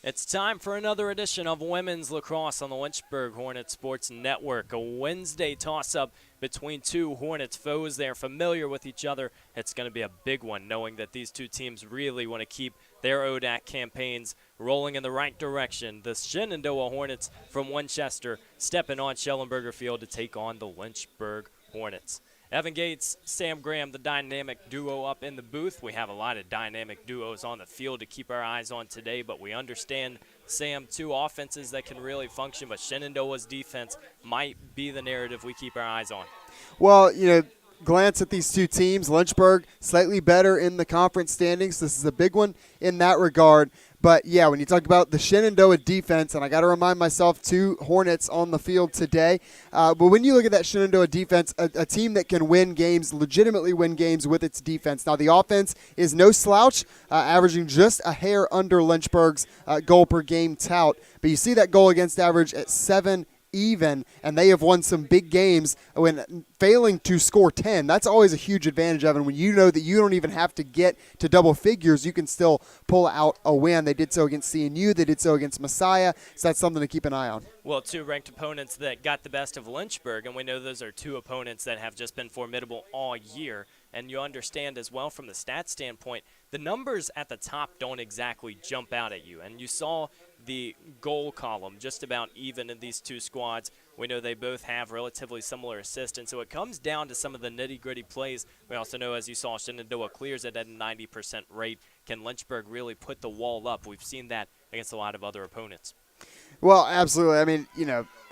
It's time for another edition of Women's Lacrosse on the Lynchburg Hornets Sports Network. A Wednesday toss-up between two Hornets foes. They're familiar with each other. It's going to be a big one, knowing that these two teams really want to keep their ODAC campaigns rolling in the right direction. The Shenandoah Hornets from Winchester stepping on Schellenberger Field to take on the Lynchburg Hornets. Evan Gates, Sam Graham, the dynamic duo up in the booth. We have a lot of dynamic duos on the field to keep our eyes on today, but we understand, Sam, two offenses that can really function, but Shenandoah's defense might be the narrative we keep our eyes on. Well, glance at these two teams. Lynchburg slightly better in the conference standings. This is a big one in that regard. But, yeah, when you talk about the Shenandoah defense, and I got to remind myself, two Hornets on the field today. But when you look at that Shenandoah defense, a team that can win games, legitimately win games with its defense. Now, the offense is no slouch, averaging just a hair under Lynchburg's goal per game tout. But you see that goal against average at 7 even, and they have won some big games when failing to score 10. That's always a huge advantage, Evan, when you know that you don't even have to get to double figures. You can still pull out a win. They did so against CNU. They did so against Messiah, so that's something to keep an eye on. Well, two ranked opponents that got the best of Lynchburg, and we know those are two opponents that have just been formidable all year. And you understand as well from the stats standpoint, the numbers at the top don't exactly jump out at you. And you saw the goal column just about even in these two squads. We know they both have relatively similar assists, and so it comes down to some of the nitty-gritty plays. We also know, as you saw, Shenandoah clears it at a 90% rate. Can Lynchburg really put the wall up? We've seen that against a lot of other opponents. Well, absolutely. I mean,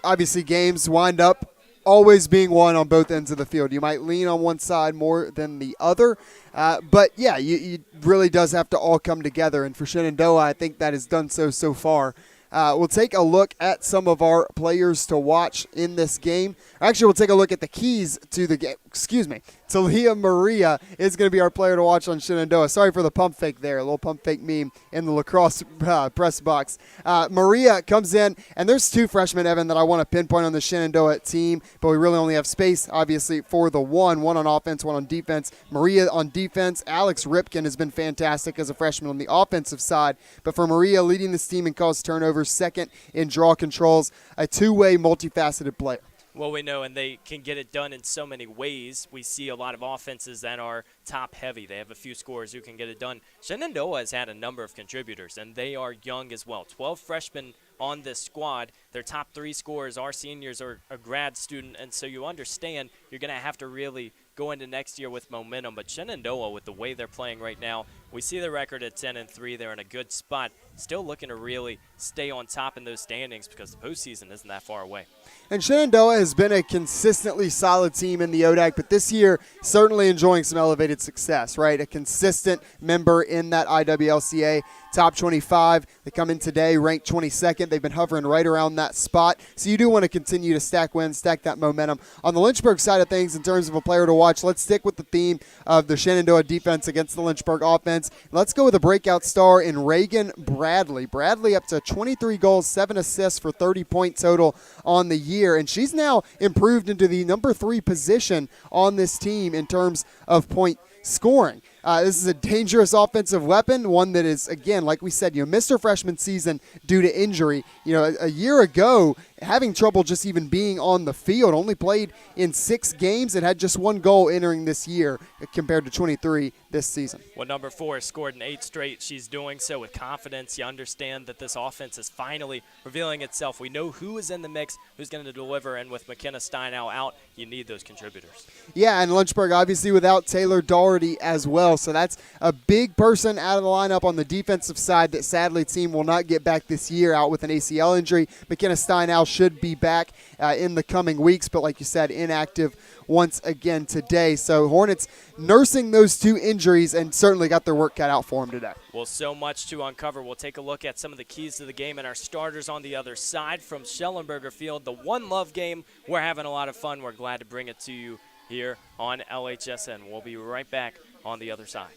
obviously games wind up always being won on both ends of the field. You might lean on one side more than the other. But, yeah, you really does have to all come together. And for Shenandoah, I think that has done so far. We'll take a look at some of our players to watch in this game. Actually, we'll take a look at the keys to the game. Excuse me. Talia Maria is going to be our player to watch on Shenandoah. Sorry for the pump fake there, a little pump fake meme in the Lacrosse press box. Maria comes in, and there's two freshmen, Evan, that I want to pinpoint on the Shenandoah team, but we really only have space, obviously, for the one on offense, one on defense. Maria on defense. Alex Ripken has been fantastic as a freshman on the offensive side, but for Maria, leading this team in caused turnovers, second in draw controls, a two-way, multifaceted player. Well, we know, and they can get it done in so many ways. We see a lot of offenses that are top-heavy. They have a few scorers who can get it done. Shenandoah has had a number of contributors, and they are young as well. 12 freshmen on this squad. Their top three scorers are seniors or a grad student, and so you understand you're going to have to really go into next year with momentum. But Shenandoah, with the way they're playing right now, we see the record at 10-3. They're in a good spot, still looking to really stay on top in those standings because the postseason isn't that far away. And Shenandoah has been a consistently solid team in the ODAC, but this year certainly enjoying some elevated success, right? A consistent member in that IWLCA top 25. They come in today ranked 22nd. They've been hovering right around that spot. So you do want to continue to stack wins, stack that momentum. On the Lynchburg side of things, in terms of a player to watch, let's stick with the theme of the Shenandoah defense against the Lynchburg offense. Let's go with a breakout star in Reagan Bradley. Bradley up to 23 goals, 7 assists for 30 points total on the year. And she's now improved into the number 3 position on this team in terms of point scoring. This is a dangerous offensive weapon, one that is, again, like we said, missed her freshman season due to injury. A year ago, having trouble just even being on the field, only played in 6 games and had just 1 goal entering this year compared to 23 this season. Well, number 4 has scored in 8 straight. She's doing so with confidence. You understand that this offense is finally revealing itself. We know who is in the mix, who's going to deliver, and with McKenna Steinow out, you need those contributors. Yeah, and Lynchburg obviously without Taylor Doherty as well, so that's a big person out of the lineup on the defensive side that sadly team will not get back this year out with an ACL injury. McKenna Steinow should be back in the coming weeks, but like you said, inactive once again today. So Hornets nursing those 2 injuries and certainly got their work cut out for them today. Well, so much to uncover. We'll take a look at some of the keys to the game and our starters on the other side from Schellenberger Field. The One Love game, we're having a lot of fun. We're glad to bring it to you here on LHSN. We'll be right back on the other side.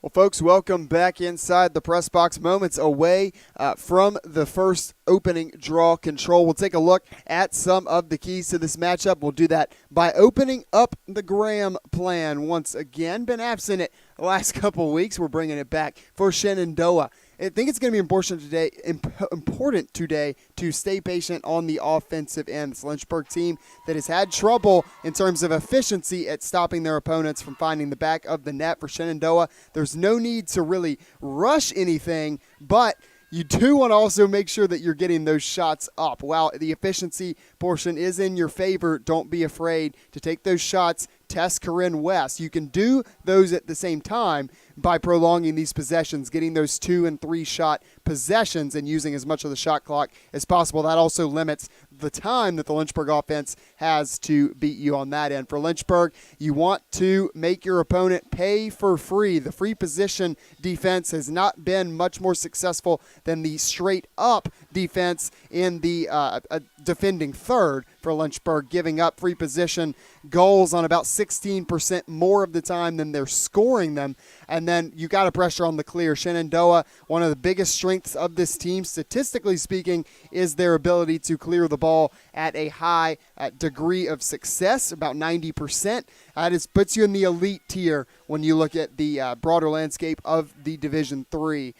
Well, folks, welcome back inside the press box. Moments away from the first opening draw control. We'll take a look at some of the keys to this matchup. We'll do that by opening up the Graham plan once again. Been absent it the last couple of weeks. We're bringing it back for Shenandoah. I think it's going to be important today to stay patient on the offensive end. This Lynchburg team that has had trouble in terms of efficiency at stopping their opponents from finding the back of the net. For Shenandoah, there's no need to really rush anything, but you do want to also make sure that you're getting those shots up. While the efficiency portion is in your favor, don't be afraid to take those shots. Test Corinne West. You can do those at the same time by prolonging these possessions, getting those 2 and 3 shot possessions and using as much of the shot clock as possible. That also limits the time that the Lynchburg offense has to beat you on that end. For Lynchburg, you want to make your opponent pay for free. The free position defense has not been much more successful than the straight up defense in the defending third for Lynchburg, giving up free position goals on about 16% more of the time than they're scoring them. And then you got to pressure on the clear. Shenandoah, one of the biggest strengths of this team, statistically speaking, is their ability to clear the ball at a high degree of success, about 90%. That puts you in the elite tier when you look at the broader landscape of the Division III.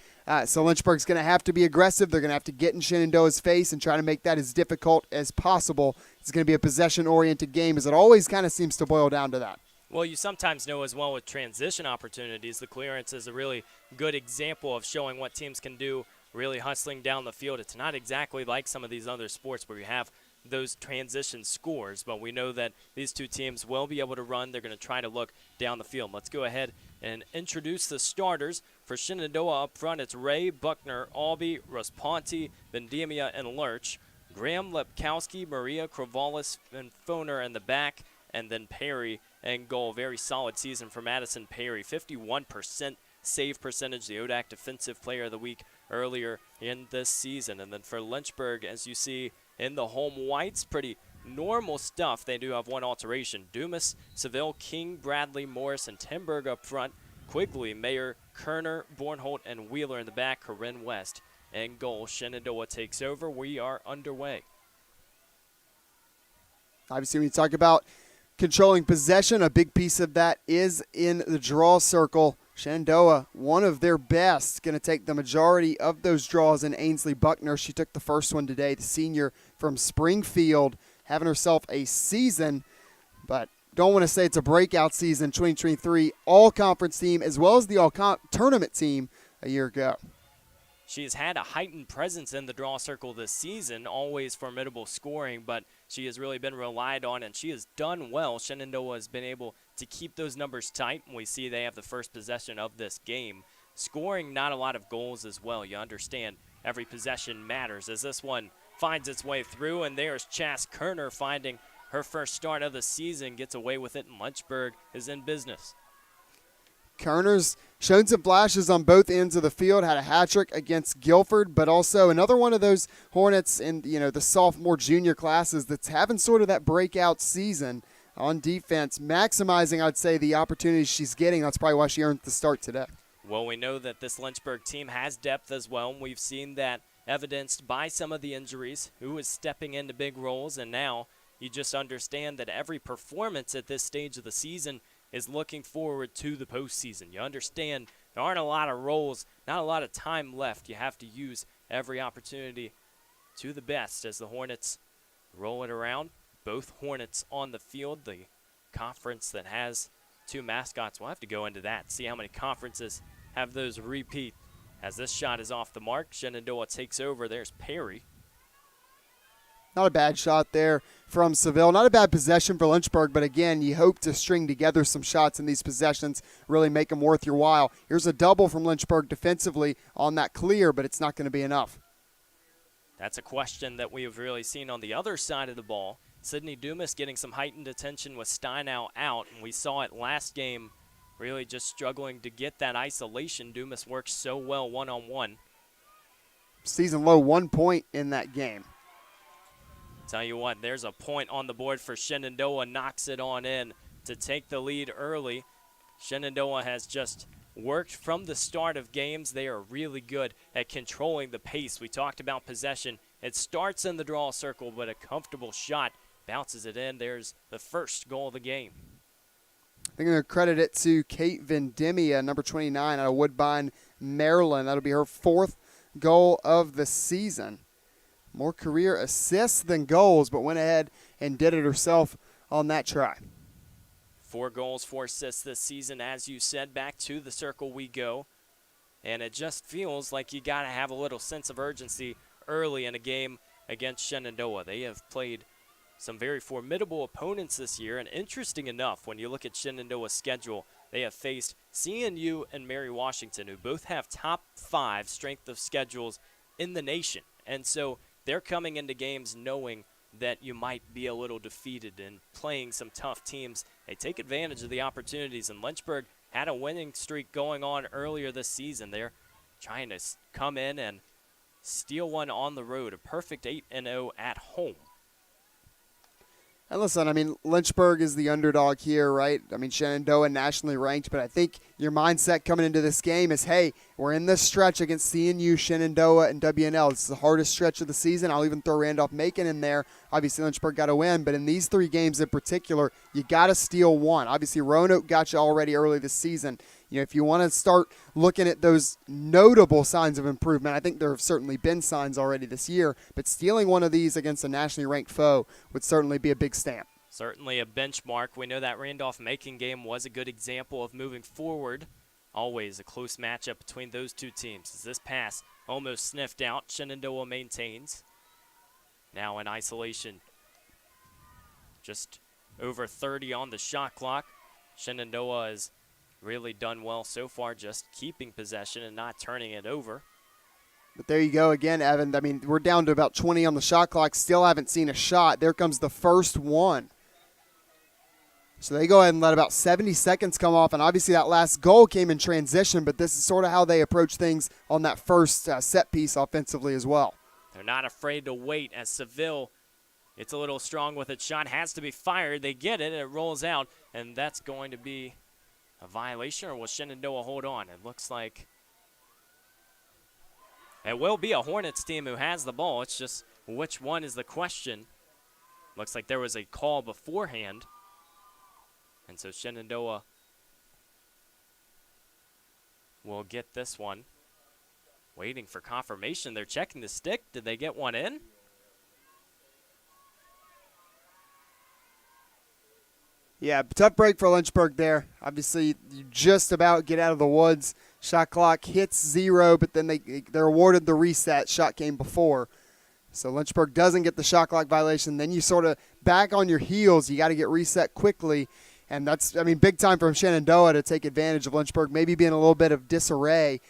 So Lynchburg's going to have to be aggressive. They're going to have to get in Shenandoah's face and try to make that as difficult as possible. It's going to be a possession-oriented game, as it always kind of seems to boil down to that. Well, you sometimes know as well with transition opportunities, the clearance is a really good example of showing what teams can do, really hustling down the field. It's not exactly like some of these other sports where you have those transition scores, but we know that these two teams will be able to run. They're going to try to look down the field. Let's go ahead and introduce the starters. For Shenandoah up front, it's Ray, Buckner, Albee, Rasponti, Vendemia, and Lurch. Graham, Lepkowski, Maria, Kravalis, and Foner in the back, and then Perry and goal. Very solid season for Madison Perry. 51% save percentage, the ODAC Defensive Player of the Week earlier in this season. And then for Lynchburg, as you see in the home whites, pretty normal stuff. They do have one alteration. Dumas, Seville, King, Bradley, Morris, and Timberg up front. Quigley, Mayer, Kerner, Bornholt, and Wheeler in the back. Corinne West and goal. Shenandoah takes over. We are underway. Obviously, when you talk about controlling possession, a big piece of that is in the draw circle. Shenandoah, one of their best, going to take the majority of those draws in Ainsley Buckner. She took the first one today, the senior from Springfield, having herself a season, but don't want to say it's a breakout season. 2023 all-conference team as well as the all-tournament team a year ago. She has had a heightened presence in the draw circle this season, always formidable scoring, but she has really been relied on, and she has done well. Shenandoah has been able to keep those numbers tight, and we see they have the first possession of this game. Scoring not a lot of goals as well. You understand every possession matters as this one finds its way through, and there's Chas Kerner finding her first start of the season, gets away with it, and Lynchburg is in business. Kerner's shown some flashes on both ends of the field, had a hat trick against Guilford, but also another one of those Hornets in the sophomore junior classes that's having sort of that breakout season on defense, maximizing, I'd say, the opportunities she's getting. That's probably why she earned the start today. Well, we know that this Lynchburg team has depth as well, and we've seen that evidenced by some of the injuries, who is stepping into big roles, and now you just understand that every performance at this stage of the season is looking forward to the postseason. You understand there aren't a lot of roles, not a lot of time left. You have to use every opportunity to the best as the Hornets roll it around. Both Hornets on the field, the conference that has two mascots. We'll have to go into that, see how many conferences have those repeat. As this shot is off the mark, Shenandoah takes over. There's Perry. Not a bad shot there from Seville. Not a bad possession for Lynchburg, but again, you hope to string together some shots in these possessions, really make them worth your while. Here's a double from Lynchburg defensively on that clear, but it's not going to be enough. That's a question that we have really seen on the other side of the ball. Sydney Dumas getting some heightened attention with Steinau out, and we saw it last game, really just struggling to get that isolation. Dumas works so well one-on-one. Season low 1 point in that game. Tell you what, there's a point on the board for Shenandoah, knocks it on in to take the lead early. Shenandoah has just worked from the start of games. They are really good at controlling the pace. We talked about possession. It starts in the draw circle, but a comfortable shot bounces it in. There's the first goal of the game. I think I'm going to credit it to Kate Vendemia, number 29, out of Woodbine, Maryland. That'll be her 4th goal of the season. More career assists than goals, but went ahead and did it herself on that try. 4 goals, 4 assists this season. As you said, back to the circle we go. And it just feels like you got to have a little sense of urgency early in a game against Shenandoah. They have played some very formidable opponents this year, and interesting enough, when you look at Shenandoah's schedule, they have faced CNU and Mary Washington, who both have top 5 strength of schedules in the nation. And so they're coming into games knowing that you might be a little defeated and playing some tough teams. They take advantage of the opportunities, and Lynchburg had a winning streak going on earlier this season. They're trying to come in and steal one on the road, a perfect 8-0 at home. And listen, I mean, Lynchburg is the underdog here, right? I mean, Shenandoah nationally ranked, but I think your mindset coming into this game is, hey, we're in this stretch against CNU, Shenandoah, and WNL. This is the hardest stretch of the season. I'll even throw Randolph-Macon in there. Obviously, Lynchburg got to win, but in these 3 games in particular, you got to steal one. Obviously, Roanoke got you already early this season. You know, if you want to start looking at those notable signs of improvement, I think there have certainly been signs already this year, but stealing one of these against a nationally ranked foe would certainly be a big stamp. Certainly a benchmark. We know that Randolph-Macon game was a good example of moving forward. Always a close matchup between those 2 teams. As this pass almost sniffed out, Shenandoah maintains. Now in isolation, just over 30 on the shot clock. Shenandoah has really done well so far, just keeping possession and not turning it over. But there you go again, Evan. I mean, we're down to about 20 on the shot clock. Still haven't seen a shot. There comes the first one. So they go ahead and let about 70 seconds come off, and obviously that last goal came in transition, but this is sort of how they approach things on that first set piece offensively as well. They're not afraid to wait as Seville gets a little strong with its shot. Has to be fired. They get it, and it rolls out, and that's going to be a violation, or will Shenandoah hold on? It looks like it will be a Hornets team who has the ball. It's just which one is the question. Looks like there was a call beforehand. And so Shenandoah will get this one. Waiting for confirmation. They're checking the stick. Did they get one in? Yeah, tough break for Lynchburg there. Obviously, you just about get out of the woods. Shot clock hits 0, but then they're awarded the reset. Shot came before. So Lynchburg doesn't get the shot clock violation. Then you sort of back on your heels. You got to get reset quickly. And that's, I mean, big time from Shenandoah to take advantage of Lynchburg maybe being a little bit of disarray.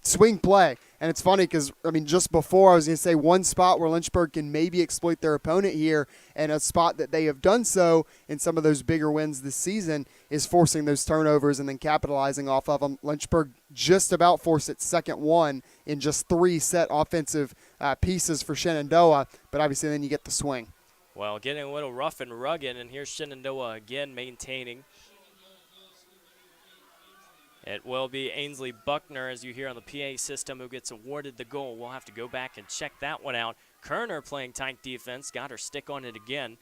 Swing play. And it's funny because, I mean, just before I was going to say one spot where Lynchburg can maybe exploit their opponent here, and a spot that they have done so in some of those bigger wins this season is forcing those turnovers and then capitalizing off of them. Lynchburg just about forced its second one in just 3 set offensive pieces for Shenandoah, but obviously then you get the swing. Well, getting a little rough and rugged, and here's Shenandoah again maintaining. It will be Ainsley Buckner, as you hear on the PA system, who gets awarded the goal. We'll have to go back and check that one out. Kerner playing tight defense, got her stick on it again.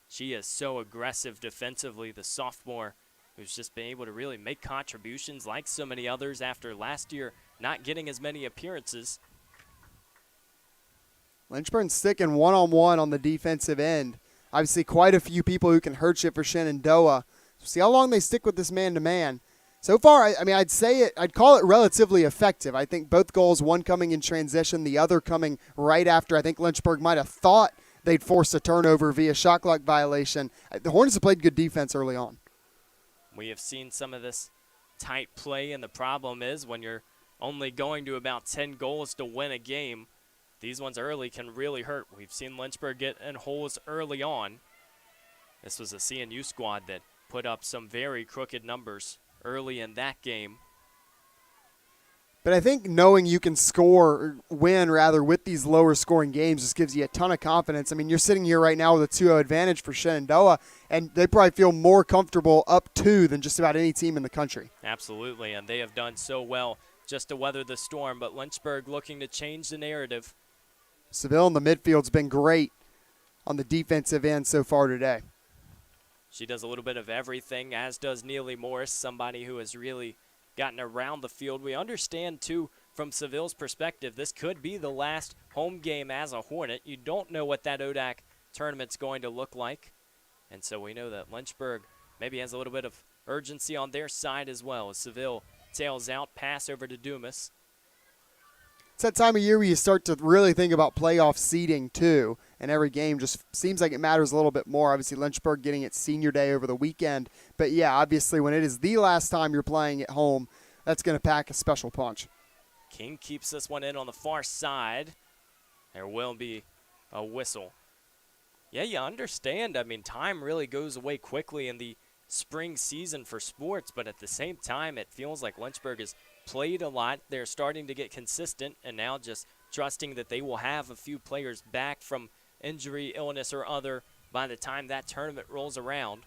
She is so aggressive defensively, the sophomore, who's just been able to really make contributions like so many others after last year not getting as many appearances. Lynchburg sticking one-on-one on the defensive end. Obviously quite a few people who can hurt you for Shenandoah. See how long they stick with this man-to-man. So far, I mean, I'd call it relatively effective. I think both goals, one coming in transition, the other coming right after. I think Lynchburg might have thought they'd forced a turnover via shot clock violation. The Hornets have played good defense early on. We have seen some of this tight play, and the problem is when you're only going to about 10 goals to win a game, these ones early can really hurt. We've seen Lynchburg get in holes early on. This was a CNU squad that put up some very crooked numbers early in that game. But I think knowing you can score, or win rather, with these lower scoring games just gives you a ton of confidence. I mean, you're sitting here right now with a 2-0 advantage for Shenandoah, and they probably feel more comfortable up 2 than just about any team in the country. Absolutely, and they have done so well just to weather the storm, but Lynchburg looking to change the narrative. Seville in the midfield's been great on the defensive end so far today. She does a little bit of everything, as does Neely Morris, somebody who has really gotten around the field. We understand, too, from Seville's perspective, this could be the last home game as a Hornet. You don't know what that ODAC tournament's going to look like. And so we know that Lynchburg maybe has a little bit of urgency on their side as well, as Seville tails out, pass over to Dumas. It's that time of year where you start to really think about playoff seeding, too, and every game just seems like it matters a little bit more. Obviously, Lynchburg getting its senior day over the weekend. But, yeah, obviously, when it is the last time you're playing at home, that's going to pack a special punch. King keeps this one in on the far side. There will be a whistle. Yeah, you understand. I mean, time really goes away quickly in the spring season for sports, but at the same time, it feels like Lynchburg has played a lot. They're starting to get consistent, and now just trusting that they will have a few players back from injury, illness, or other by the time that tournament rolls around.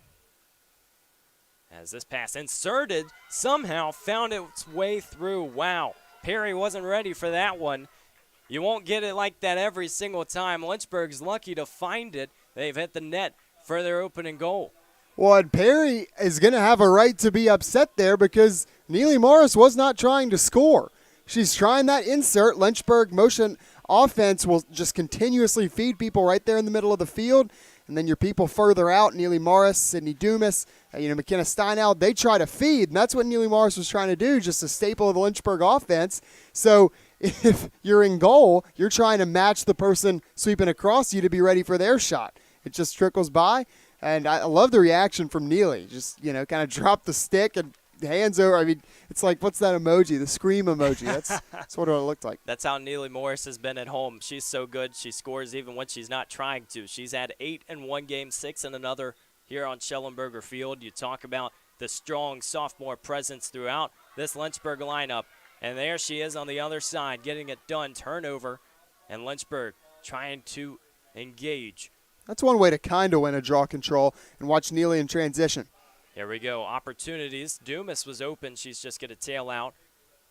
As this pass inserted, somehow found its way through. Wow, Perry wasn't ready for that one. You won't get it like that every single time. Lynchburg's lucky to find it. They've hit the net for their opening goal. Well, and Perry is going to have a right to be upset there because Neely Morris was not trying to score. She's trying that insert. Lynchburg motion offense will just continuously feed people right there in the middle of the field. And then your people further out, Neely Morris, Sydney Dumas, McKenna Steinau, they try to feed. And that's what Neely Morris was trying to do, just a staple of the Lynchburg offense. So if you're in goal, you're trying to match the person sweeping across you to be ready for their shot. It just trickles by. And I love the reaction from Neely. Just, kind of drop the stick and hands over. I mean, it's like, what's that emoji? The scream emoji. That's what it looked like. That's how Neely Morris has been at home. She's so good. She scores even when she's not trying to. She's had 8 in one game, 6 in another here on Schellenberger Field. You talk about the strong sophomore presence throughout this Lynchburg lineup. And there she is on the other side, getting it done. Turnover. And Lynchburg trying to engage. That's one way to kind of win a draw control and watch Neely in transition. Here we go. Opportunities. Dumas was open. She's just going to tail out.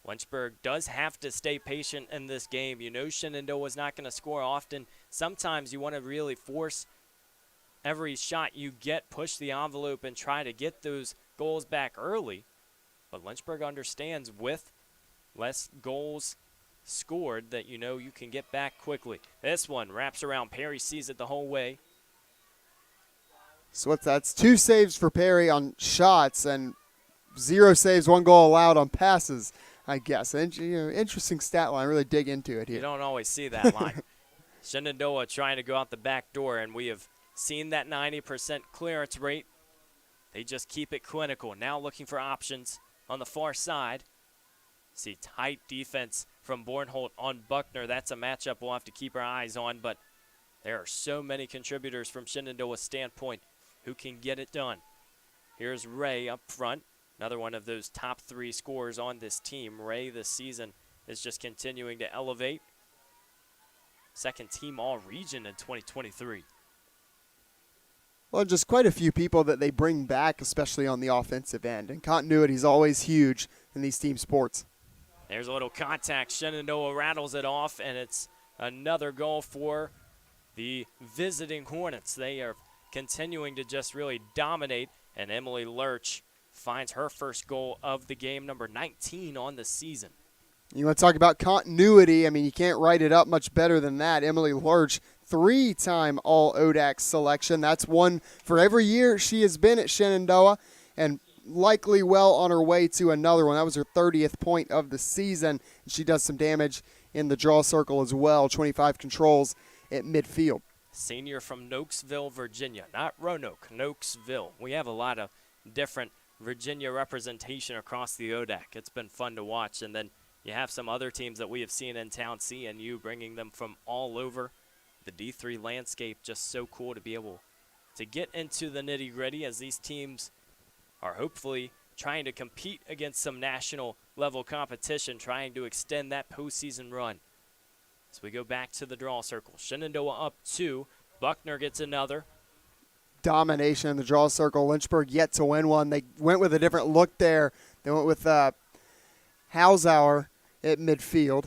Lynchburg does have to stay patient in this game. You know Shenandoah was not going to score often. Sometimes you want to really force every shot you get, push the envelope, and try to get those goals back early. But Lynchburg understands with less goals scored that you can get back quickly. This one wraps around. Perry sees it the whole way. So that's 2 saves for Perry on shots and 0 saves, 1 goal allowed on passes, I guess. And, interesting stat line. Really dig into it here. You don't always see that line. Shenandoah trying to go out the back door, and we have seen that 90% clearance rate. They just keep it clinical. Now looking for options on the far side. See tight defense from Bornholt on Buckner. That's a matchup we'll have to keep our eyes on, but there are so many contributors from Shenandoah's standpoint who can get it done. Here's Ray up front, another one of those top 3 scorers on this team. Ray this season is just continuing to elevate. Second team all-region in 2023. Well, just quite a few people that they bring back, especially on the offensive end. And continuity is always huge in these team sports. There's a little contact. Shenandoah rattles it off, and it's another goal for the visiting Hornets. They are continuing to just really dominate, and Emily Lurch finds her first goal of the game, number 19 on the season. You want to talk about continuity? I mean, you can't write it up much better than that. Emily Lurch, 3-time All-ODAC selection. That's one for every year she has been at Shenandoah, and likely well on her way to another one. That was her 30th point of the season. She does some damage in the draw circle as well, 25 controls at midfield. Senior from Nokesville, Virginia. Not Roanoke, Nokesville. We have a lot of different Virginia representation across the ODAC. It's been fun to watch. And then you have some other teams that we have seen in town, CNU, bringing them from all over. The D3 landscape, just so cool to be able to get into the nitty-gritty as these teams are hopefully trying to compete against some national level competition, trying to extend that postseason run. As we go back to the draw circle, Shenandoah up 2. Buckner gets another. Domination in the draw circle. Lynchburg yet to win one. They went with a different look there. They went with Hausauer at midfield.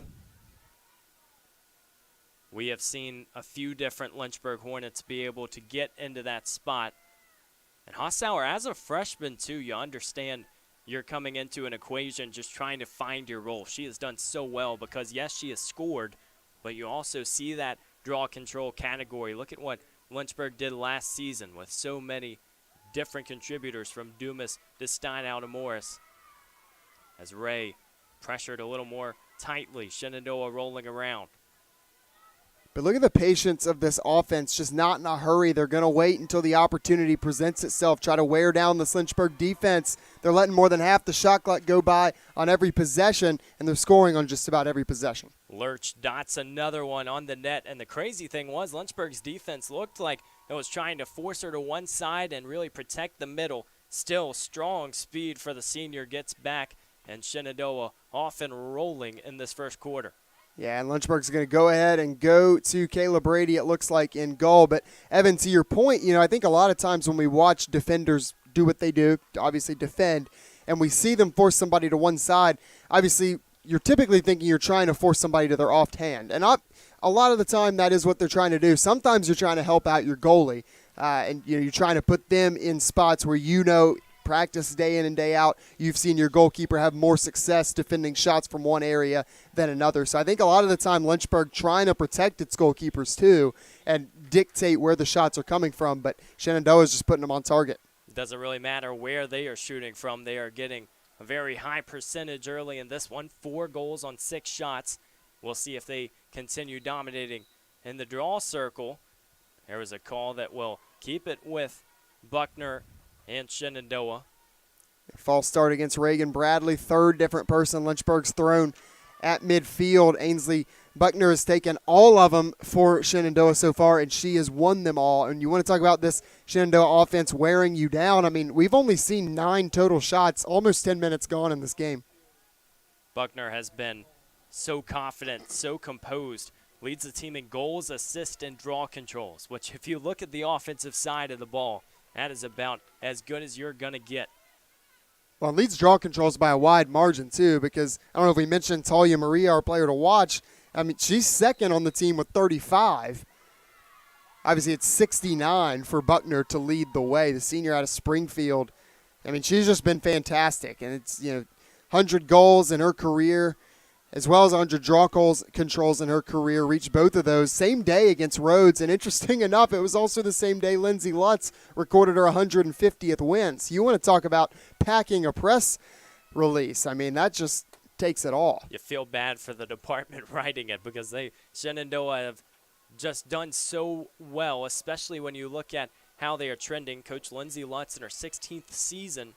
We have seen a few different Lynchburg Hornets be able to get into that spot. And Hausauer, as a freshman, too, you understand you're coming into an equation just trying to find your role. She has done so well because, yes, she has scored, but you also see that draw control category. Look at what Lynchburg did last season with so many different contributors from Dumas to Steinau to Morris. As Ray pressured a little more tightly, Shenandoah rolling around. But look at the patience of this offense, just not in a hurry. They're going to wait until the opportunity presents itself, try to wear down this Lynchburg defense. They're letting more than half the shot clock go by on every possession, and they're scoring on just about every possession. Lurch dots another one on the net, and the crazy thing was Lynchburg's defense looked like it was trying to force her to one side and really protect the middle. Still strong speed for the senior, gets back, and Shenandoah off and rolling in this first quarter. Yeah, and Lynchburg's going to go ahead and go to Kayla Brady, it looks like, in goal. But, Evan, to your point, I think a lot of times when we watch defenders do what they do, obviously defend, and we see them force somebody to one side, obviously you're typically thinking you're trying to force somebody to their offhand. And a lot of the time that is what they're trying to do. Sometimes you're trying to help out your goalie, and you're trying to put them in spots where practice day in and day out, you've seen your goalkeeper have more success defending shots from one area than another. So I think a lot of the time Lynchburg trying to protect its goalkeepers too and dictate where the shots are coming from, but Shenandoah is just putting them on target. It doesn't really matter where they are shooting from. They are getting a very high percentage early in this one, 4 goals on 6 shots. We'll see if they continue dominating in the draw circle. There was a call that will keep it with Buckner and Shenandoah. False start against Reagan Bradley. Third different person Lynchburg's thrown at midfield. Ainsley Buckner has taken all of them for Shenandoah so far, and she has won them all. And you want to talk about this Shenandoah offense wearing you down. I mean, we've only seen 9 total shots, almost 10 minutes gone in this game. Buckner has been so confident, so composed. Leads the team in goals, assists, and draw controls, which if you look at the offensive side of the ball, that is about as good as you're going to get. Well, it leads draw controls by a wide margin, too, because I don't know if we mentioned Talia Maria, our player to watch. I mean, she's second on the team with 35. Obviously, it's 69 for Buckner to lead the way, the senior out of Springfield. I mean, she's just been fantastic. And it's, 100 goals in her career, as well as 100 draw controls in her career, reached both of those same day against Rhodes. And interesting enough, it was also the same day Lindsay Lutz recorded her 150th win. So you want to talk about packing a press release. I mean, that just takes it all. You feel bad for the department writing it because Shenandoah have just done so well, especially when you look at how they are trending. Coach Lindsay Lutz in her 16th season,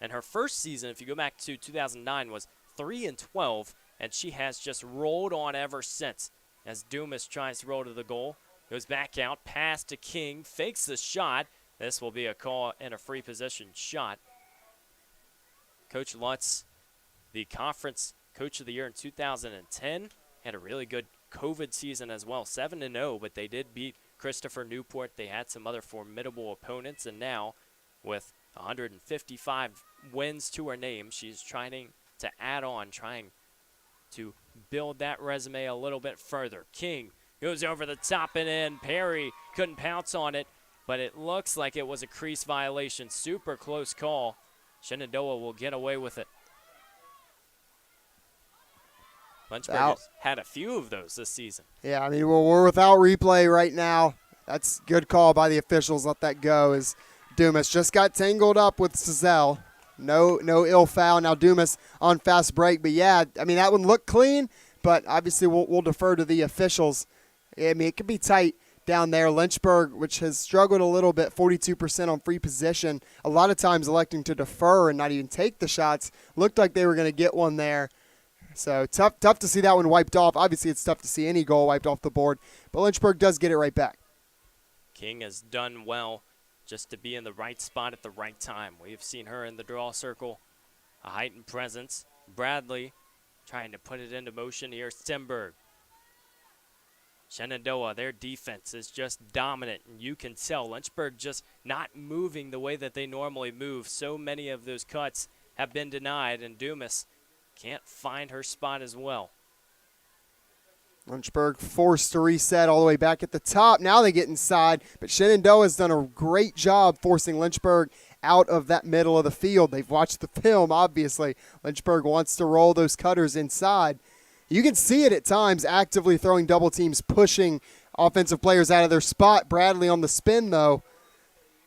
and her first season, if you go back to 2009, was 3-12, and she has just rolled on ever since. As Dumas tries to roll to the goal, goes back out, pass to King, fakes the shot. This will be a call and a free position shot. Coach Lutz, the conference coach of the year in 2010, had a really good COVID season as well, 7-0, but they did beat Christopher Newport. They had some other formidable opponents, and now with 155 wins to her name, she's trying to add on, trying to build that resume a little bit further. King goes over the top and in. Perry couldn't pounce on it, but it looks like it was a crease violation. Super close call. Shenandoah will get away with it. Lynchburg has had a few of those this season. Yeah, I mean, we're without replay right now. That's a good call by the officials. Let that go as Dumas just got tangled up with Cizelle. No ill foul. Now Dumas on fast break. But, yeah, I mean, that one looked clean, but obviously we'll defer to the officials. I mean, it could be tight down there. Lynchburg, which has struggled a little bit, 42% on free position, a lot of times electing to defer and not even take the shots. Looked like they were going to get one there. So tough to see that one wiped off. Obviously, it's tough to see any goal wiped off the board, but Lynchburg does get it right back. King has done well just to be in the right spot at the right time. We've seen her in the draw circle, a heightened presence. Bradley trying to put it into motion here. Stenberg. Shenandoah, their defense is just dominant, and you can tell Lynchburg just not moving the way that they normally move. So many of those cuts have been denied, and Dumas can't find her spot as well. Lynchburg forced to reset all the way back at the top. Now they get inside, but Shenandoah has done a great job forcing Lynchburg out of that middle of the field. They've watched the film, obviously. Lynchburg wants to roll those cutters inside. You can see it at times, actively throwing double teams, pushing offensive players out of their spot. Bradley on the spin, though,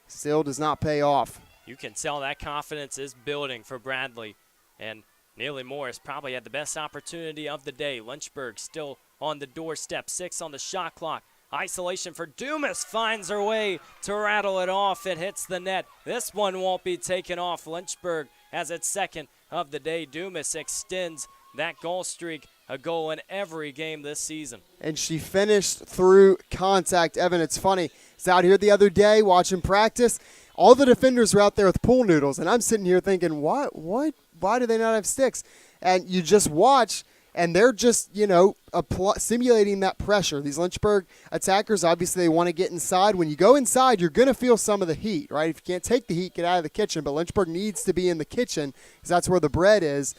still does not pay off. You can tell that confidence is building for Bradley, and Neely Morris probably had the best opportunity of the day. Lynchburg still on the doorstep, 6 on the shot clock. Isolation for Dumas, finds her way to rattle it off. It hits the net. This one won't be taken off. Lynchburg has its second of the day. Dumas extends that goal streak, a goal in every game this season. And she finished through contact. Evan, it's funny. I was out here the other day watching practice. All the defenders were out there with pool noodles, and I'm sitting here thinking, why do they not have sticks? And you just watch, and they're just, simulating that pressure. These Lynchburg attackers, obviously, they want to get inside. When you go inside, you're going to feel some of the heat, right? If you can't take the heat, get out of the kitchen. But Lynchburg needs to be in the kitchen because that's where the bread is.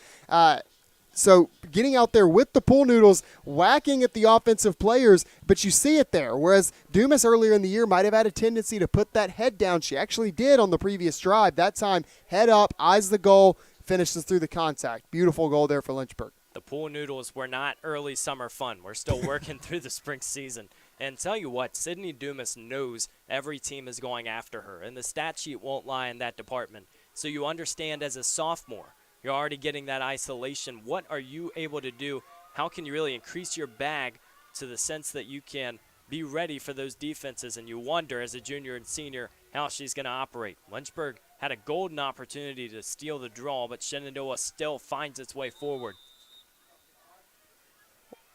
So getting out there with the pool noodles, whacking at the offensive players, but you see it there. Whereas Dumas earlier in the year might have had a tendency to put that head down. She actually did on the previous drive. That time, head up, eyes the goal, finishes through the contact. Beautiful goal there for Lynchburg. The pool noodles were not early summer fun. We're still working through the spring season. And tell you what, Sydney Dumas knows every team is going after her, and the stat sheet won't lie in that department. So you understand as a sophomore, you're already getting that isolation. What are you able to do? How can you really increase your bag to the sense that you can be ready for those defenses? And you wonder, as a junior and senior, how she's going to operate. Lynchburg had a golden opportunity to steal the draw, but Shenandoah still finds its way forward.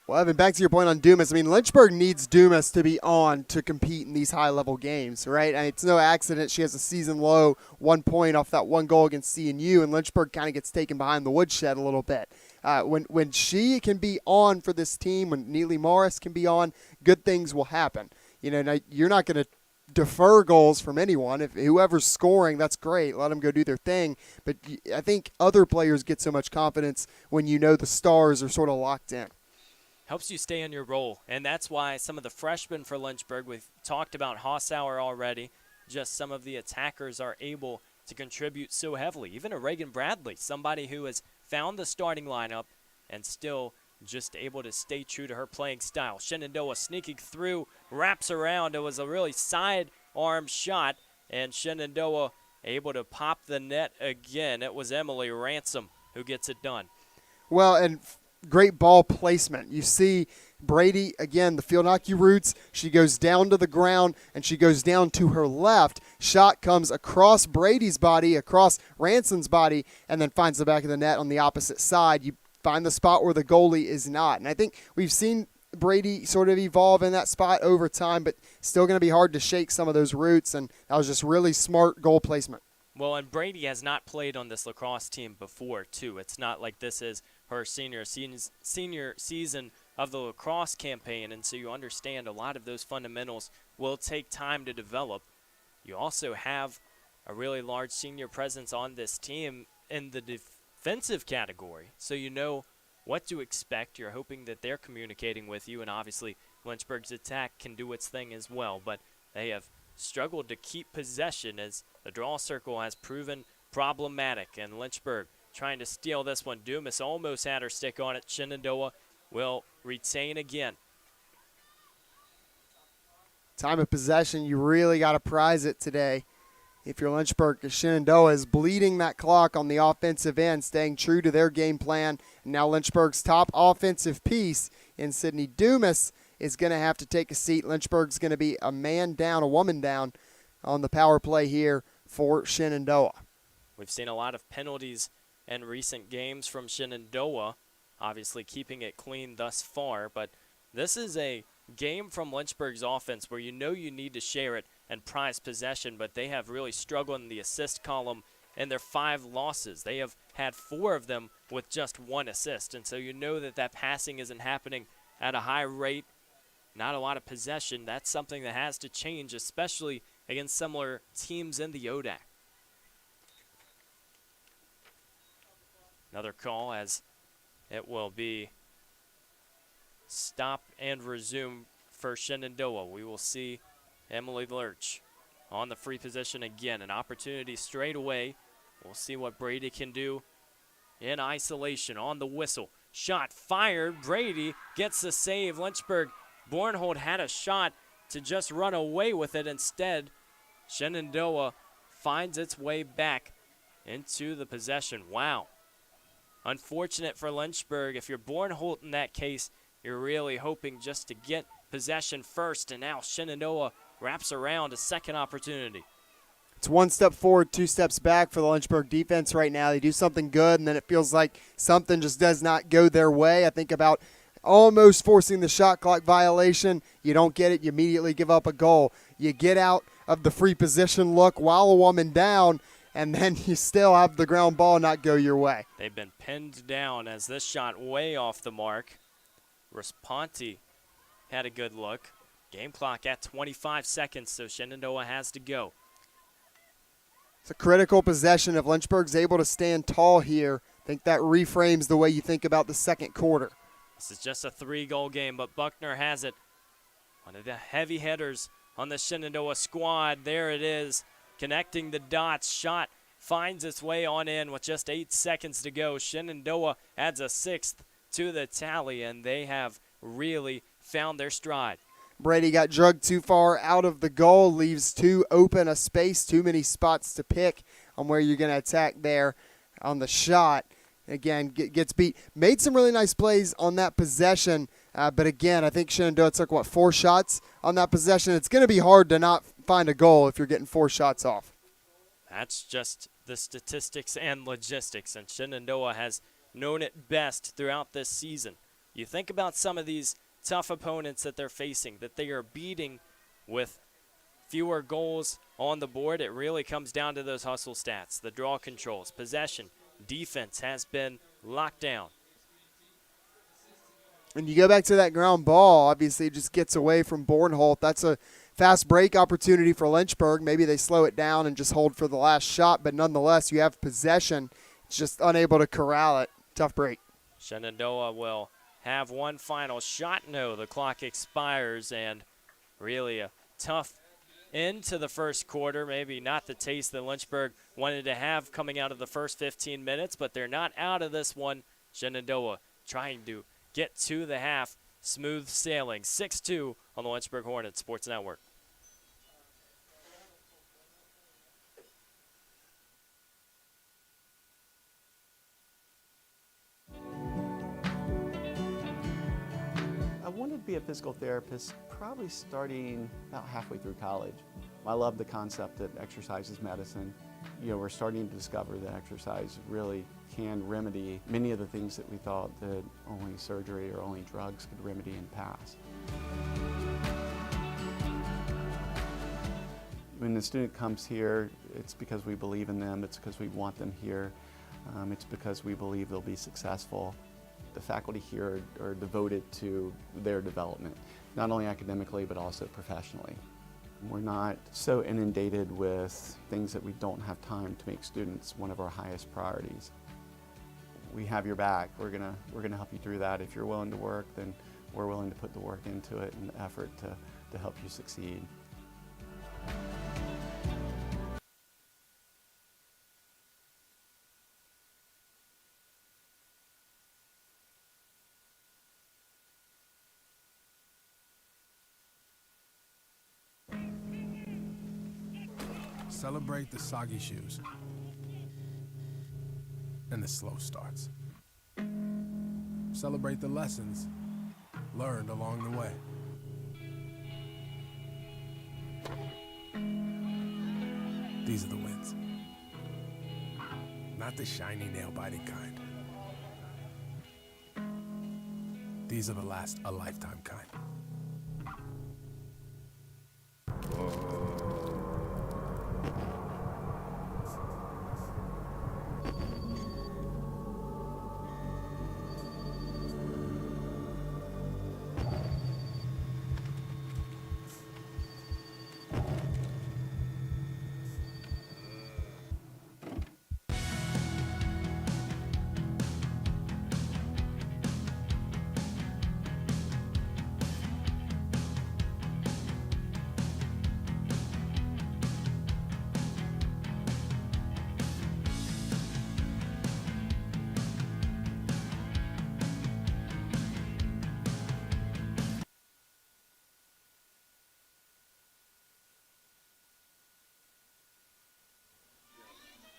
Well, Evan, back to your point on Dumas. I mean, Lynchburg needs Dumas to be on to compete in these high-level games, right? I mean, it's no accident she has a season-low 1 point off that one goal against CNU, and Lynchburg kind of gets taken behind the woodshed a little bit. When she can be on for this team, when Neely Morris can be on, good things will happen. Now you're not going to defer goals from anyone. If whoever's scoring, that's great. Let them go do their thing. But I think other players get so much confidence when the stars are sort of locked in. Helps you stay in your role, and that's why some of the freshmen for Lynchburg, we've talked about Hossauer already, just some of the attackers are able to contribute so heavily. Even a Reagan Bradley, somebody who has found the starting lineup and still just able to stay true to her playing style. Shenandoah sneaking through, wraps around. It was a really side-arm shot, and Shenandoah able to pop the net again. It was Emily Ransom who gets it done. Well, and great ball placement. You see Brady, again, the field hockey roots. She goes down to the ground, and she goes down to her left. Shot comes across Brady's body, across Ransom's body, and then finds the back of the net on the opposite side. You find the spot where the goalie is not. And I think we've seen Brady sort of evolve in that spot over time, but still going to be hard to shake some of those roots, and that was just really smart goal placement. Well, and Brady has not played on this lacrosse team before, too. It's not like this is her senior season of the lacrosse campaign, and so you understand a lot of those fundamentals will take time to develop. You also have a really large senior presence on this team in the defensive category, so you know what to expect. You're hoping that they're communicating with you, and obviously Lynchburg's attack can do its thing as well, but they have struggled to keep possession as the draw circle has proven problematic, and Lynchburg trying to steal this one. Dumas almost had her stick on it. Shenandoah will retain again. Time of possession, you really got to prize it today. If you're Lynchburg, Shenandoah is bleeding that clock on the offensive end, staying true to their game plan. And now Lynchburg's top offensive piece in Sydney Dumas is going to have to take a seat. Lynchburg's going to be a man down, a woman down on the power play here for Shenandoah. We've seen a lot of penalties in recent games from Shenandoah, obviously keeping it clean thus far. But this is a game from Lynchburg's offense where you know you need to share it and prized possession, but they have really struggled in the assist column in their 5 losses. They have had 4 of them with just 1 assist, and so you know that passing isn't happening at a high rate, not a lot of possession. That's something that has to change, especially against similar teams in the ODAC. Another call as it will be stop and resume for Shenandoah. We will see Emily Lurch on the free position again. An opportunity straight away. We'll see what Brady can do in isolation on the whistle. Shot fired. Brady gets the save. Lynchburg Bornhold had a shot to just run away with it. Instead, Shenandoah finds its way back into the possession. Wow. Unfortunate for Lynchburg. If you're Bornholt in that case, you're really hoping just to get possession first, and now Shenandoah wraps around a second opportunity. It's 1 step forward, 2 steps back for the Lynchburg defense right now. They do something good, and then it feels like something just does not go their way. I think about almost forcing the shot clock violation. You don't get it, you immediately give up a goal. You get out of the free position look while a woman down, and then you still have the ground ball not go your way. They've been pinned down as this shot way off the mark. Responti had a good look. Game clock at 25 seconds, so Shenandoah has to go. It's a critical possession. If Lynchburg's able to stand tall here, I think that reframes the way you think about the second quarter. This is just a 3-goal game, but Buckner has it. One of the heavy hitters on the Shenandoah squad. There it is, connecting the dots. Shot finds its way on in with just 8 seconds to go. Shenandoah adds a 6th to the tally, and they have really found their stride. Brady got drugged too far out of the goal, leaves too open a space, too many spots to pick on where you're going to attack there on the shot. Again, gets beat. Made some really nice plays on that possession, but again, I think Shenandoah took, 4 shots on that possession. It's going to be hard to not find a goal if you're getting 4 shots off. That's just the statistics and logistics, and Shenandoah has known it best throughout this season. You think about some of these tough opponents that they're facing, that they are beating with fewer goals on the board. It really comes down to those hustle stats, the draw controls, possession, defense has been locked down. And you go back to that ground ball, obviously it just gets away from Bornholt. That's a fast break opportunity for Lynchburg. Maybe they slow it down and just hold for the last shot, but nonetheless, you have possession. It's just unable to corral it. Tough break. Shenandoah will have one final shot. No, the clock expires, and really a tough end to the first quarter. Maybe not the taste that Lynchburg wanted to have coming out of the first 15 minutes, but they're not out of this one. Shenandoah trying to get to the half. Smooth sailing. 6-2 on the Lynchburg Hornets Sports Network. I wanted to be a physical therapist probably starting about halfway through college. I love the concept that exercise is medicine. You know, we're starting to discover that exercise really can remedy many of the things that we thought that only surgery or only drugs could remedy in the past. When the student comes here, it's because we believe in them, it's because we want them here, it's because we believe they'll be successful. The faculty here are devoted to their development, not only academically but also professionally. We're not so inundated with things that we don't have time to make students one of our highest priorities. We have your back. We're gonna help you through that. If you're willing to work, then we're willing to put the work into it and the effort to help you succeed. Celebrate the soggy shoes and the slow starts. Celebrate the lessons learned along the way. These are the wins. Not the shiny nail-biting kind. These are the last a lifetime kind.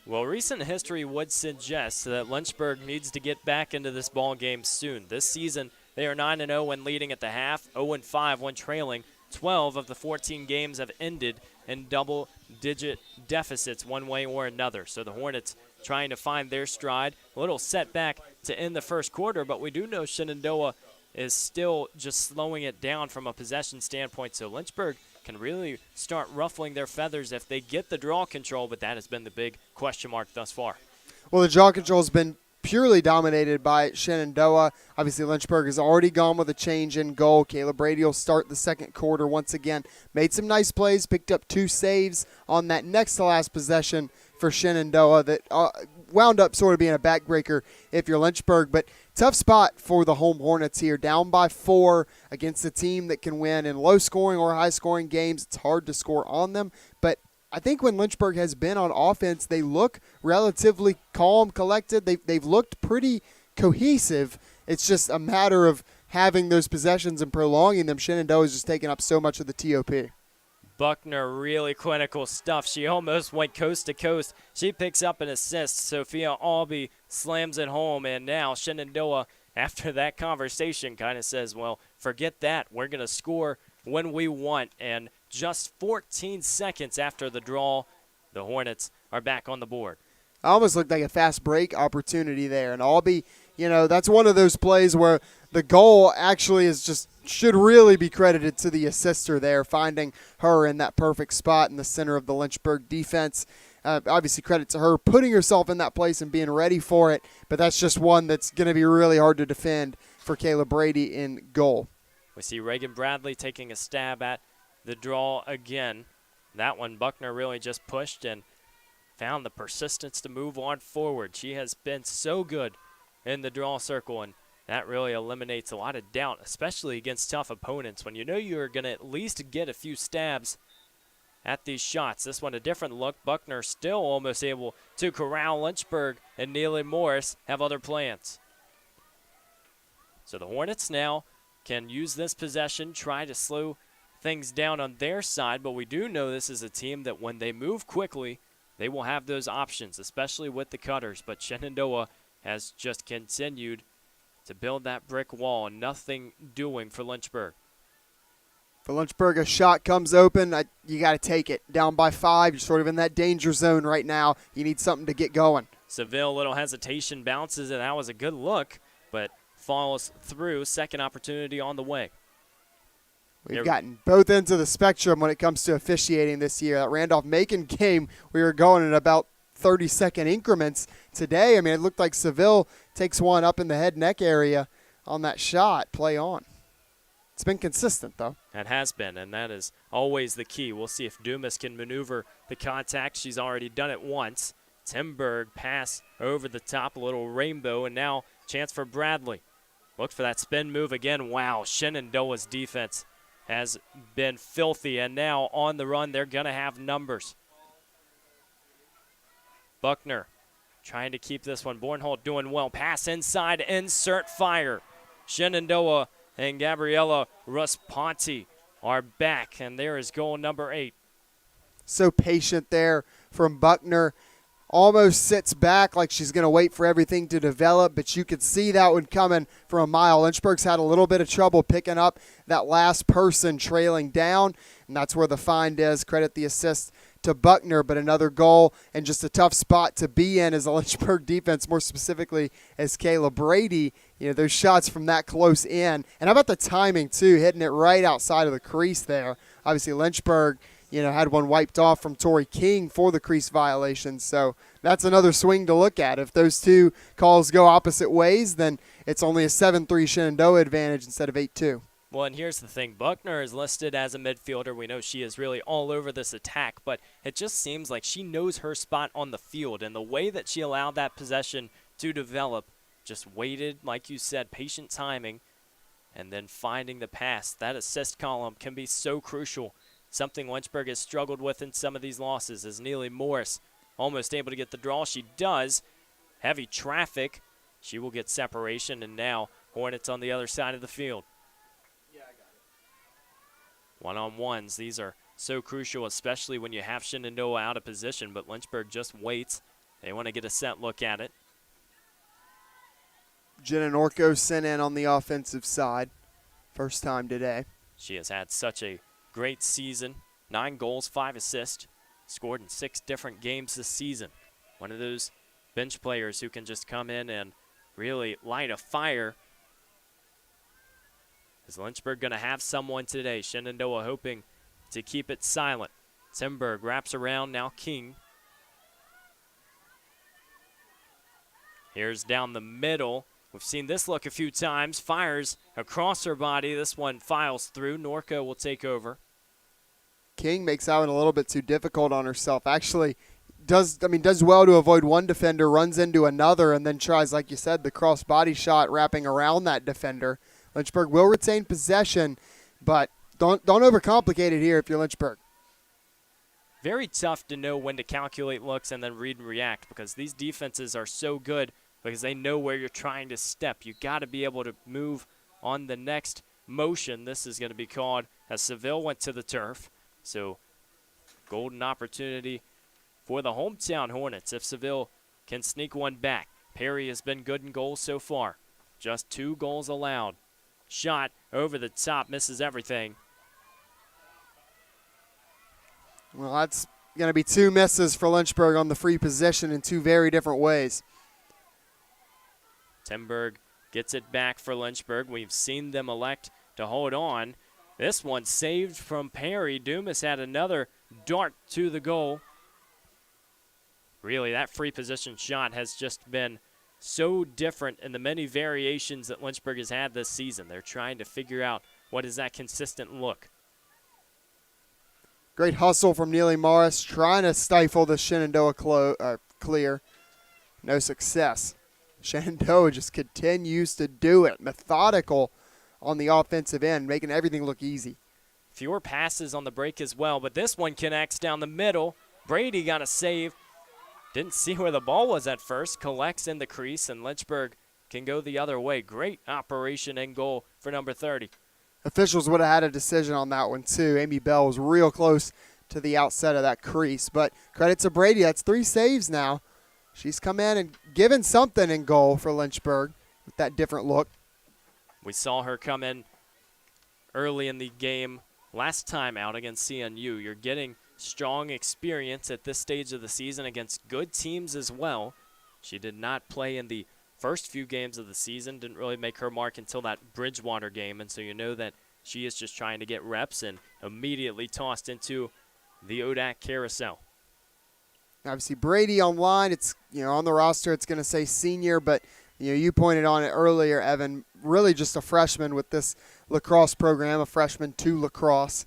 Well, recent history would suggest that Lynchburg needs to get back into this ball game soon. This season, they are 9-0 when leading at the half, 0-5 when trailing. 12 of the 14 games have ended in double-digit deficits one way or another. So the Hornets trying to find their stride. A little setback to end the first quarter, but we do know Shenandoah is still just slowing it down from a possession standpoint. So Lynchburg can really start ruffling their feathers if they get the draw control, but that has been the big question mark thus far. Well, the draw control has been purely dominated by Shenandoah. Obviously, Lynchburg has already gone with a change in goal. Caleb Brady will start the second quarter once again. Made some nice plays, picked up 2 saves on that next to last possession for Shenandoah that wound up sort of being a backbreaker if you're Lynchburg. But tough spot for the home Hornets here, down by 4 against a team that can win in low-scoring or high-scoring games. It's hard to score on them, but I think when Lynchburg has been on offense, they look relatively calm, collected. They've looked pretty cohesive. It's just a matter of having those possessions and prolonging them. Shenandoah is just taking up so much of the TOP. Buckner, really clinical stuff. She almost went coast to coast. She picks up an assist. Sophia Albee slams it home, and now Shenandoah, after that conversation, kind of says, well, forget that. We're going to score when we want. And just 14 seconds after the draw, the Hornets are back on the board. Almost looked like a fast break opportunity there. And Albee, that's one of those plays where the goal actually is just should really be credited to the assister there, finding her in that perfect spot in the center of the Lynchburg defense. Obviously, credit to her putting herself in that place and being ready for it. But that's just one that's going to be really hard to defend for Caleb Brady in goal. We see Reagan Bradley taking a stab at the draw again. That one, Buckner really just pushed and found the persistence to move on forward. She has been so good in the draw circle, and that really eliminates a lot of doubt, especially against tough opponents. When you know you're going to at least get a few stabs at these shots. This one a different look. Buckner still almost able to corral Lynchburg, and Neely Morris have other plans. So the Hornets now can use this possession, try to slow things down on their side, but we do know this is a team that when they move quickly, they will have those options, especially with the cutters. But Shenandoah has just continued to build that brick wall. Nothing doing for Lynchburg. For Lynchburg, a shot comes open. You got to take it. Down by 5. You're sort of in that danger zone right now. You need something to get going. Seville, little hesitation, bounces, and that was a good look, but falls through. Second opportunity on the way. We've gotten both ends of the spectrum when it comes to officiating this year. That Randolph-Macon game, we were going in about 30-second increments. Today, it looked like Seville takes one up in the head neck area on that shot. Play on. It's been consistent, though. It has been, and that is always the key. We'll see if Dumas can maneuver the contact. She's already done it once. Timberg pass over the top, a little rainbow, and now chance for Bradley. Look for that spin move again. Wow, Shenandoah's defense has been filthy, and now on the run, they're going to have numbers. Buckner trying to keep this one. Bornholt doing well. Pass inside, insert fire. Shenandoah and Gabriella Rusponti are back, and there is goal number 8. So patient there from Buckner. Almost sits back like she's going to wait for everything to develop, but you could see that one coming from a mile. Lynchburg's had a little bit of trouble picking up that last person trailing down, and that's where the find is. Credit the assist to Buckner, but another goal and just a tough spot to be in as the Lynchburg defense, more specifically as Caleb Brady. Those shots from that close in. And how about the timing, too, hitting it right outside of the crease there. Obviously, Lynchburg had one wiped off from Tori King for the crease violation. So that's another swing to look at. If those two calls go opposite ways, then it's only a 7-3 Shenandoah advantage instead of 8-2. Well, and here's the thing. Buckner is listed as a midfielder. We know she is really all over this attack, but it just seems like she knows her spot on the field. And the way that she allowed that possession to develop, just waited, like you said, patient timing, and then finding the pass. That assist column can be so crucial. Something Lynchburg has struggled with in some of these losses as Neely Morris almost able to get the draw. She does. Heavy traffic. She will get separation, and now Hornets on the other side of the field. Yeah, I got it. One-on-ones. These are so crucial, especially when you have Shenandoah out of position, but Lynchburg just waits They want to get a set look at it. Jenna Norco sent in on the offensive side. First time today. She has had such a great season. 9 goals, 5 assists. Scored in 6 different games this season. One of those bench players who can just come in and really light a fire. Is Lynchburg going to have someone today? Shenandoah hoping to keep it silent. Timberg wraps around, now King. Here's down the middle. We've seen this look a few times. Fires across her body. This one files through. Norco will take over. King makes that one a little bit too difficult on herself. Actually, does well to avoid one defender, runs into another, and then tries, like you said, the cross body shot wrapping around that defender. Lynchburg will retain possession, but don't overcomplicate it here if you're Lynchburg. Very tough to know when to calculate looks and then read and react, because these defenses are so good because they know where you're trying to step. You got to be able to move on the next motion. This is going to be called as Seville went to the turf. So golden opportunity for the hometown Hornets if Seville can sneak one back. Perry has been good in goals so far. Just 2 goals allowed. Shot over the top, misses everything. Well, that's going to be 2 misses for Lynchburg on the free position in 2 very different ways. Timberg gets it back for Lynchburg. We've seen them elect to hold on. This one saved from Perry. Dumas had another dart to the goal. Really, that free position shot has just been so different in the many variations that Lynchburg has had this season. They're trying to figure out what is that consistent look. Great hustle from Neely Morris, trying to stifle the Shenandoah clear. No success. Shenandoah just continues to do it. Methodical on the offensive end, making everything look easy. Fewer passes on the break as well, but this one connects down the middle. Brady got a save. Didn't see where the ball was at first. Collects in the crease, and Lynchburg can go the other way. Great operation and goal for number 30. Officials would have had a decision on that one, too. Amy Bell was real close to the outset of that crease. But credit to Brady. That's 3 saves now. She's come in and given something in goal for Lynchburg with that different look. We saw her come in early in the game last time out against CNU. You're getting strong experience at this stage of the season against good teams as well. She did not play in the first few games of the season, didn't really make her mark until that Bridgewater game, and so you know that she is just trying to get reps and immediately tossed into the ODAC carousel. Obviously, Brady online, it's on the roster, it's going to say senior, but you pointed on it earlier, Evan, really just a freshman with this lacrosse program, a freshman to lacrosse.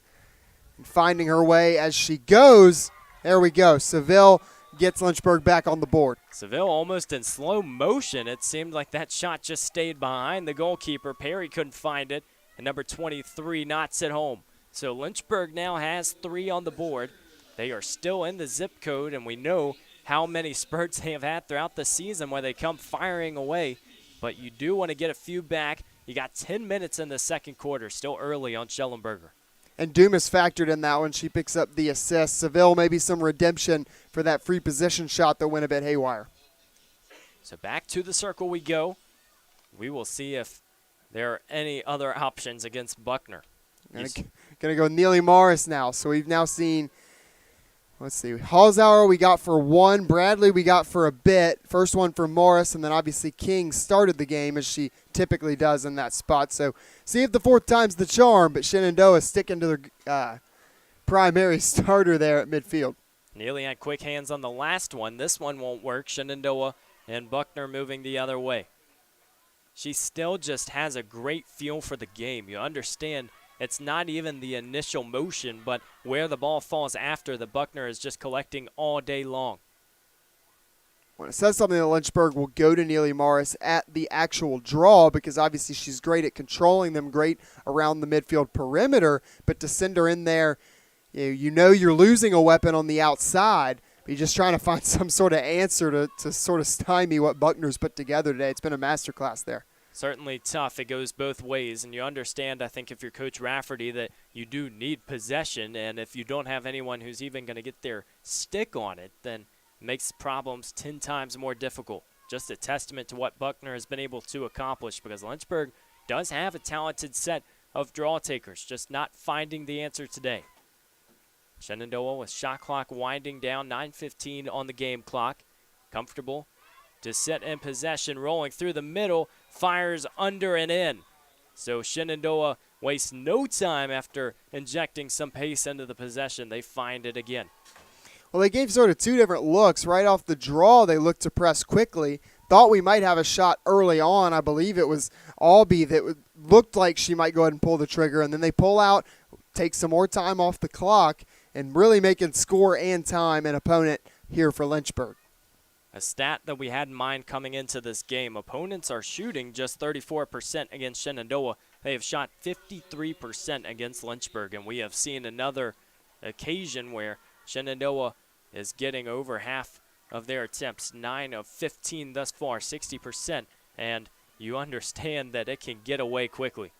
And finding her way as she goes, there we go. Seville gets Lynchburg back on the board. Seville almost in slow motion. It seemed like that shot just stayed behind the goalkeeper. Perry couldn't find it, and number 23 knots it home. So Lynchburg now has 3 on the board. They are still in the zip code, and we know how many spurts they have had throughout the season where they come firing away. But you do want to get a few back. You got 10 minutes in the second quarter, still early on Schellenberger. And Dumas factored in that one. She picks up the assist. Seville maybe some redemption for that free position shot that went a bit haywire. So back to the circle we go. We will see if there are any other options against Buckner. Going to go Neely Morris now. So we've now seen, let's see, Halsauer we got for 1. Bradley we got for a bit. First one for Morris, and then obviously King started the game as she typically does in that spot. So see if the 4th time's the charm, but Shenandoah sticking to their primary starter there at midfield. Neely had quick hands on the last one. This one won't work. Shenandoah and Buckner moving the other way. She still just has a great feel for the game. You understand it's not even the initial motion, but where the ball falls after the Buckner is just collecting all day long. When it says something that Lynchburg will go to Neely Morris at the actual draw, because obviously she's great at controlling them, great around the midfield perimeter, but to send her in there, you know you're losing a weapon on the outside, but you're just trying to find some sort of answer to sort of stymie what Buckner's put together today. It's been a masterclass there. Certainly tough. It goes both ways, and you understand, I think, if you're Coach Rafferty, that you do need possession, and if you don't have anyone who's even going to get their stick on it, then makes problems 10 times more difficult. Just a testament to what Buckner has been able to accomplish, because Lynchburg does have a talented set of draw takers, just not finding the answer today. Shenandoah with shot clock winding down, 9:15 on the game clock. Comfortable to set in possession, rolling through the middle, fires under and in. So Shenandoah wastes no time after injecting some pace into the possession. They find it again. Well, they gave sort of two different looks. Right off the draw, they looked to press quickly. Thought we might have a shot early on. I believe it was Albee that looked like she might go ahead and pull the trigger. And then they pull out, take some more time off the clock, and really making score and time an opponent here for Lynchburg. A stat that we had in mind coming into this game, opponents are shooting just 34% against Shenandoah. They have shot 53% against Lynchburg, and we have seen another occasion where Shenandoah is getting over half of their attempts, 9 of 15 thus far, 60%, and you understand that it can get away quickly.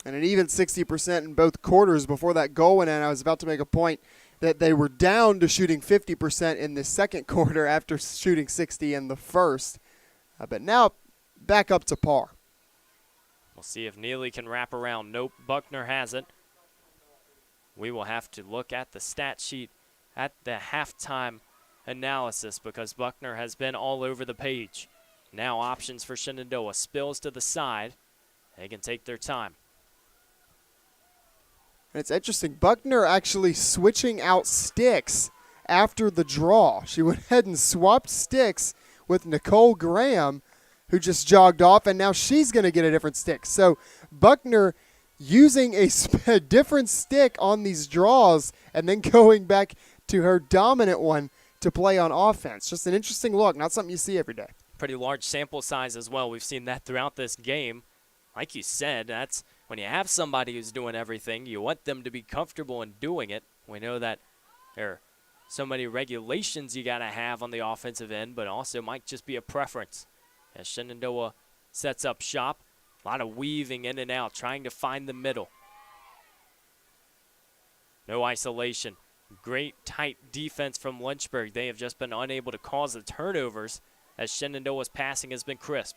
And an even 60% in both quarters before that goal went in. I was about to make a point that they were down to shooting 50% in the second quarter after shooting 60 in the first. But now back up to par. We'll see if Neely can wrap around. Nope, Buckner hasn't. We will have to look at the stat sheet at the halftime analysis because Buckner has been all over the page. Now options for Shenandoah. Spills to the side. They can take their time. And it's interesting. Buckner actually switching out sticks after the draw. She went ahead and swapped sticks with Nicole Graham, who just jogged off, and now she's going to get a different stick. So Buckner using a different stick on these draws and then going back to her dominant one to play on offense. Just an interesting look, not something you see every day. Pretty large sample size as well. We've seen that throughout this game. Like you said, that's when you have somebody who's doing everything, you want them to be comfortable in doing it. We know that there are so many regulations you got to have on the offensive end, but also might just be a preference. As Shenandoah sets up shop, a lot of weaving in and out, trying to find the middle. No isolation. Great tight defense from Lynchburg. They have just been unable to cause the turnovers as Shenandoah's passing has been crisp.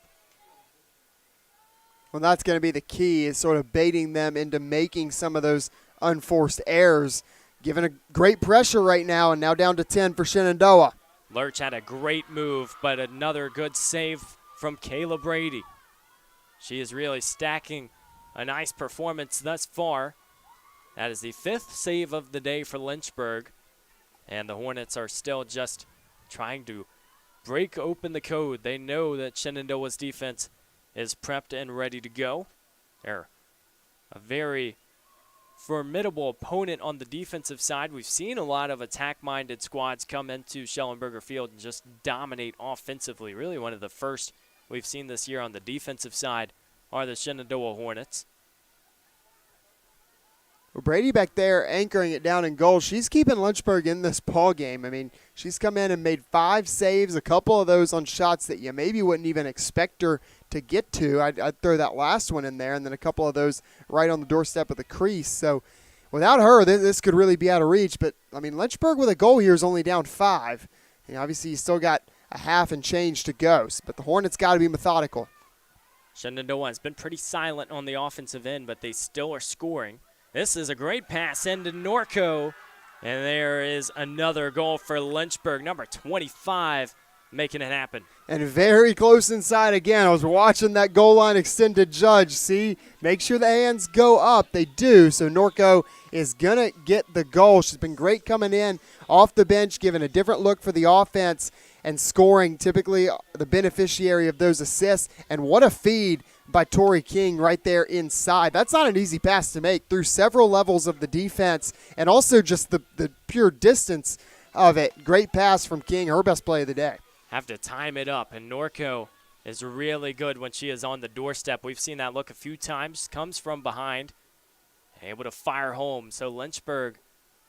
Well, that's going to be the key, is sort of baiting them into making some of those unforced errors. Given a great pressure right now, and now down to 10 for Shenandoah. Lurch had a great move, but another good save from Kayla Brady. She is really stacking a nice performance thus far. That is the 5th save of the day for Lynchburg, and the Hornets are still just trying to break open the code. They know that Shenandoah's defense is prepped and ready to go. They're a very formidable opponent on the defensive side. We've seen a lot of attack-minded squads come into Schellenberger Field and just dominate offensively. Really one of the first we've seen this year on the defensive side are the Shenandoah Hornets. Well, Brady back there anchoring it down in goal. She's keeping Lynchburg in this ball game. I mean, she's come in and made 5 saves, a couple of those on shots that you maybe wouldn't even expect her to get to. I'd throw that last one in there, and then a couple of those right on the doorstep of the crease. So without her, this could really be out of reach. But, I mean, Lynchburg with a goal here is only down 5. And obviously, you still got a half and change to go. But the Hornets got to be methodical. Shenandoah has been pretty silent on the offensive end, but they still are scoring. This is a great pass into Norco, and there is another goal for Lynchburg, number 25, making it happen. And very close inside again. I was watching that goal line extended judge. See, make sure the hands go up. They do, so Norco is going to get the goal. She's been great coming in off the bench, giving a different look for the offense and scoring, typically the beneficiary of those assists. And what a feed by Tori King right there inside. That's not an easy pass to make through several levels of the defense and also just the pure distance of it. Great pass from King, her best play of the day. Have to time it up, and Norco is really good when she is on the doorstep. We've seen that look a few times. Comes from behind, able to fire home. So Lynchburg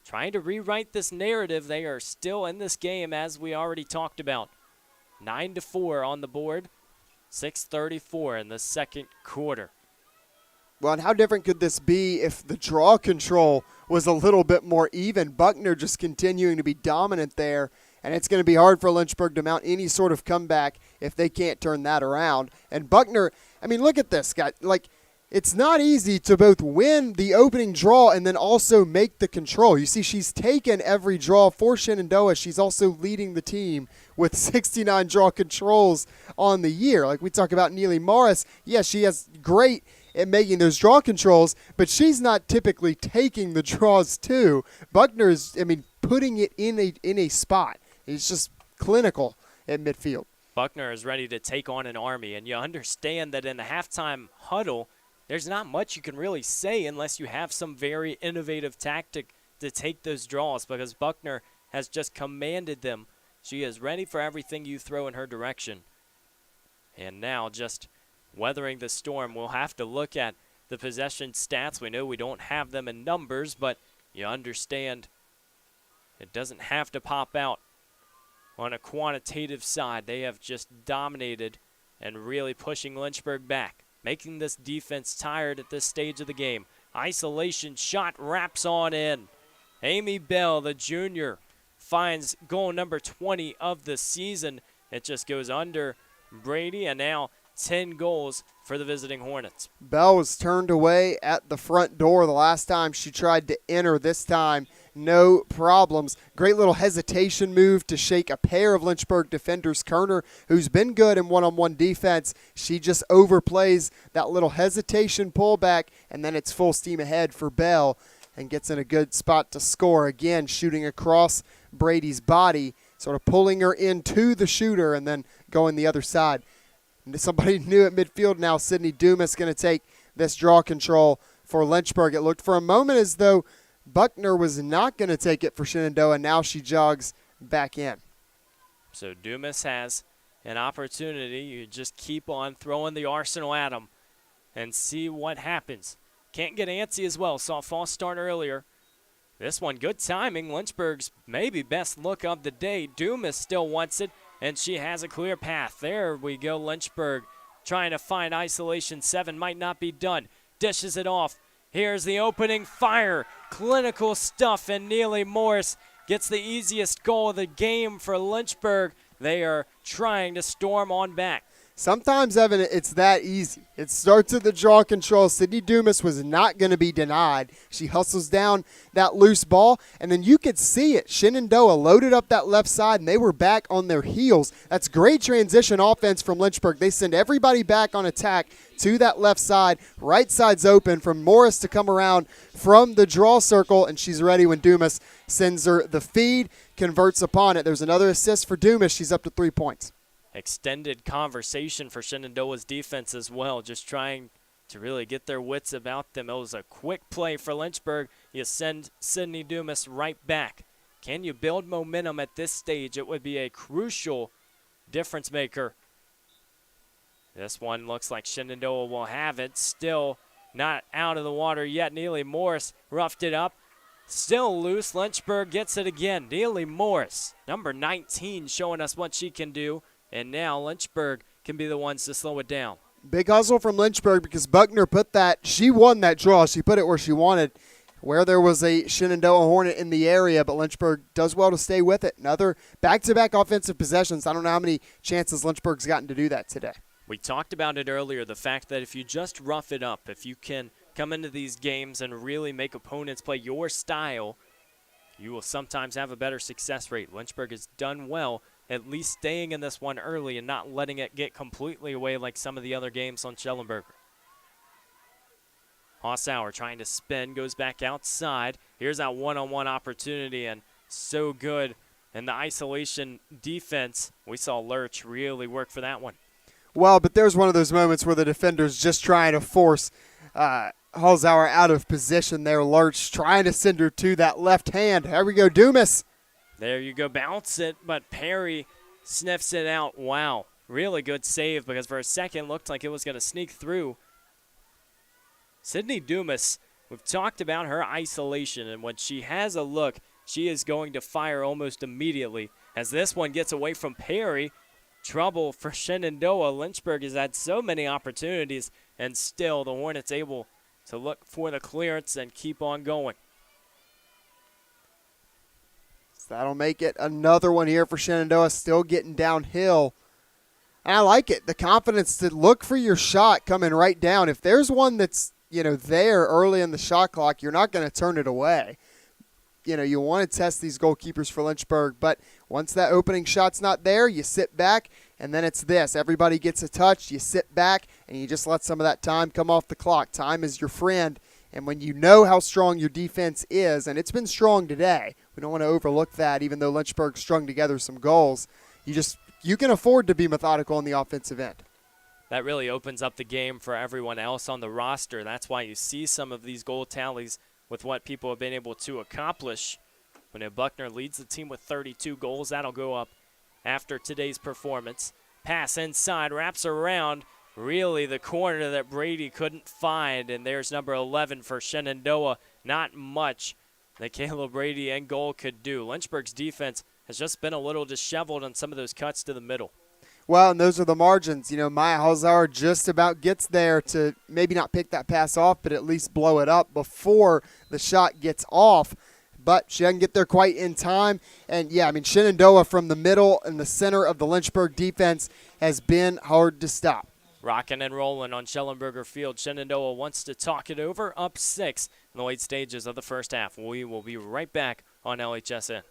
trying to rewrite this narrative. They are still in this game, as we already talked about. 9-4 on the board. 6:34 in the second quarter. Well, and how different could this be if the draw control was a little bit more even? Buckner just continuing to be dominant there And it's going to be hard for Lynchburg to mount any sort of comeback if they can't turn that around. And Buckner, I mean, look at this guy. Like, it's not easy to both win the opening draw and then also make the control. You see, she's taken every draw for Shenandoah. She's also leading the team with 69 draw controls on the year. Like we talk about Neely Morris, yes, she has great at making those draw controls, but she's not typically taking the draws too. Buckner's, I mean, putting it in a spot. He's just clinical at midfield. Buckner is ready to take on an Army, and you understand that in the halftime huddle, there's not much you can really say unless you have some very innovative tactic to take those draws, because Buckner has just commanded them. She is ready for everything you throw in her direction. And now just weathering the storm, we'll have to look at the possession stats. We know we don't have them in numbers, but you understand it doesn't have to pop out. On a quantitative side, they have just dominated and really pushing Lynchburg back, making this defense tired at this stage of the game. Isolation shot wraps on in. Amy Bell, the junior, finds goal number 20 of the season. It just goes under Brady, and now 10 goals for the visiting Hornets. Bell was turned away at the front door the last time she tried to enter. This time, no problems. Great little hesitation move to shake a pair of Lynchburg defenders. Kerner, who's been good in one-on-one defense, she just overplays that little hesitation pullback, and then it's full steam ahead for Bell and gets in a good spot to score. Again, shooting across Brady's body, sort of pulling her into the shooter and then going the other side. And somebody new at midfield now, Sydney Dumas, going to take this draw control for Lynchburg. It looked for a moment as though Buckner was not going to take it for Shenandoah. Now she jogs back in. So Dumas has an opportunity. You just keep on throwing the arsenal at him and see what happens. Can't get antsy as well. Saw a false start earlier. This one, good timing. Lynchburg's maybe best look of the day. Dumas still wants it, and she has a clear path. There we go, Lynchburg trying to find isolation 7. Might not be done. Dishes it off. Here's the opening fire. Clinical stuff, and Neely Morris gets the easiest goal of the game for Lynchburg. They are trying to storm on back. Sometimes, Evan, it's that easy. It starts at the draw control. Sydney Dumas was not going to be denied. She hustles down that loose ball, and then you could see it. Shenandoah loaded up that left side, and they were back on their heels. That's great transition offense from Lynchburg. They send everybody back on attack to that left side. Right side's open for Morris to come around from the draw circle, and she's ready when Dumas sends her the feed, converts upon it. There's another assist for Dumas. She's up to 3 points. Extended conversation for Shenandoah's defense as well, just trying to really get their wits about them. It was a quick play for Lynchburg. You send Sydney Dumas right back. Can you build momentum at this stage? It would be a crucial difference maker. This one looks like Shenandoah will have it. Still not out of the water yet. Neely Morris roughed it up. Still loose. Lynchburg gets it again. Neely Morris, number 19, showing us what she can do. And now Lynchburg can be the ones to slow it down. Big hustle from Lynchburg because Buckner she won that draw. She put it where she wanted, where there was a Shenandoah Hornet in the area, but Lynchburg does well to stay with it. Another back-to-back offensive possessions. I don't know how many chances Lynchburg's gotten to do that today. We talked about it earlier, the fact that if you just rough it up, if you can come into these games and really make opponents play your style, you will sometimes have a better success rate. Lynchburg has done well at least staying in this one early and not letting it get completely away like some of the other games on Schellenberger. Hossauer trying to spin, goes back outside. Here's that one-on-one opportunity, and so good. And the isolation defense, we saw Lurch really work for that one. Well, but there's one of those moments where the defender's just trying to force Hossauer out of position there. Lurch trying to send her to that left hand. Here we go, Dumas. There you go, bounce it, but Perry sniffs it out. Wow, really good save because for a second looked like it was going to sneak through. Sydney Dumas, we've talked about her isolation, and when she has a look, she is going to fire almost immediately. As this one gets away from Perry, trouble for Shenandoah. Lynchburg has had so many opportunities, and still the Hornets able to look for the clearance and keep on going. That'll make it another one here for Shenandoah, still getting downhill. And I like it, the confidence to look for your shot coming right down. If there's one that's, there early in the shot clock, you're not going to turn it away. You want to test these goalkeepers for Lynchburg, but once that opening shot's not there, you sit back, and then it's this. Everybody gets a touch, you sit back, and you just let some of that time come off the clock. Time is your friend, and when you know how strong your defense is, and it's been strong today, we don't want to overlook that, even though Lynchburg strung together some goals, you can afford to be methodical on the offensive end. That really opens up the game for everyone else on the roster. That's why you see some of these goal tallies with what people have been able to accomplish. When Buckner leads the team with 32 goals, that'll go up after today's performance. Pass inside, wraps around, really the corner that Brady couldn't find, and there's number 11 for Shenandoah. Not much that Caleb Brady and goal could do. Lynchburg's defense has just been a little disheveled on some of those cuts to the middle. Well, and those are the margins. Maya Halzauer just about gets there to maybe not pick that pass off, but at least blow it up before the shot gets off. But she doesn't get there quite in time. And, Shenandoah from the middle and the center of the Lynchburg defense has been hard to stop. Rocking and rolling on Schellenberger Field. Shenandoah wants to talk it over, up 6 in the late stages of the first half. We will be right back on LHSN.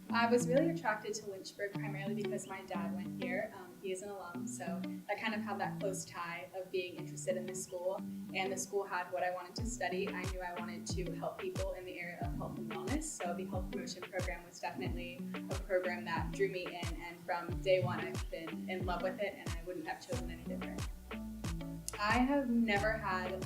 I was really attracted to Lynchburg primarily because my dad went here. He is an alum, so I kind of had that close tie of being interested in the school, and the school had what I wanted to study. I knew I wanted to help people in the area of health and wellness, so the health promotion program was definitely a program that drew me in, and from day one I've been in love with it, and I wouldn't have chosen any different. I have never had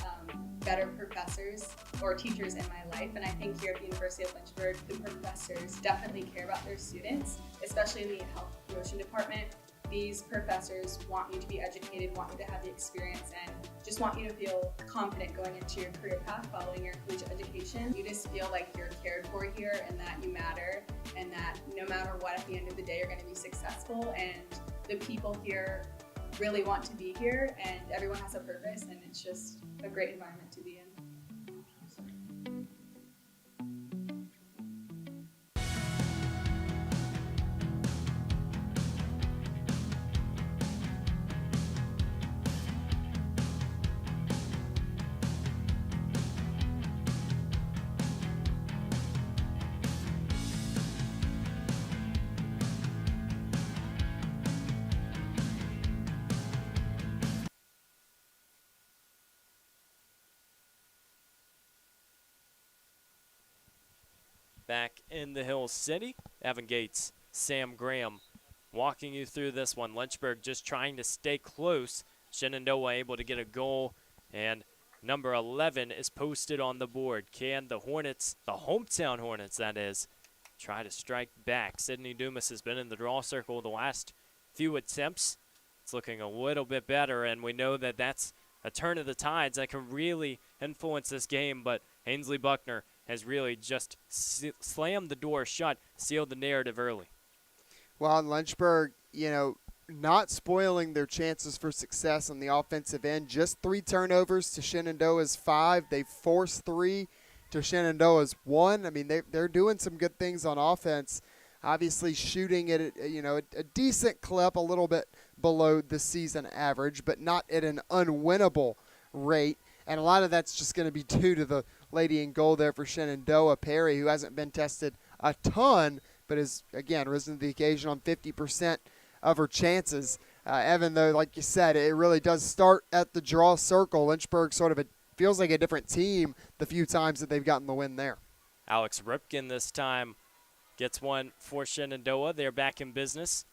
better professors or teachers in my life, and I think here at the University of Lynchburg, the professors definitely care about their students, especially in the health promotion department. These professors want you to be educated, want you to have the experience, and just want you to feel confident going into your career path following your collegiate education. You just feel like you're cared for here and that you matter, and that no matter what, at the end of the day, you're going to be successful, and the people here really want to be here, and everyone has a purpose, and it's just a great environment to be in. Back in the Hill City, Evan Gates, Sam Graham walking you through this one. Lynchburg just trying to stay close. Shenandoah able to get a goal, and number 11 is posted on the board. Can the Hornets, the hometown Hornets that is, try to strike back? Sydney Dumas has been in the draw circle the last few attempts. It's looking a little bit better, and we know that that's a turn of the tides that can really influence this game, but Ainsley Buckner has really just slammed the door shut, sealed the narrative early. Well, in Lynchburg, not spoiling their chances for success on the offensive end. Just 3 turnovers to Shenandoah's 5. They forced 3 to Shenandoah's 1. I mean, they're doing some good things on offense. Obviously shooting at a decent clip, a little bit below the season average, but not at an unwinnable rate. And a lot of that's just going to be due to the lady in goal there for Shenandoah, Perry, who hasn't been tested a ton, but has, again, risen to the occasion on 50% of her chances. Evan, though, like you said, it really does start at the draw circle. Lynchburg sort of feels like a different team the few times that they've gotten the win there. Alex Ripken this time gets one for Shenandoah. They're back in business.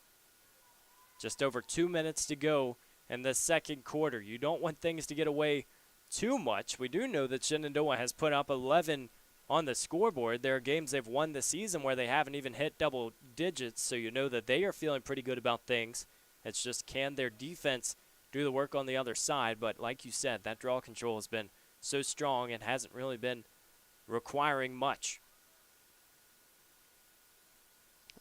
Just over 2 minutes to go in the second quarter. You don't want things to get away too much. We do know that Shenandoah has put up 11 on the scoreboard. There are games they've won this season where they haven't even hit double digits, so you know that they are feeling pretty good about things. It's just, can their defense do the work on the other side. But like you said, that draw control has been so strong and hasn't really been requiring much.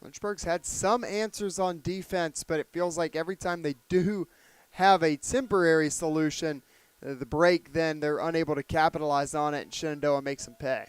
Lynchburg's had some answers on defense, but it feels like every time they do have a temporary solution, the break, then they're unable to capitalize on it, and Shenandoah makes them pay.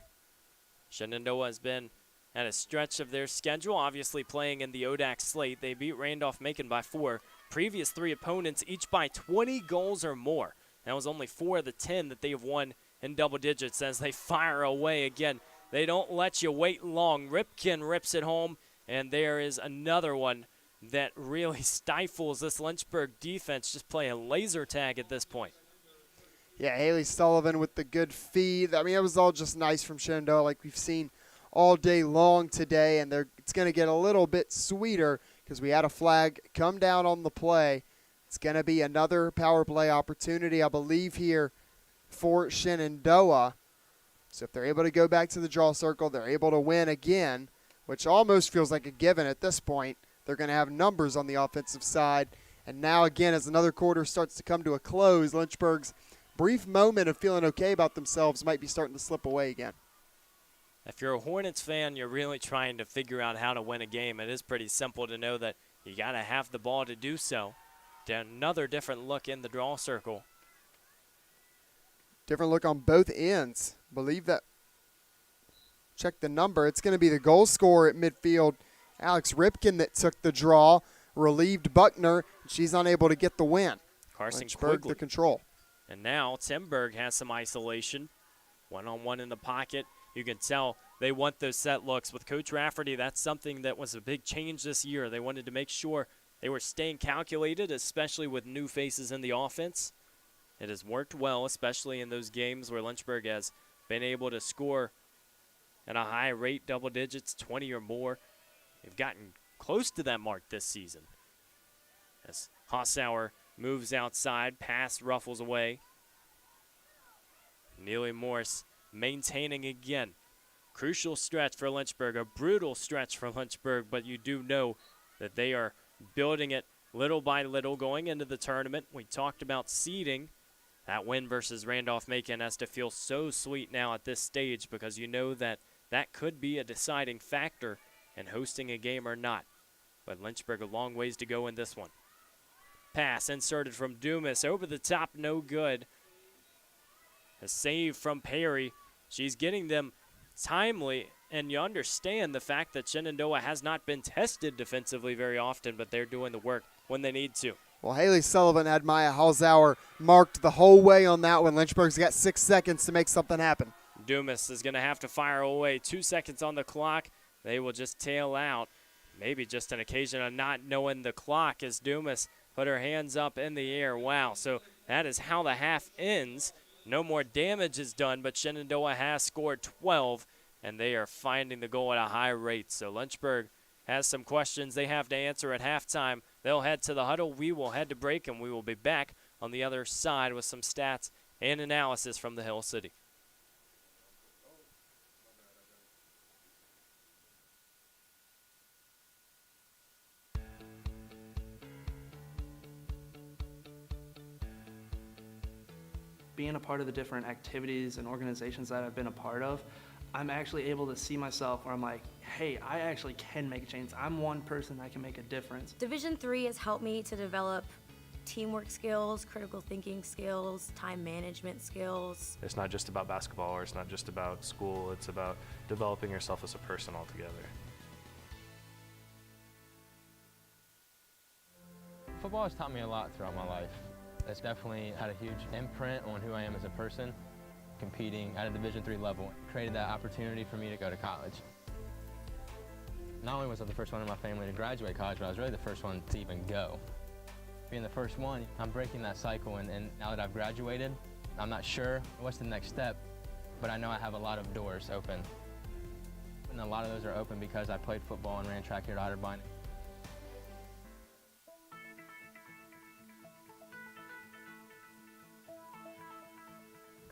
Shenandoah has been at a stretch of their schedule, obviously playing in the ODAC slate. They beat Randolph-Macon by 4. Previous 3 opponents, each by 20 goals or more. That was only 4 of the 10 that they have won in double digits as they fire away again. They don't let you wait long. Ripken rips it home, and there is another one that really stifles this Lynchburg defense, just playing laser tag at this point. Yeah, Haley Sullivan with the good feed. I mean, it was all just nice from Shenandoah like we've seen all day long today, and it's going to get a little bit sweeter because we had a flag come down on the play. It's going to be another power play opportunity, I believe, here for Shenandoah. So if they're able to go back to the draw circle, they're able to win again, which almost feels like a given at this point. They're going to have numbers on the offensive side. And now, again, as another quarter starts to come to a close, Lynchburg's brief moment of feeling okay about themselves might be starting to slip away again. If you're a Hornets fan, you're really trying to figure out how to win a game. It is pretty simple to know that you got to have the ball to do so. Another different look in the draw circle. Different look on both ends. Believe that. Check the number. It's going to be the goal scorer at midfield, Alex Ripken, that took the draw, relieved Buckner. She's unable to get the win. Carson Lynchburg Quigley. the control. And now Timberg has some isolation. One-on-one in the pocket. You can tell they want those set looks. With Coach Rafferty, that's something that was a big change this year. They wanted to make sure they were staying calculated, especially with new faces in the offense. It has worked well, especially in those games where Lynchburg has been able to score at a high rate, double digits, 20 or more. They've gotten close to that mark this season. As Hossauer moves outside, pass ruffles away. Neely Morris maintaining again. Crucial stretch for Lynchburg, a brutal stretch for Lynchburg, but you do know that they are building it little by little going into the tournament. We talked about seeding. That win versus Randolph-Macon has to feel so sweet now at this stage because you know that that could be a deciding factor in hosting a game or not. But Lynchburg a long ways to go in this one. Pass inserted from Dumas. Over the top, no good. A save from Perry. She's getting them timely, and you understand the fact that Shenandoah has not been tested defensively very often, but they're doing the work when they need to. Well, Haley Sullivan had Maya Halsauer marked the whole way on that one. Lynchburg's got 6 seconds to make something happen. Dumas is going to have to fire away. 2 seconds on the clock. They will just tail out. Maybe just an occasion of not knowing the clock as Dumas put her hands up in the air. Wow, so that is how the half ends. No more damage is done, but Shenandoah has scored 12, and they are finding the goal at a high rate. So Lynchburg has some questions they have to answer at halftime. They'll head to the huddle. We will head to break, and we will be back on the other side with some stats and analysis from the Hill City. Being a part of the different activities and organizations that I've been a part of, I'm actually able to see myself where I'm like, hey, I actually can make a change. I'm one person that can make a difference. Division III has helped me to develop teamwork skills, critical thinking skills, time management skills. It's not just about basketball or it's not just about school. It's about developing yourself as a person altogether. Football has taught me a lot throughout my life. It's definitely had a huge imprint on who I am as a person. Competing at a Division III level created that opportunity for me to go to college. Not only was I the first one in my family to graduate college, but I was really the first one to even go. Being the first one, I'm breaking that cycle, and now that I've graduated, I'm not sure what's the next step, but I know I have a lot of doors open. And a lot of those are open because I played football and ran track here at Otterbein.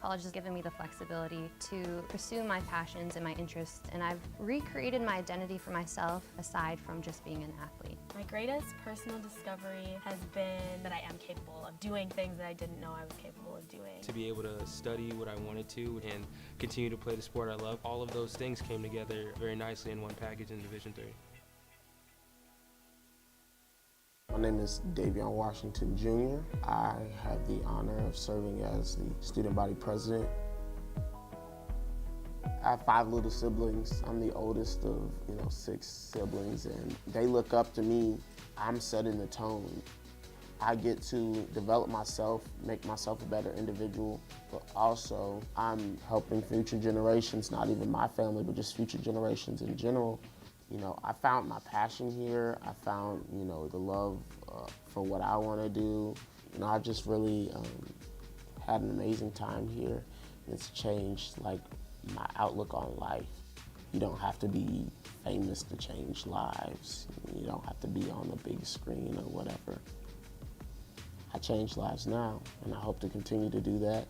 College has given me the flexibility to pursue my passions and my interests, and I've recreated my identity for myself aside from just being an athlete. My greatest personal discovery has been that I am capable of doing things that I didn't know I was capable of doing. To be able to study what I wanted to and continue to play the sport I love, all of those things came together very nicely in one package in Division III. My name is Davion Washington Jr. I have the honor of serving as the student body president. I have 5 little siblings. I'm the oldest of 6 siblings, and they look up to me. I'm setting the tone. I get to develop myself, make myself a better individual, but also I'm helping future generations, not even my family, but just future generations in general. I found my passion here. I found, the love for what I want to do. I just really had an amazing time here. It's changed, my outlook on life. You don't have to be famous to change lives. You don't have to be on the big screen or whatever. I change lives now, and I hope to continue to do that.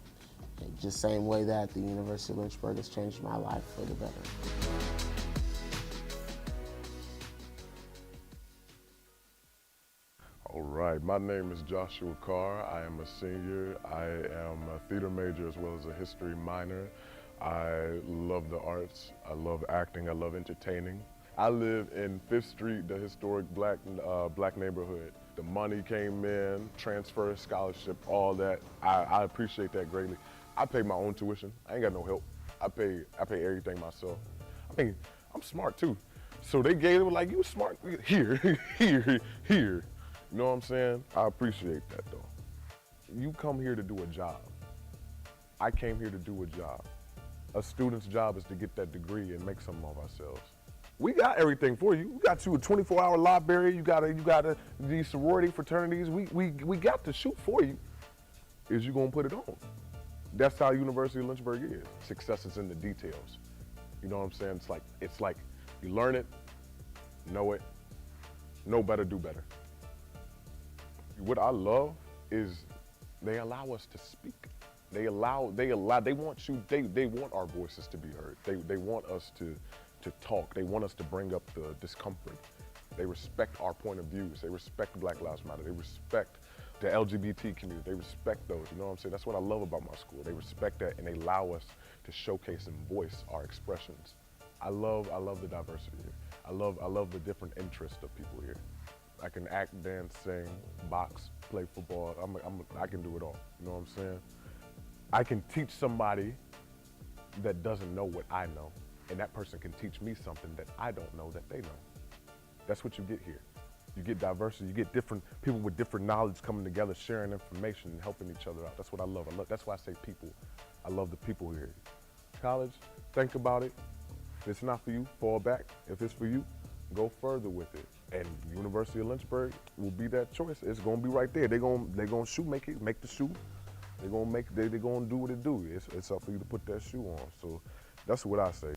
Just same way that the University of Lynchburg has changed my life for the better. All right, my name is Joshua Carr. I am a senior. I am a theater major as well as a history minor. I love the arts. I love acting. I love entertaining. I live in 5th Street, the historic black neighborhood. The money came in, transfer, scholarship, all that. I appreciate that greatly. I pay my own tuition. I ain't got no help. I pay everything myself. I mean, I'm smart too. So they gave it like, you smart, here. You know what I'm saying? I appreciate that though. You come here to do a job. I came here to do a job. A student's job is to get that degree and make something of ourselves. We got everything for you. We got you a 24-hour library. You got these sorority fraternities. We got the shoot for you. Is you gonna put it on? That's how University of Lynchburg is. Success is in the details. You know what I'm saying? It's like you learn it, know better, do better. What I love is they allow us to speak. They want our voices to be heard. They want us to talk. They want us to bring up the discomfort. They respect our point of views. They respect Black Lives Matter. They respect the LGBT community. They respect those, you know what I'm saying? That's what I love about my school. They respect that and they allow us to showcase and voice our expressions. I love the diversity here. I love the different interests of people here. I can act, dance, sing, box, play football. I can do it all, you know what I'm saying? I can teach somebody that doesn't know what I know, and that person can teach me something that I don't know that they know. That's what you get here. You get diversity, you get different people with different knowledge coming together, sharing information and helping each other out. That's what I love. That's why I say people. I love the people here. College, think about it. If it's not for you, fall back. If it's for you, go further with it. And University of Lynchburg will be that choice. It's gonna be right there. They're gonna make the shoe. They're gonna do what it do. It's up for you to put that shoe on. So that's what I say.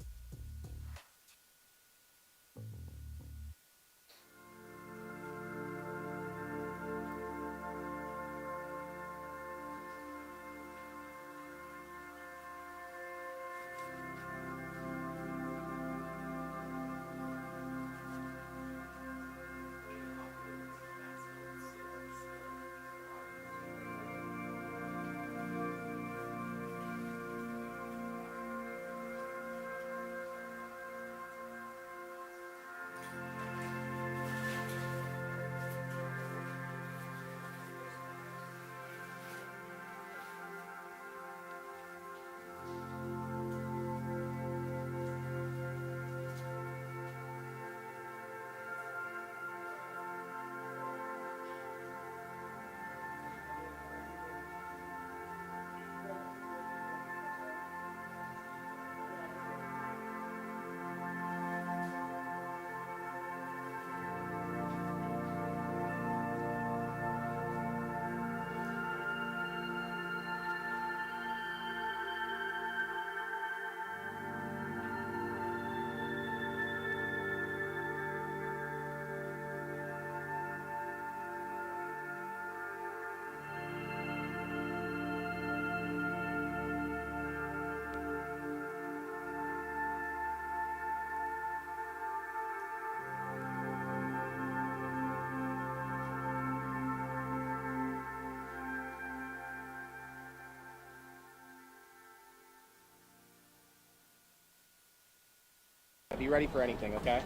Be ready for anything, okay?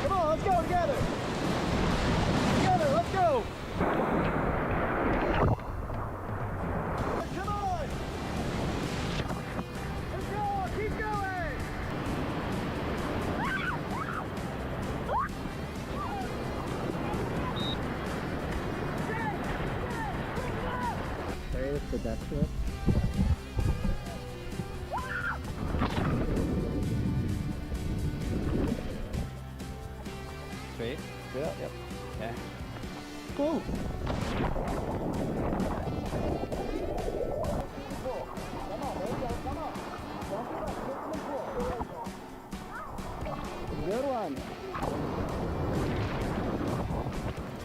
Come on, let's go together. Together, let's go. Come on. Let's go, keep going. There is the death slip. Straight? Straight up, yep. Okay. Cool. Good one.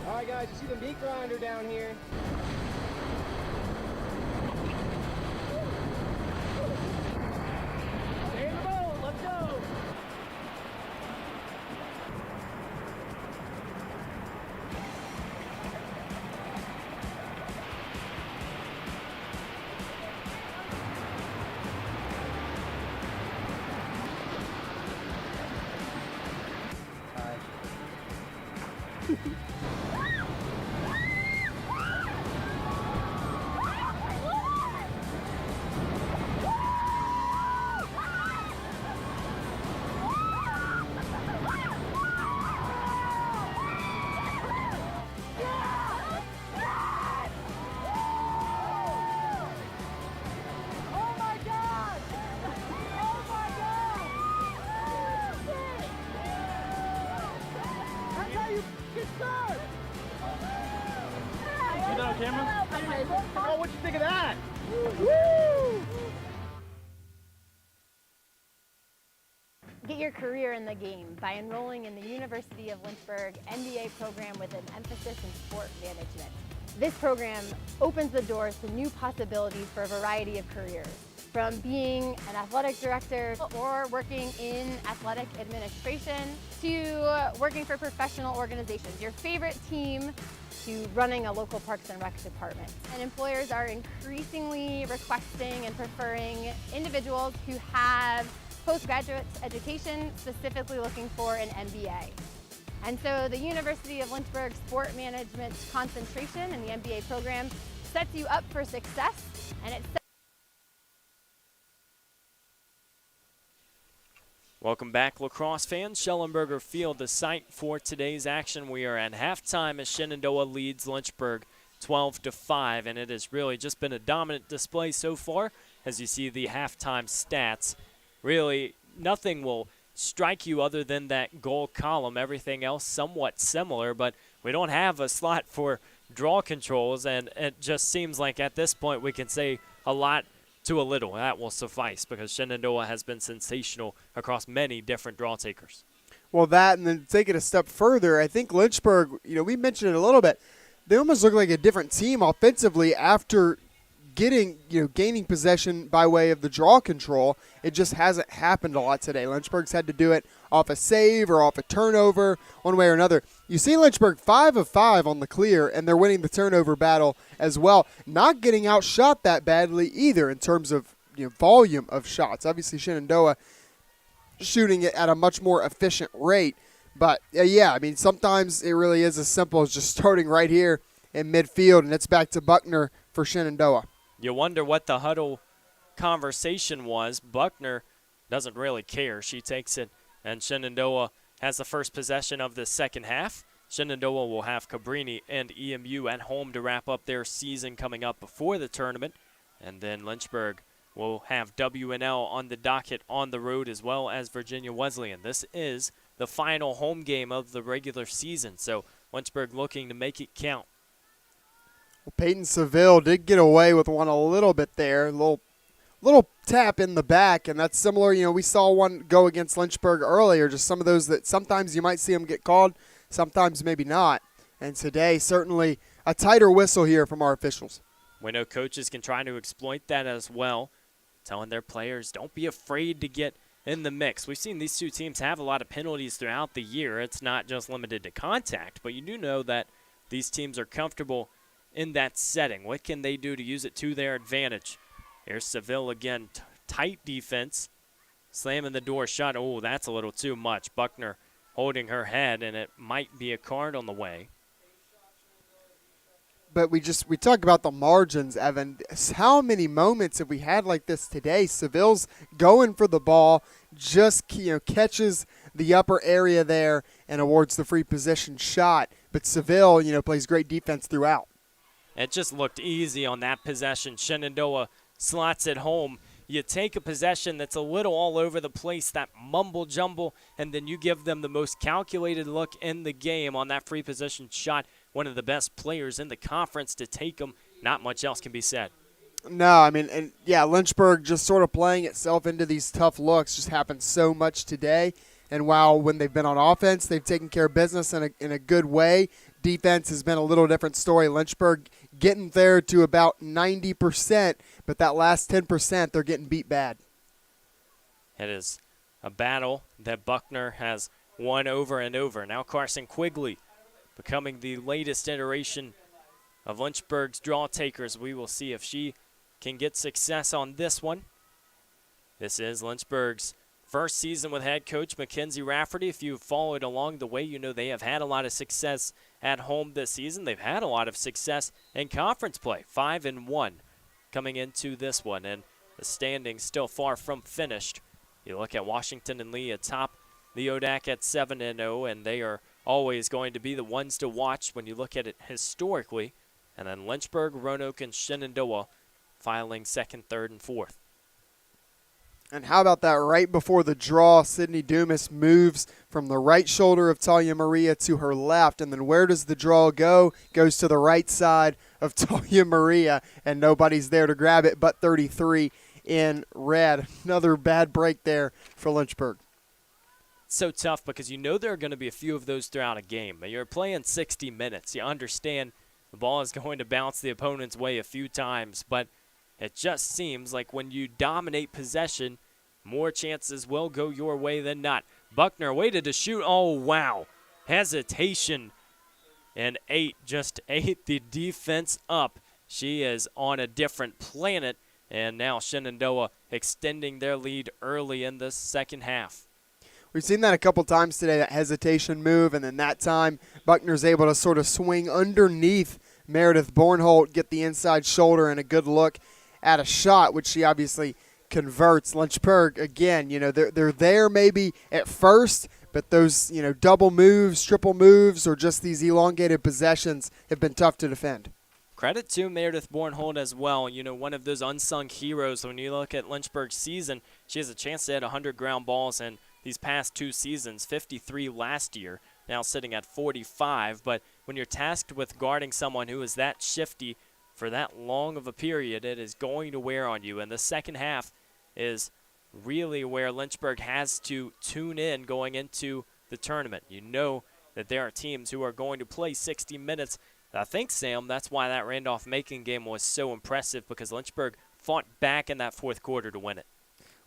All right, guys, you see the meat grinder down here? Stay in the boat, let's go. Oh my God! Oh my God! That's how you get started! You that on camera? Oh, what'd you think of that? Woo! Get your career in the game by enrolling in the University of Lynchburg MBA program with an emphasis in sport management. This program opens the doors to new possibilities for a variety of careers, from being an athletic director or working in athletic administration to working for professional organizations, your favorite team, to running a local Parks and Rec department. And employers are increasingly requesting and preferring individuals who have postgraduate education, specifically looking for an MBA. And so the University of Lynchburg Sport Management concentration in the MBA program sets you up for success, and it Welcome back, Lacrosse fans. Schellenberger Field, the site for today's action. We are at halftime as Shenandoah leads Lynchburg 12-5, and it has really just been a dominant display so far. As you see the halftime stats, really nothing will strike you other than that goal column. Everything else somewhat similar, but we don't have a slot for draw controls, and it just seems like at this point we can say a lot to a little. That will suffice because Shenandoah has been sensational across many different draw takers. Well, that, and then take it a step further, I think Lynchburg, we mentioned it a little bit, they almost look like a different team offensively after gaining possession by way of the draw control. It just hasn't happened a lot today. Lynchburg's had to do it off a save or off a turnover, one way or another. You see Lynchburg 5 of 5 on the clear, and they're winning the turnover battle as well. Not getting outshot that badly either in terms of volume of shots. Obviously, Shenandoah shooting it at a much more efficient rate. But, sometimes it really is as simple as just starting right here in midfield, and it's back to Buckner for Shenandoah. You wonder what the huddle conversation was. Buckner doesn't really care. She takes it, and Shenandoah has the first possession of the second half. Shenandoah will have Cabrini and EMU at home to wrap up their season coming up before the tournament. And then Lynchburg will have WNL on the docket on the road as well as Virginia Wesleyan. This is the final home game of the regular season, so Lynchburg looking to make it count. Well, Peyton Seville did get away with one a little bit there, a little tap in the back, and that's similar. We saw one go against Lynchburg earlier, just some of those that sometimes you might see them get called, sometimes maybe not. And today, certainly a tighter whistle here from our officials. We know coaches can try to exploit that as well, telling their players, don't be afraid to get in the mix. We've seen these two teams have a lot of penalties throughout the year. It's not just limited to contact, but you do know that these teams are comfortable in that setting. What can they do to use it to their advantage? Here's Seville again, tight defense. slamming the door shut. Oh, that's a little too much. Buckner holding her head, and it might be a card on the way. But we talk about the margins, Evan. How many moments have we had like this today? Seville's going for the ball, just catches the upper area there and awards the free position shot. But Seville, plays great defense throughout. It just looked easy on that possession. Shenandoah slots it home. You take a possession that's a little all over the place, that mumble jumble, and then you give them the most calculated look in the game on that free position shot. One of the best players in the conference to take them. Not much else can be said. No, Lynchburg just sort of playing itself into these tough looks just happens so much today. And while when they've been on offense, they've taken care of business in a good way, defense has been a little different story. Lynchburg getting there to about 90%, but that last 10%, they're getting beat bad. It is a battle that Buckner has won over and over. Now Carson Quigley becoming the latest iteration of Lynchburg's draw takers. We will see if she can get success on this one. This is Lynchburg's first season with head coach Mackenzie Rafferty. If you've followed along the way, you know they have had a lot of success at home this season. They've had a lot of success in conference play, 5-1 coming into this one, and the standings still far from finished. You look at Washington and Lee atop the ODAC at 7-0, and they are always going to be the ones to watch when you look at it historically. And then Lynchburg, Roanoke, and Shenandoah filing second, third, and fourth. And how about that right before the draw, Sydney Dumas moves from the right shoulder of Talia Maria to her left. And then where does the draw go? Goes to the right side of Talia Maria, and nobody's there to grab it but 33 in red. Another bad break there for Lynchburg. So tough because you know there are going to be a few of those throughout a game. You're playing 60 minutes. You understand the ball is going to bounce the opponent's way a few times, but it just seems like when you dominate possession, more chances will go your way than not. Buckner waited to shoot. Oh, wow. Hesitation. And just ate the defense up. She is on a different planet, and now Shenandoah extending their lead early in the second half. We've seen that a couple times today, that hesitation move, and then that time Buckner's able to sort of swing underneath Meredith Bornholt, get the inside shoulder and a good look at a shot, which she obviously converts. Lynchburg, again, they're there maybe at first, but those, double moves, triple moves, or just these elongated possessions have been tough to defend. Credit to Meredith Bornholt as well. One of those unsung heroes. When you look at Lynchburg's season, she has a chance to hit 100 ground balls in these past two seasons, 53 last year, now sitting at 45. But when you're tasked with guarding someone who is that shifty for that long of a period, it is going to wear on you. And the second half is really where Lynchburg has to tune in going into the tournament. You know that there are teams who are going to play 60 minutes. I think, Sam, that's why that Randolph-Macon game was so impressive, because Lynchburg fought back in that fourth quarter to win it.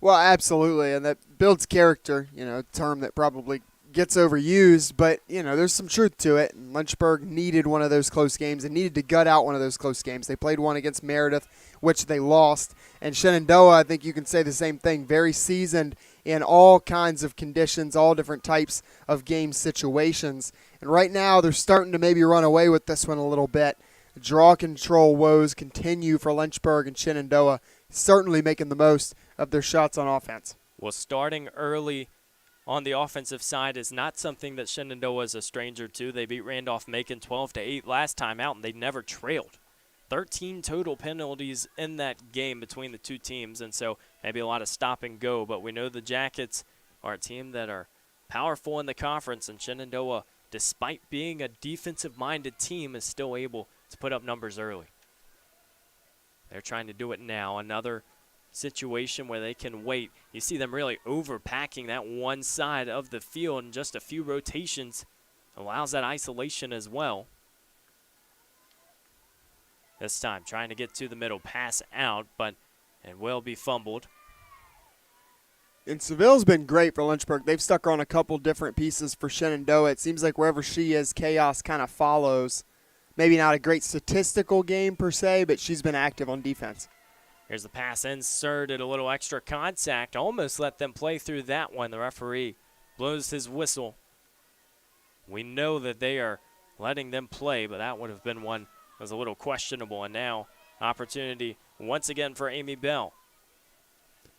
Well, absolutely, and that builds character, a term that probably gets overused, but, there's some truth to it. And Lynchburg needed one of those close games and needed to gut out one of those close games. They played one against Meredith, which they lost. And Shenandoah, I think you can say the same thing, very seasoned in all kinds of conditions, all different types of game situations. And right now they're starting to maybe run away with this one a little bit. Draw control woes continue for Lynchburg and Shenandoah, certainly making the most of their shots on offense. Well, starting early on the offensive side is not something that Shenandoah is a stranger to. They beat Randolph-Macon 12-8 last time out, and they never trailed. 13 total penalties in that game between the two teams, and so maybe a lot of stop and go. But we know the Jackets are a team that are powerful in the conference, and Shenandoah, despite being a defensive-minded team, is still able to put up numbers early. They're trying to do it now. Another situation where they can wait. You see them really overpacking that one side of the field, and just a few rotations allows that isolation as well. This time trying to get to the middle, pass out, but it will be fumbled. And Seville's been great for Lynchburg. They've stuck on a couple different pieces for Shenandoah. It seems like wherever she is, chaos kind of follows. Maybe not a great statistical game per se, but she's been active on defense. Here's the pass inserted, a little extra contact. Almost let them play through that one. The referee blows his whistle. We know that they are letting them play, but that would have been one that was a little questionable. And now opportunity once again for Amy Bell.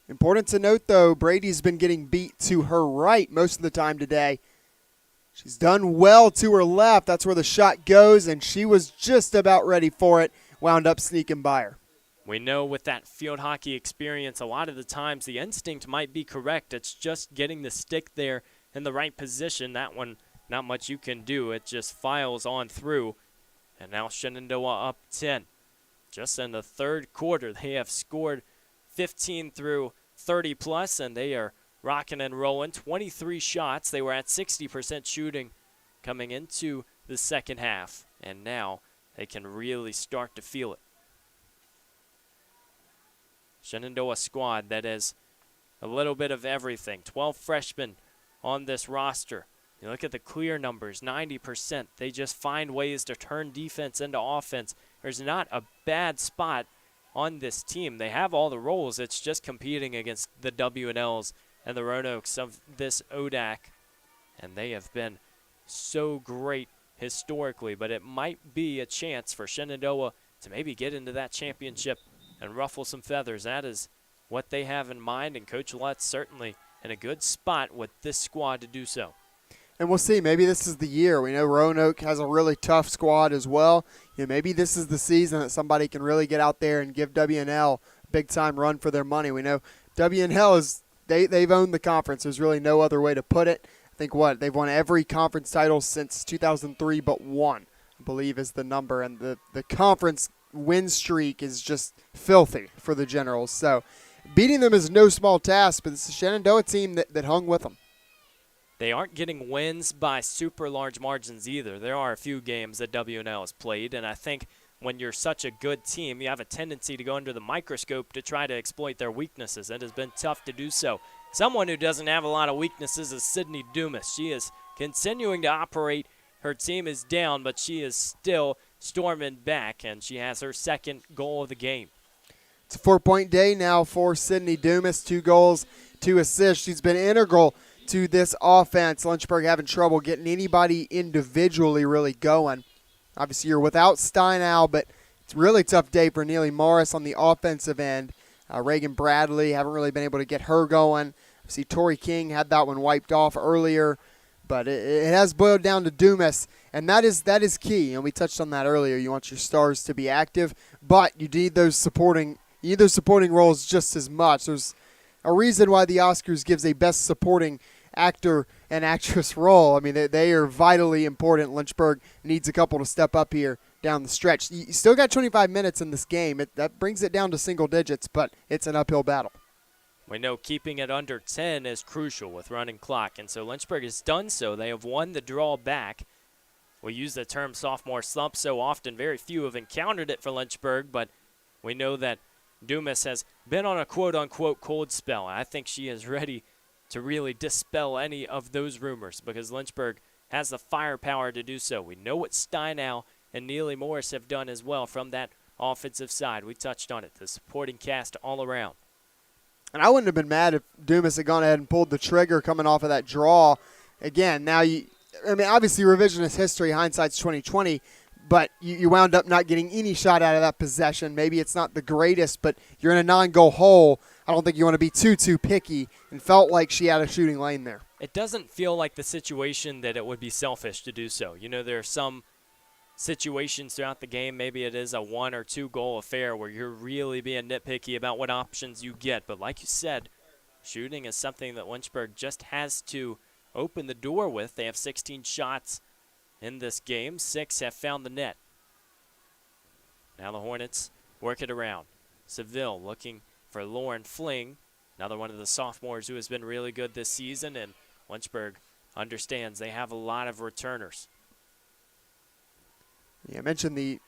Important to note, though, Brady's been getting beat to her right most of the time today. She's done well to her left. That's where the shot goes, and she was just about ready for it. Wound up sneaking by her. We know with that field hockey experience, a lot of the times the instinct might be correct. It's just getting the stick there in the right position. That one, not much you can do. It just files on through. And now Shenandoah up 10. Just in the third quarter, they have scored 15 through 30 plus, and they are rocking and rolling. 23 shots. They were at 60% shooting coming into the second half, and now they can really start to feel it. Shenandoah squad that is a little bit of everything. 12 freshmen on this roster. You look at the clear numbers, 90%. They just find ways to turn defense into offense. There's not a bad spot on this team. They have all the roles. It's just competing against the W&Ls and the Roanoke's of this ODAC. And they have been so great historically, but it might be a chance for Shenandoah to maybe get into that championship and ruffle some feathers. That is what they have in mind, and Coach Lett's certainly in a good spot with this squad to do so. And we'll see. Maybe this is the year. We know Roanoke has a really tough squad as well. Maybe this is the season that somebody can really get out there and give W&L a big-time run for their money. We know W&L is they've owned the conference. There's really no other way to put it. I think they've won every conference title since 2003 but one, I believe is the number. And the conference win streak is just filthy for the Generals. So beating them is no small task, but it's a Shenandoah team that hung with them. They aren't getting wins by super large margins either. There are a few games that W&L has played, and I think when you're such a good team, you have a tendency to go under the microscope to try to exploit their weaknesses. It has been tough to do so. Someone who doesn't have a lot of weaknesses is Sydney Dumas. She is continuing to operate. Her team is down, but she is still storming back, and she has her second goal of the game. It's a 4-point day now for Sydney Dumas. 2 goals, 2 assists. She's been integral to this offense. Lynchburg having trouble getting anybody individually really going. Obviously, you're without Steinau, but it's a really tough day for Neely Morris on the offensive end. Reagan Bradley, haven't really been able to get her going. See, Tori King had that one wiped off earlier, but it has boiled down to Dumas, and that is key. And we touched on that earlier. You want your stars to be active, but you need those supporting roles just as much. There's a reason why the Oscars gives a Best Supporting Actor and Actress role. I mean, they are vitally important. Lynchburg needs a couple to step up here down the stretch. You still got 25 minutes in this game. That brings it down to single digits, but it's an uphill battle. We know keeping it under 10 is crucial with running clock, and so Lynchburg has done so. They have won the draw back. We use the term sophomore slump so often. Very few have encountered it for Lynchburg, but we know that Dumas has been on a quote-unquote cold spell. I think she is ready to really dispel any of those rumors because Lynchburg has the firepower to do so. We know what Steinau and Neely Morris have done as well from that offensive side. We touched on it, the supporting cast all around. And I wouldn't have been mad if Dumas had gone ahead and pulled the trigger coming off of that draw. Again, now obviously revisionist history, hindsight's 20/20, but you wound up not getting any shot out of that possession. Maybe it's not the greatest, but you're in a non-goal hole. I don't think you want to be too picky, and felt like she had a shooting lane there. It doesn't feel like the situation that it would be selfish to do so. There are some situations throughout the game, maybe it is a 1 or 2 goal affair where you're really being nitpicky about what options you get. But like you said, shooting is something that Lynchburg just has to open the door with. They have 16 shots in this game. 6 have found the net. Now the Hornets work it around. Seville looking for Lauren Fling, another one of the sophomores who has been really good this season, and Lynchburg understands they have a lot of returners. Yeah, I mentioned the,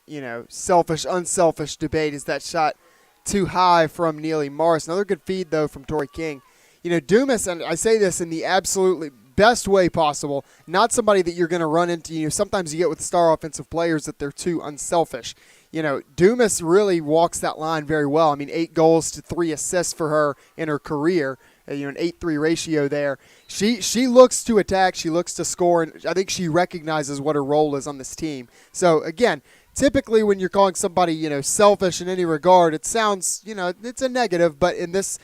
selfish, unselfish debate. Is that shot too high from Neely Morris? Another good feed, though, from Tori King. Dumas, and I say this in the absolutely best way possible, not somebody that you're going to run into. Sometimes you get with star offensive players that they're too unselfish. Dumas really walks that line very well. I mean, 8 goals to 3 assists for her in her career, an 8-3 ratio there. She looks to attack, she looks to score, and I think she recognizes what her role is on this team. So, again, typically when you're calling somebody, selfish in any regard, it sounds, it's a negative, but in this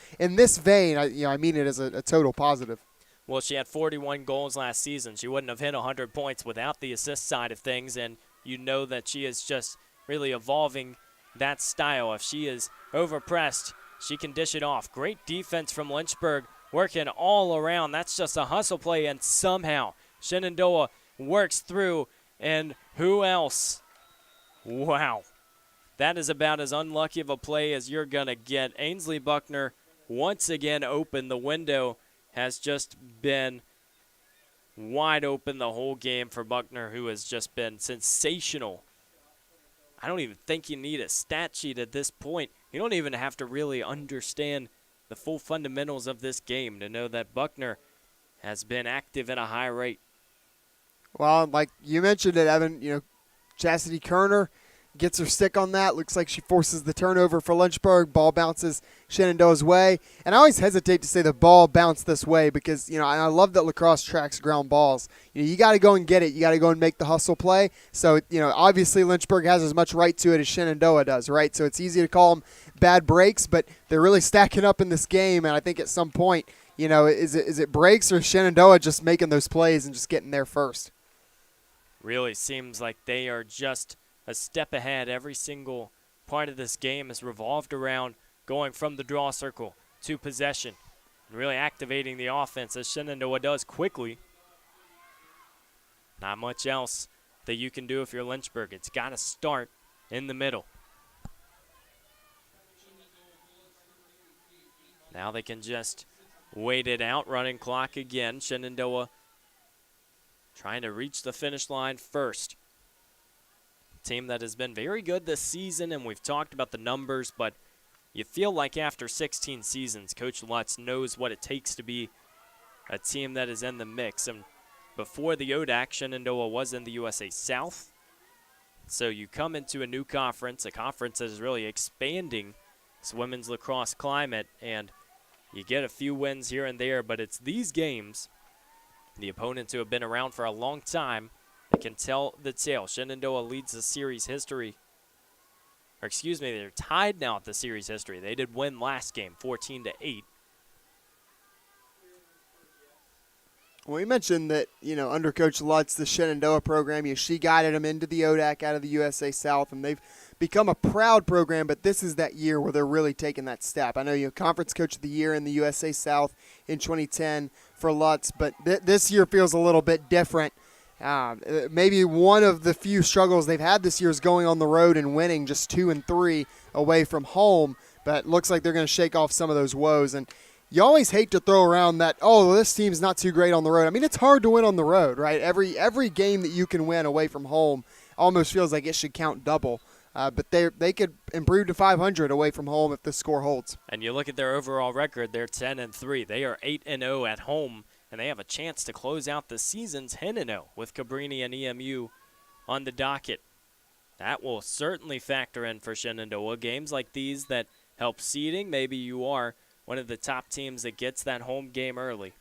vein, I mean it as a total positive. Well, she had 41 goals last season. She wouldn't have hit 100 points without the assist side of things, and you know that she is just really evolving that style. If she is overpressed, she can dish it off. Great defense from Lynchburg, working all around. That's just a hustle play, and somehow Shenandoah works through, and who else? Wow. That is about as unlucky of a play as you're going to get. Ainsley Buckner once again open. The window has just been wide open the whole game for Buckner, who has just been sensational. I don't even think you need a stat sheet at this point. You don't even have to really understand the full fundamentals of this game to know that Buckner has been active at a high rate. Well, like you mentioned it, Evan, Chastity Kerner gets her stick on that. Looks like she forces the turnover for Lynchburg. Ball bounces Shenandoah's way. And I always hesitate to say the ball bounced this way because, I love that Lacrosse tracks ground balls. You got to go and get it. You got to go and make the hustle play. So, obviously Lynchburg has as much right to it as Shenandoah does, right? So it's easy to call them bad breaks, but they're really stacking up in this game. And I think at some point, is it breaks or Shenandoah just making those plays and just getting there first? Really seems like they are just a step ahead. Every single part of this game is revolved around going from the draw circle to possession and really activating the offense as Shenandoah does quickly. Not much else that you can do if you're Lynchburg. It's got to start in the middle. Now they can just wait it out. Running clock again. Shenandoah trying to reach the finish line first. Team that has been very good this season, and we've talked about the numbers, but you feel like after 16 seasons, Coach Lutz knows what it takes to be a team that is in the mix. And before the ODAC, Shenandoah was in the USA South. So you come into a new conference, a conference that is really expanding this women's lacrosse climate, and you get a few wins here and there, but it's these games, the opponents who have been around for a long time, can tell the tale. Shenandoah leads the series history. Or excuse me, they're tied now at the series history. They did win last game, 14-8. Well, you mentioned that, under Coach Lutz, the Shenandoah program, she guided them into the ODAC out of the USA South, and they've become a proud program, but this is that year where they're really taking that step. I know you're Conference Coach of the Year in the USA South in 2010 for Lutz, but this year feels a little bit different. Maybe one of the few struggles they've had this year is going on the road and winning just 2 and 3 away from home, but it looks like they're going to shake off some of those woes. And you always hate to throw around that, this team's not too great on the road. I mean, it's hard to win on the road, right? Every game that you can win away from home almost feels like it should count double. But they could improve to 500 away from home if the score holds. And you look at their overall record, they're 10-3. They are 8-0 at home. And they have a chance to close out the season 10-0 with Cabrini and EMU on the docket. That will certainly factor in for Shenandoah. Games like these that help seeding, maybe you are one of the top teams that gets that home game early.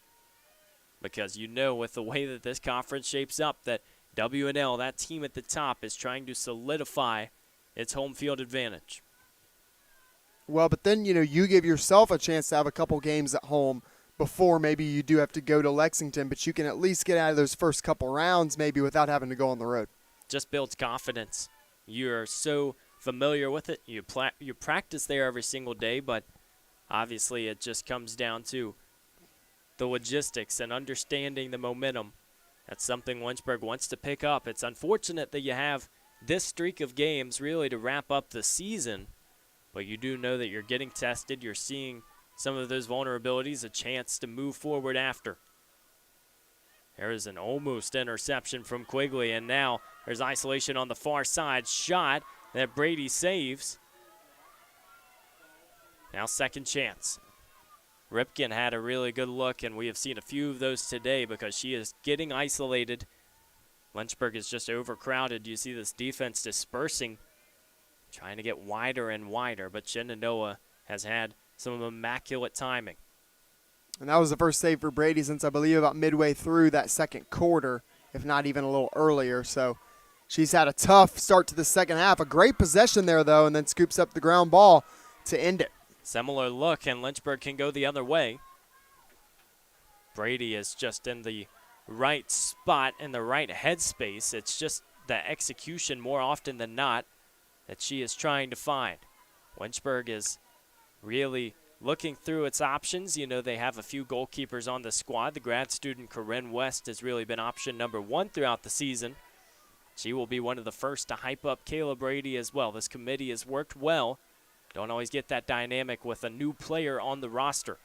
Because with the way that this conference shapes up, that W&L, that team at the top, is trying to solidify its home field advantage. Well, but then, you give yourself a chance to have a couple games at home before maybe you do have to go to Lexington, but you can at least get out of those first couple rounds maybe without having to go on the road. Just builds confidence. You're so familiar with it. You practice there every single day, but obviously it just comes down to the logistics and understanding the momentum. That's something Lynchburg wants to pick up. It's unfortunate that you have this streak of games really to wrap up the season, but you do know that you're getting tested. You're seeing some of those vulnerabilities, a chance to move forward after. There is an almost interception from Quigley, and now there's isolation on the far side. Shot that Brady saves. Now second chance. Ripken had a really good look, and we have seen a few of those today because she is getting isolated. Lynchburg is just overcrowded. You see this defense dispersing trying to get wider and wider, but Shenandoah has had some immaculate timing. And that was the first save for Brady since I believe about midway through that second quarter, if not even a little earlier. So she's had a tough start to the second half. A great possession there, though, and then scoops up the ground ball to end it. Similar look, and Lynchburg can go the other way. Brady is just in the right spot, in the right headspace. It's just the execution more often than not that she is trying to find. Lynchburg is really looking through its options. You know, they have a few goalkeepers on the squad. The grad student Corinne West has really been option number 1 throughout the season. She will be one of the first to hype up Kayla Brady as well. This committee has worked well. Don't always get that dynamic with a new player on the roster.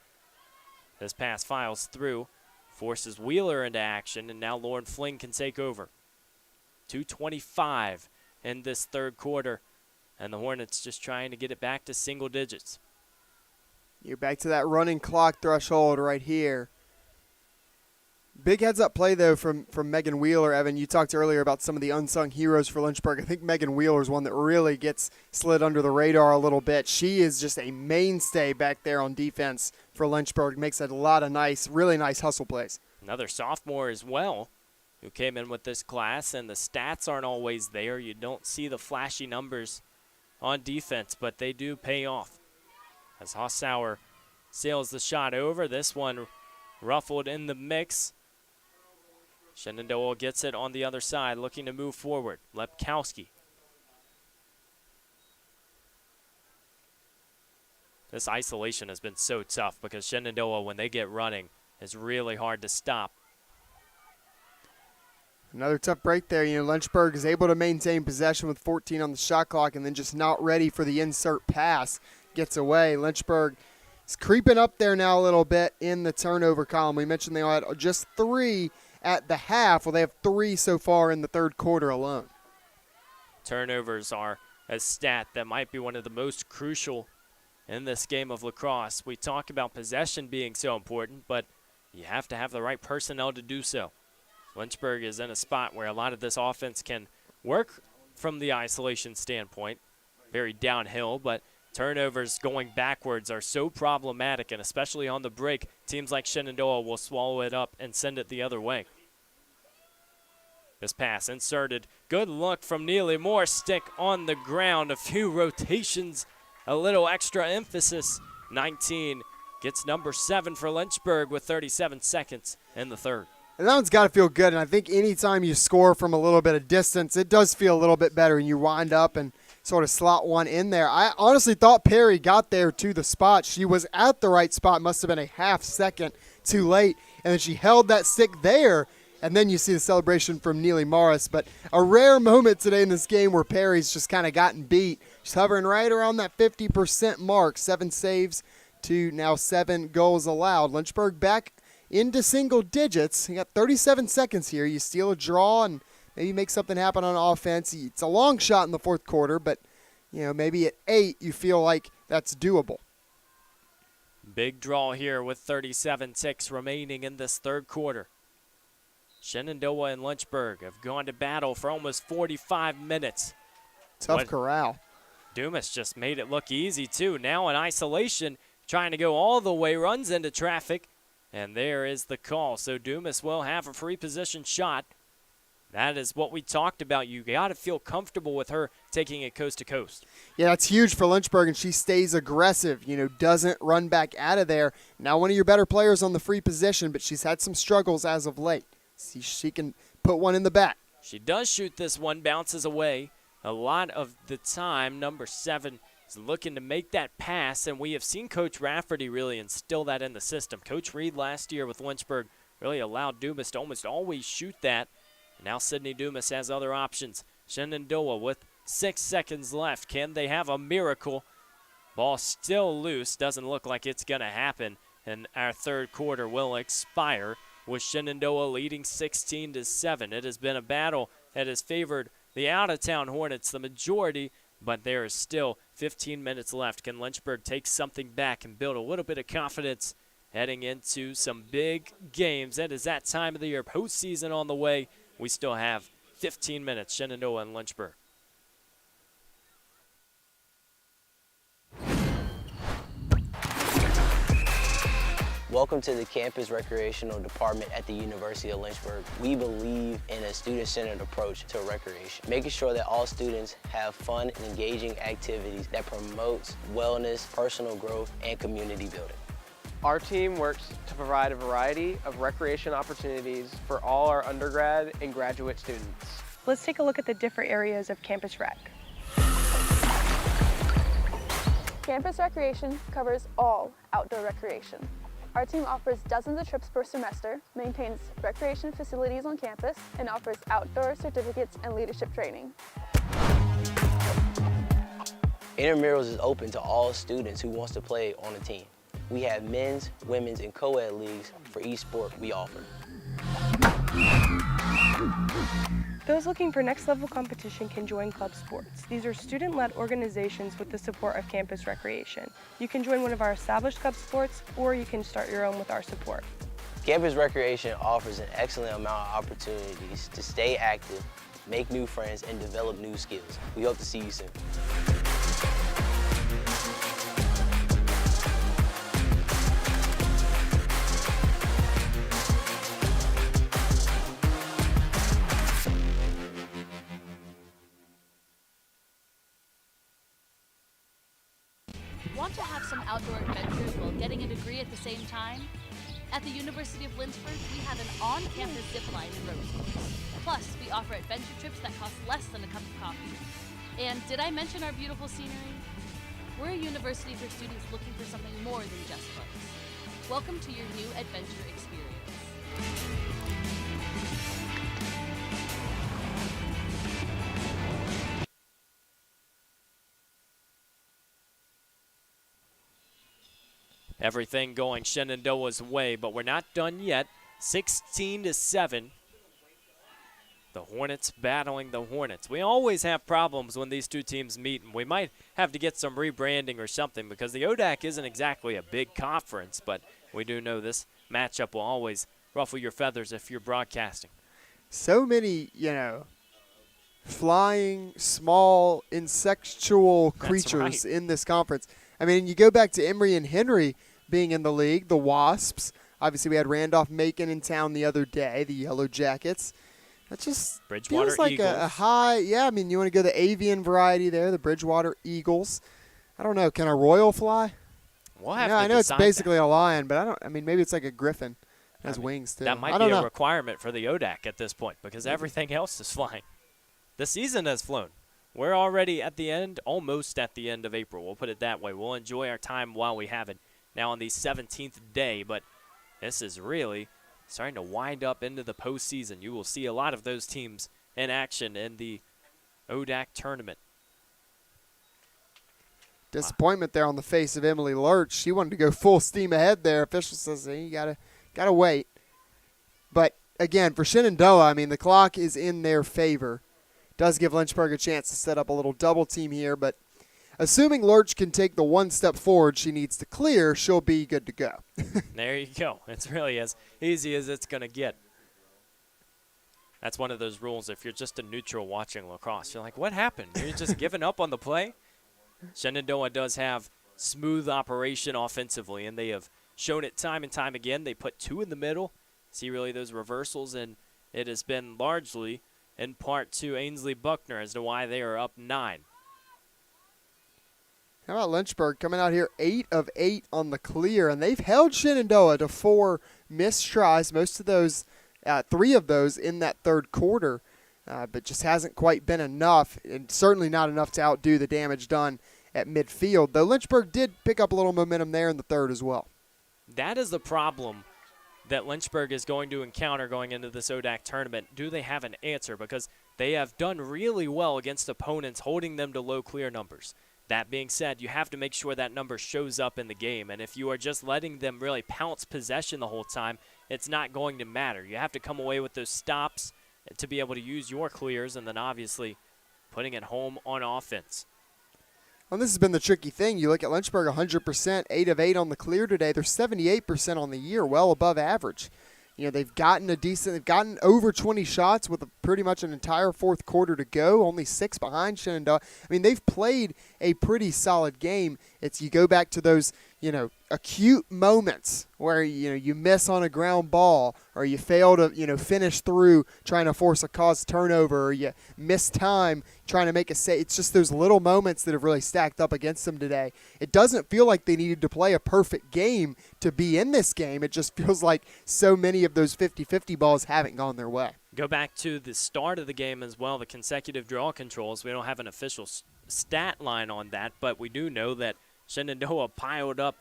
This pass files through, forces Wheeler into action, and now Lauren Fling can take over. 2:25 in this third quarter, and the Hornets just trying to get it back to single digits. You're back to that running clock threshold right here. Big heads-up play, though, from Megan Wheeler. Evan, you talked earlier about some of the unsung heroes for Lynchburg. I think Megan Wheeler is one that really gets slid under the radar a little bit. She is just a mainstay back there on defense for Lynchburg. Makes a lot of really nice hustle plays. Another sophomore as well who came in with this class, and the stats aren't always there. You don't see the flashy numbers on defense, but they do pay off. As Hossauer sails the shot over, this one ruffled in the mix. Shenandoah gets it on the other side, looking to move forward. Lepkowski. This isolation has been so tough because Shenandoah, when they get running, is really hard to stop. Another tough break there. You know, Lynchburg is able to maintain possession with 14 on the shot clock and then just not ready for the insert pass. Gets away. Lynchburg is creeping up there now a little bit in the turnover column. We mentioned they had just 3 at the half. Well, they have 3 so far in the third quarter alone. Turnovers are a stat that might be one of the most crucial in this game of lacrosse. We talk about possession being so important, but you have to have the right personnel to do so. Lynchburg is in a spot where a lot of this offense can work from the isolation standpoint. Very downhill, but turnovers going backwards are so problematic, and especially on the break, teams like Shenandoah will swallow it up and send it the other way. This pass inserted. Good look from Neely Moore. Stick on the ground. A few rotations, a little extra emphasis. 19 gets number 7 for Lynchburg with 37 seconds in the third. And that one's got to feel good, and I think anytime you score from a little bit of distance, it does feel a little bit better, and you wind up and sort of slot one in there. I honestly thought Perry got there to the spot. She was at the right spot, must have been a half second too late, and then she held that stick there, and then you see the celebration from Neely Morris. But a rare moment today in this game where Perry's just kind of gotten beat. She's hovering right around that 50% mark, 7 saves to now 7 goals allowed. Lynchburg back into single digits. You got 37 seconds here. You steal a draw and maybe make something happen on offense. It's a long shot in the fourth quarter, but you know, maybe at 8 you feel like that's doable. Big draw here with 37 ticks remaining in this third quarter. Shenandoah and Lynchburg have gone to battle for almost 45 minutes. Tough corral. Dumas just made it look easy too. Now in isolation, trying to go all the way, runs into traffic. And there is the call. So Dumas will have a free position shot. That is what we talked about. You got to feel comfortable with her taking it coast to coast. Yeah, that's huge for Lynchburg, and she stays aggressive, you know, doesn't run back out of there. Now one of your better players on the free position, but she's had some struggles as of late. See, she can put one in the back. She does shoot this one, bounces away. A lot of the time, number 7 is looking to make that pass, and we have seen Coach Rafferty really instill that in the system. Coach Reed last year with Lynchburg really allowed Dumas to almost always shoot that. Now Sydney Dumas has other options. Shenandoah with 6 seconds left. Can they have a miracle? Ball still loose. Doesn't look like it's going to happen. And our third quarter will expire with Shenandoah leading 16-7. It has been a battle that has favored the out-of-town Hornets the majority, but there is still 15 minutes left. Can Lynchburg take something back and build a little bit of confidence heading into some big games? It is that time of the year, postseason on the way. We still have 15 minutes, Shenandoah and Lynchburg. Welcome to the Campus Recreational Department at the University of Lynchburg. We believe in a student-centered approach to recreation, making sure that all students have fun and engaging activities that promotes wellness, personal growth, and community building. Our team works to provide a variety of recreation opportunities for all our undergrad and graduate students. Let's take a look at the different areas of Campus Rec. Campus Recreation covers all outdoor recreation. Our team offers dozens of trips per semester, maintains recreation facilities on campus, and offers outdoor certificates and leadership training. Intramurals is open to all students who wants to play on a team. We have men's, women's, and co-ed leagues for each sport we offer. Those looking for next level competition can join club sports. These are student-led organizations with the support of Campus Recreation. You can join one of our established club sports, or you can start your own with our support. Campus Recreation offers an excellent amount of opportunities to stay active, make new friends, and develop new skills. We hope to see you soon. Want to have some outdoor adventures while getting a degree at the same time? At the University of Lynchburg, we have an on-campus zip line and rope course. Plus, we offer adventure trips that cost less than a cup of coffee. And did I mention our beautiful scenery? We're a university for students looking for something more than just books. Welcome to your new adventure experience. Everything going Shenandoah's way, but we're not done yet. 16-7. The Hornets battling the Hornets. We always have problems when these two teams meet, and we might have to get some rebranding or something because the ODAC isn't exactly a big conference, but we do know this matchup will always ruffle your feathers if you're broadcasting. So many, flying, small, insectual creatures in this conference. I mean, you go back to Emory and Henry being in the league, the Wasps. Obviously, we had Randolph-Macon in town the other day, the Yellow Jackets. That just feels like a high. Yeah, I mean, you want to go the avian variety there, the Bridgewater Eagles. I don't know. Can a royal fly? We'll have to I know it's decide basically a lion, but I mean, maybe it's like a griffin. It has wings too. That might be a requirement for the ODAC at this point because everything else is flying. The season has flown. We're already at the end, almost at the end of April. We'll put it that way. We'll enjoy our time while we have it now on the 17th day, but this is really starting to wind up into the postseason. You will see a lot of those teams in action in the ODAC tournament. Disappointment there on the face of Emily Lurch. She wanted to go full steam ahead there. Official says, hey, you gotta wait. But again, for Shenandoah, I mean, the clock is in their favor. Does give Lynchburg a chance to set up a little double team here, but assuming Lurch can take the one step forward she needs to clear, she'll be good to go. There you go. It's really as easy as it's going to get. That's one of those rules. If you're just a neutral watching lacrosse, you're like, what happened? You're just giving up on the play? Shenandoah does have smooth operation offensively, and they have shown it time and time again. They put two in the middle, see really those reversals, and it has been largely in part to Ainsley Buckner as to why they are up 9. How about Lynchburg coming out here 8 of 8 on the clear, and they've held Shenandoah to 4 missed tries, most of those, 3 of those in that third quarter, but just hasn't quite been enough, and certainly not enough to outdo the damage done at midfield, though Lynchburg did pick up a little momentum there in the third as well. That is the problem that Lynchburg is going to encounter going into this ODAC tournament. Do they have an answer? Because they have done really well against opponents, holding them to low clear numbers. That being said, you have to make sure that number shows up in the game. And if you are just letting them really pounce possession the whole time, it's not going to matter. You have to come away with those stops to be able to use your clears and then obviously putting it home on offense. Well, this has been the tricky thing. You look at Lynchburg, 100%, 8 of 8 on the clear today. They're 78% on the year, well above average. They've gotten they've gotten over 20 shots with pretty much an entire fourth quarter to go, only 6 behind Shenandoah. I mean, they've played a pretty solid game. It's you go back to those, acute moments where, you miss on a ground ball or you fail to, finish through trying to force a cause turnover or you miss time trying to make a save. It's just those little moments that have really stacked up against them today. It doesn't feel like they needed to play a perfect game to be in this game. It just feels like so many of those 50-50 balls haven't gone their way. Go back to the start of the game as well, the consecutive draw controls. We don't have an official stat line on that, but we do know that Shenandoah piled up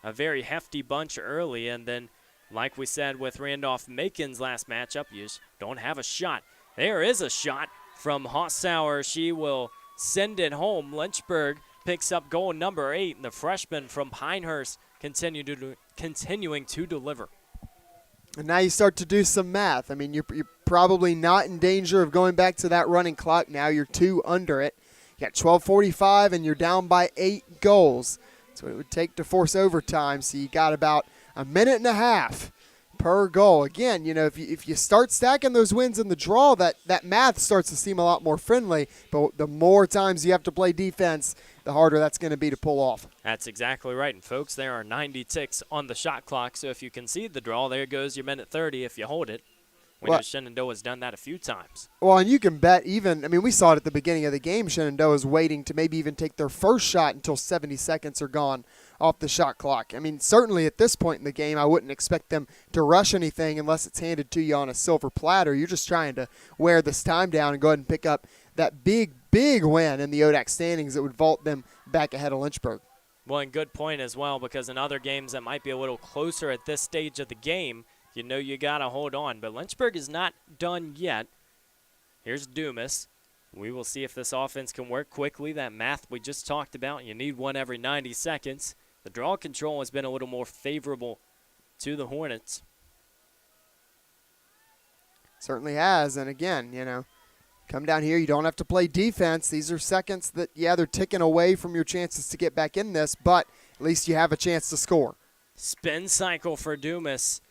a very hefty bunch early, and then, like we said with Randolph-Macon's last matchup, you just don't have a shot. There is a shot from Hossauer. She will send it home. Lynchburg picks up goal number 8, and the freshman from Pinehurst continuing to deliver. And now you start to do some math. I mean, you're probably not in danger of going back to that running clock now. You're 2 under it. You got 12:45, and you're down by 8 goals. That's what it would take to force overtime. So you got about a minute and a half per goal. Again, if you start stacking those wins in the draw, that math starts to seem a lot more friendly. But the more times you have to play defense, the harder that's going to be to pull off. That's exactly right. And, folks, there are 90 ticks on the shot clock. So if you concede the draw, there goes your minute 30 if you hold it. We know Shenandoah's done that a few times. Well, and you can bet we saw it at the beginning of the game. Shenandoah's waiting to maybe even take their first shot until 70 seconds are gone off the shot clock. I mean, certainly at this point in the game, I wouldn't expect them to rush anything unless it's handed to you on a silver platter. You're just trying to wear this time down and go ahead and pick up that big win in the ODAC standings that would vault them back ahead of Lynchburg. Well, and good point as well, because in other games that might be a little closer at this stage of the game, you got to hold on. But Lynchburg is not done yet. Here's Dumas. We will see if this offense can work quickly. That math we just talked about, you need one every 90 seconds. The draw control has been a little more favorable to the Hornets. Certainly has. And again, come down here. You don't have to play defense. These are seconds that, they're ticking away from your chances to get back in this, but at least you have a chance to score. Spin cycle for Dumas.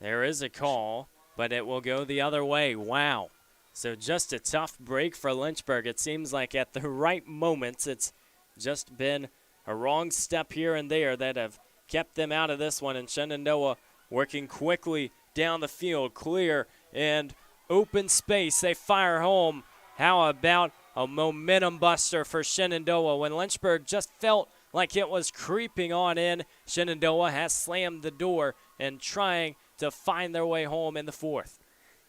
There is a call, but it will go the other way. Wow. So just a tough break for Lynchburg. It seems like at the right moments, it's just been a wrong step here and there that have kept them out of this one. And Shenandoah working quickly down the field, clear and open space. They fire home. How about a momentum buster for Shenandoah? When Lynchburg just felt like it was creeping on in, Shenandoah has slammed the door and trying to find their way home in the fourth.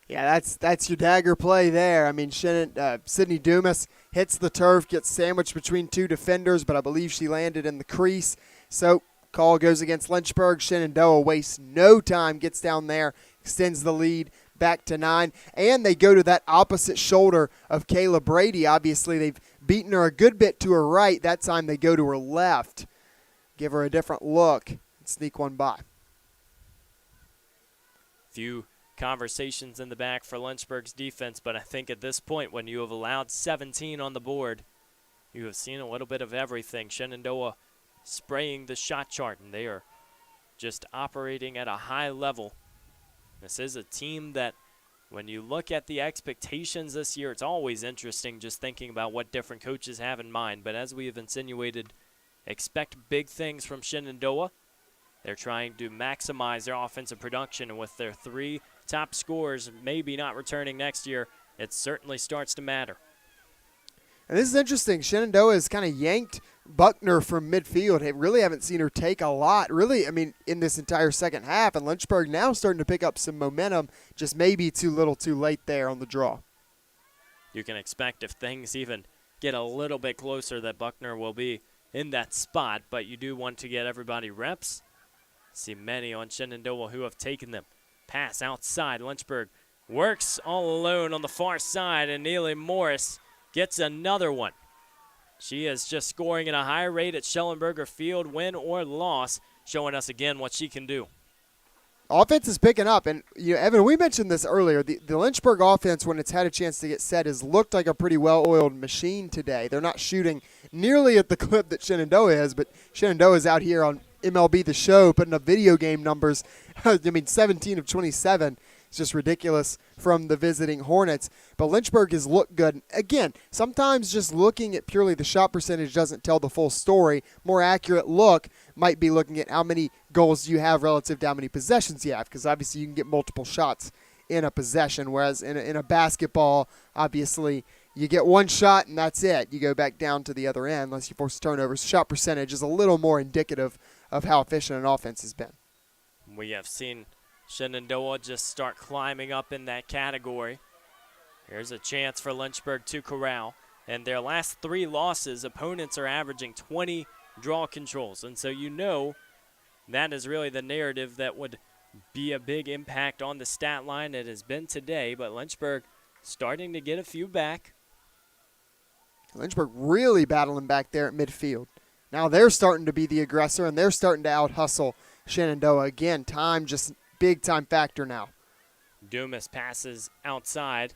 Yeah, that's your dagger play there. I mean, Sydney Dumas hits the turf, gets sandwiched between 2 defenders, but I believe she landed in the crease. So call goes against Lynchburg. Shenandoah wastes no time, gets down there, extends the lead back to 9, and they go to that opposite shoulder of Kayla Brady. Obviously, they've beaten her a good bit to her right. That time they go to her left, give her a different look, and sneak one by. Few conversations in the back for Lynchburg's defense, but I think at this point when you have allowed 17 on the board, you have seen a little bit of everything. Shenandoah spraying the shot chart, and they are just operating at a high level. This is a team that, when you look at the expectations this year, it's always interesting just thinking about what different coaches have in mind. But as we have insinuated, expect big things from Shenandoah. They're trying to maximize their offensive production, and with their 3 top scorers maybe not returning next year, it certainly starts to matter. And this is interesting. Shenandoah has kind of yanked Buckner from midfield. I really haven't seen her take a lot, in this entire second half. And Lynchburg now starting to pick up some momentum, just maybe too little too late there on the draw. You can expect if things even get a little bit closer that Buckner will be in that spot, but you do want to get everybody reps. See many on Shenandoah who have taken them. Pass outside. Lynchburg works all alone on the far side, and Neely Morris gets another one. She is just scoring at a high rate at Schellenberger Field, win or loss, showing us again what she can do. Offense is picking up, and Evan, we mentioned this earlier. The Lynchburg offense, when it's had a chance to get set, has looked like a pretty well-oiled machine today. They're not shooting nearly at the clip that Shenandoah is, but Shenandoah is out here on MLB The Show putting up video game numbers. 17 of 27. It's just ridiculous from the visiting Hornets. But Lynchburg has looked good. Again, sometimes just looking at purely the shot percentage doesn't tell the full story. More accurate look might be looking at how many goals you have relative to how many possessions you have, because obviously you can get multiple shots in a possession, whereas in a basketball, obviously you get one shot and that's it. You go back down to the other end unless you force turnovers. Shot percentage is a little more indicative of how efficient an offense has been. We have seen Shenandoah just start climbing up in that category. Here's a chance for Lynchburg to corral. And their last 3 losses, opponents are averaging 20 draw controls. And so you know that is really the narrative that would be a big impact on the stat line. It has been today, but Lynchburg starting to get a few back. Lynchburg really battling back there at midfield. Now they're starting to be the aggressor, and they're starting to out-hustle Shenandoah. Again, time, just big-time factor now. Dumas passes outside.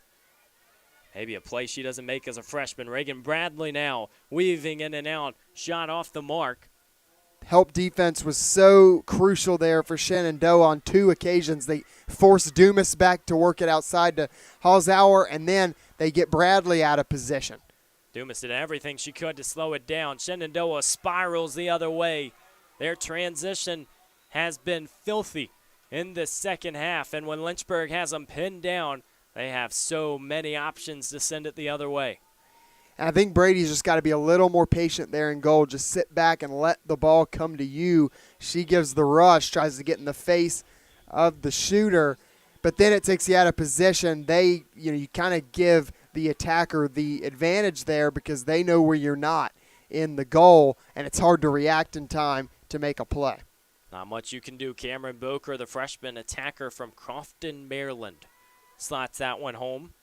Maybe a play she doesn't make as a freshman. Reagan Bradley now weaving in and out. Shot off the mark. Help defense was so crucial there for Shenandoah on 2 occasions. They forced Dumas back to work it outside to Halsauer, and then they get Bradley out of position. Dumas did everything she could to slow it down. Shenandoah spirals the other way. Their transition has been filthy in the second half, and when Lynchburg has them pinned down, they have so many options to send it the other way. And I think Brady's just got to be a little more patient there in goal. Just sit back and let the ball come to you. She gives the rush, tries to get in the face of the shooter, but then it takes you out of position. You kind of give the attacker the advantage there because they know where you're not in the goal, and it's hard to react in time to make a play. Not much you can do. Cameron Boker, the freshman attacker from Crofton, Maryland, slots that one home.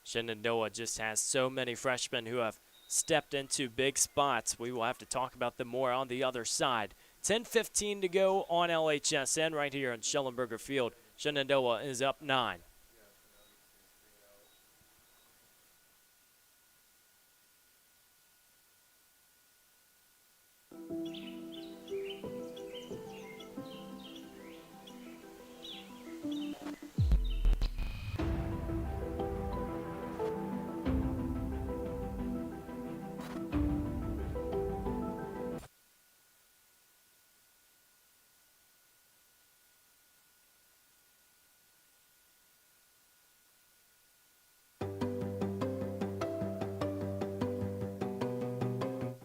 Shenandoah just has so many freshmen who have stepped into big spots. We will have to talk about them more on the other side. 10:15 to go on LHSN right here on Schellenberger Field. Shenandoah is up 9.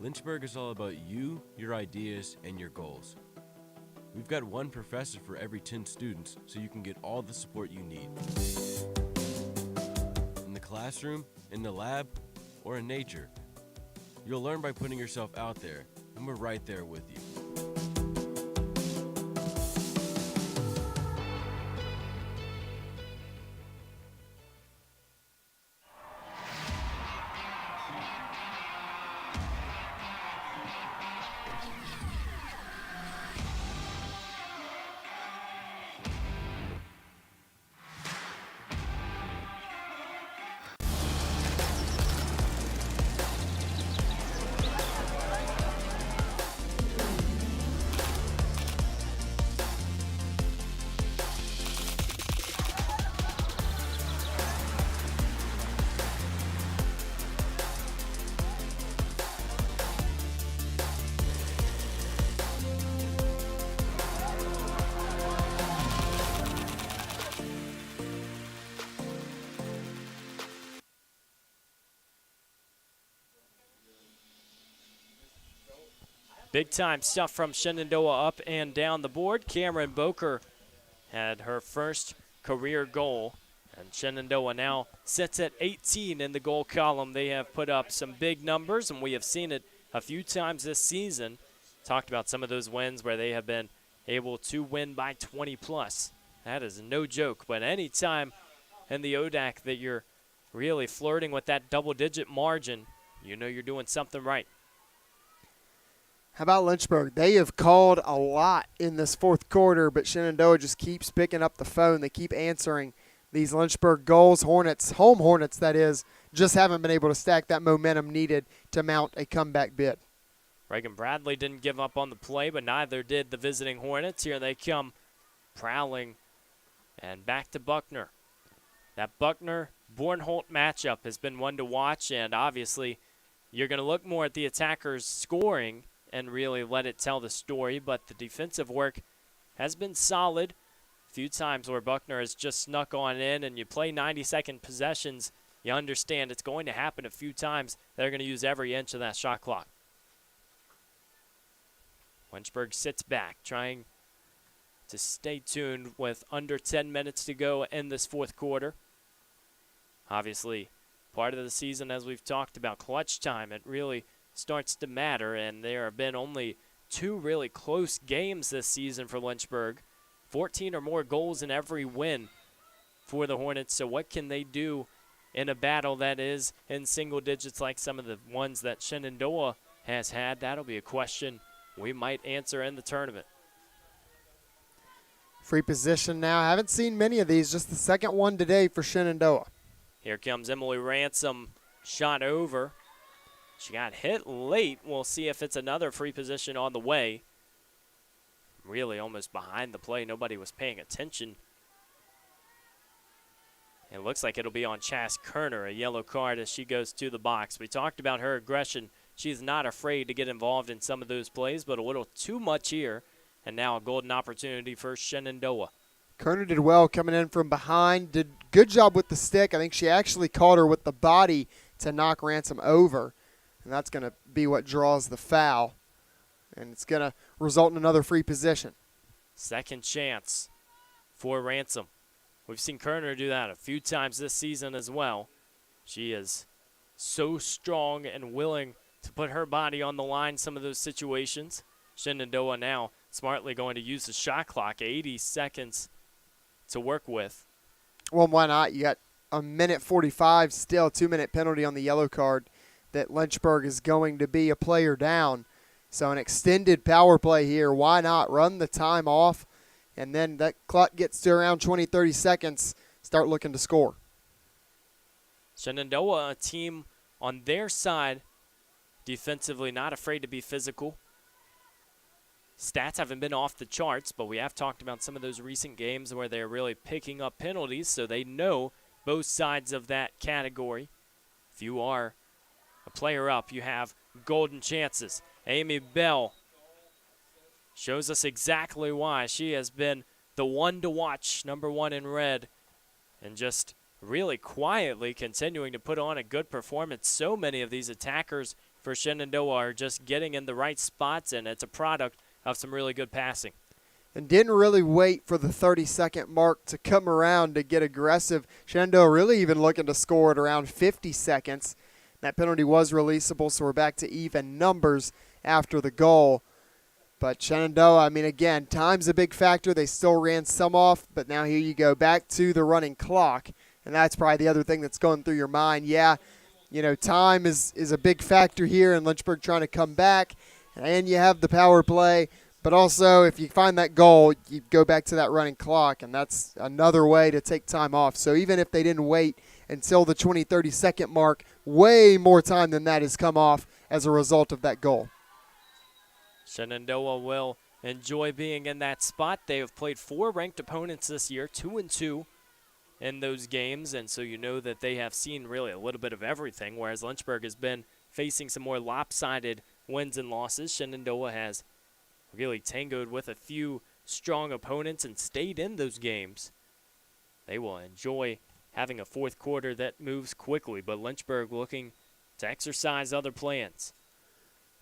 Lynchburg is all about you, your ideas, and your goals. We've got one professor for every 10 students, so you can get all the support you need. In the classroom, in the lab, or in nature. You'll learn by putting yourself out there, and we're right there with you. Big time stuff from Shenandoah up and down the board. Cameron Boker had her first career goal, and Shenandoah now sits at 18 in the goal column. They have put up some big numbers, and we have seen it a few times this season. Talked about some of those wins where they have been able to win by 20 plus. That is no joke, but any time in the ODAC that you're really flirting with that double-digit margin, you know you're doing something right. How about Lynchburg? They have called a lot in this fourth quarter, but Shenandoah just keeps picking up the phone. They keep answering these Lynchburg goals. Hornets, home Hornets that is, just haven't been able to stack that momentum needed to mount a comeback bid. Reagan Bradley didn't give up on the play, but neither did the visiting Hornets. Here they come prowling And back to Buckner. That Buckner-Bornholt matchup has been one to watch, and obviously you're going to look more at the attackers scoring and really let it tell the story, but the defensive work has been solid. A few times where Buckner has just snuck on in, and you play 90-second possessions, you understand it's going to happen a few times. They're going to use every inch of that shot clock. Lynchburg sits back, trying to stay tuned with under 10 minutes to go in this fourth quarter. Obviously, part of the season, as we've talked about, clutch time, it really starts to matter, and there have been only 2 really close games this season for Lynchburg. 14 or more goals in every win for the Hornets. So what can they do in a battle that is in single digits like some of the ones that Shenandoah has had? That'll be a question we might answer in the tournament. Free position now. I haven't seen many of these, just the second one today for Shenandoah. Here comes Emily Ransom, shot over. She got hit late. We'll see if it's another free position on the way. Really almost behind the play. Nobody was paying attention. It looks like it'll be on Chas Kerner, a yellow card as she goes to the box. We talked about her aggression. She's not afraid to get involved in some of those plays, but a little too much here. And now a golden opportunity for Shenandoah. Kerner did well coming in from behind. Did good job with the stick. I think she actually caught her with the body to knock Ransom over. And that's going to be what draws the foul. And it's going to result in another free position. Second chance for Ransom. We've seen Kerner do that a few times this season as well. She is so strong and willing to put her body on the line some of those situations. Shenandoah now smartly going to use the shot clock, 80 seconds to work with. Well, why not? You got a minute 45 still, 2-minute penalty on the yellow card that Lynchburg is going to be a player down. So an extended power play here. Why not run the time off? And then that clock gets to around 20, 30 seconds, start looking to score. Shenandoah, a team on their side, defensively not afraid to be physical. Stats haven't been off the charts, but we have talked about some of those recent games where they're really picking up penalties, so they know both sides of that category. If you are a player up, you have golden chances. Amy Bell shows us exactly why. She has been the one to watch, number 1 in red, and just really quietly continuing to put on a good performance. So many of these attackers for Shenandoah are just getting in the right spots, and it's a product of some really good passing. And didn't really wait for the 30-second mark to come around to get aggressive. Shenandoah really even looking to score at around 50 seconds. That penalty was releasable, so we're back to even numbers after the goal. But Shenandoah, I mean, again, time's a big factor. They still ran some off, but now here you go back to the running clock. And that's probably the other thing that's going through your mind. Yeah, you know, time is a big factor here, and Lynchburg trying to come back. And you have the power play. But also, if you find that goal, you go back to that running clock, and that's another way to take time off. So even if they didn't wait until the 20, 30-second mark, way more time than that has come off as a result of that goal. Shenandoah will enjoy being in that spot. They have played 4 ranked opponents this year, 2-2 in those games, and so you know that they have seen really a little bit of everything, whereas Lynchburg has been facing some more lopsided wins and losses. Shenandoah has really tangoed with a few strong opponents and stayed in those games. They will enjoy having a fourth quarter that moves quickly, but Lynchburg looking to exercise other plans.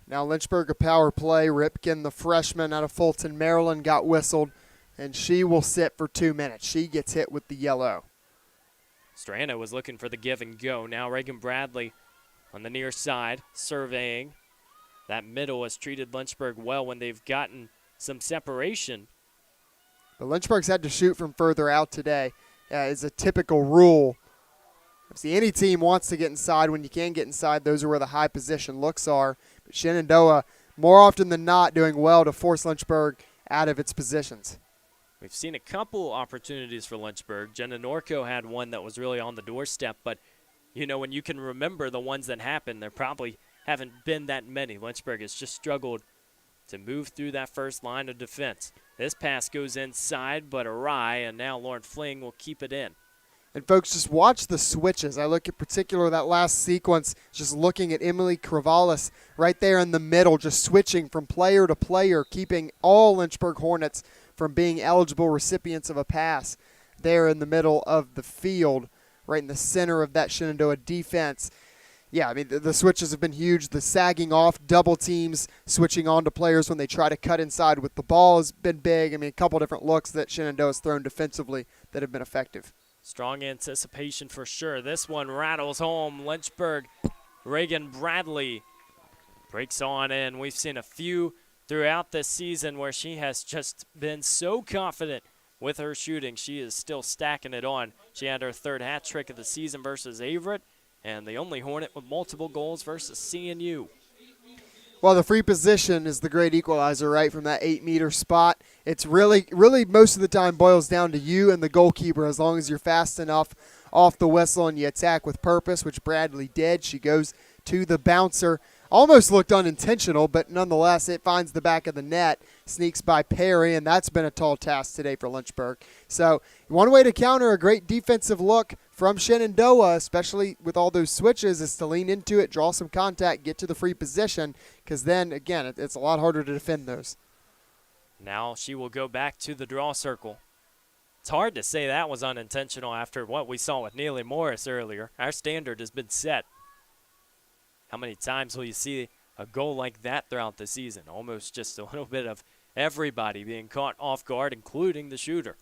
Now Lynchburg a power play. Ripken, the freshman out of Fulton, Maryland, got whistled, and she will sit for 2 minutes. She gets hit with the yellow. Strano was looking for the give and go. Now Reagan Bradley on the near side, surveying. That middle has treated Lynchburg well when they've gotten some separation. But Lynchburg's had to shoot from further out today. Is a typical rule. See, any team wants to get inside. When you can get inside, those are where the high position looks are. But Shenandoah, more often than not, doing well to force Lynchburg out of its positions. We've seen a couple opportunities for Lynchburg. Jenna Norco had one that was really on the doorstep, but, you know, when you can remember the ones that happened, there probably haven't been that many. Lynchburg has just struggled to move through that first line of defense. This pass goes inside but awry, and now Lauren Fling will keep it in. And folks, just watch the switches. I look at particular that last sequence, just looking at Emily Kravalis right there in the middle, just switching from player to player, keeping all Lynchburg Hornets from being eligible recipients of a pass there in the middle of the field, right in the center of that Shenandoah defense. Yeah, I mean, the switches have been huge. The sagging off, double teams, switching on to players when they try to cut inside with the ball has been big. I mean, a couple different looks that Shenandoah has thrown defensively that have been effective. Strong anticipation for sure. This one rattles home. Lynchburg, Reagan Bradley breaks on in. We've seen a few throughout this season where she has just been so confident with her shooting. She is still stacking it on. She had her third hat trick of the season versus Averett, and the only Hornet with multiple goals versus CNU. Well, the free position is the great equalizer, right, from that 8-meter spot. It's really most of the time boils down to you and the goalkeeper as long as you're fast enough off the whistle and you attack with purpose, which Bradley did. She goes to the bouncer. Almost looked unintentional, but nonetheless, it finds the back of the net, sneaks by Perry, and that's been a tall task today for Lynchburg. So one way to counter a great defensive look from Shenandoah, especially with all those switches, is to lean into it, draw some contact, get to the free position, because then, again, it's a lot harder to defend those. Now she will go back to the draw circle. It's hard to say that was unintentional after what we saw with Neely Morris earlier. Our standard has been set. How many times will you see a goal like that throughout the season? Almost just a little bit of everybody being caught off guard, including the shooter.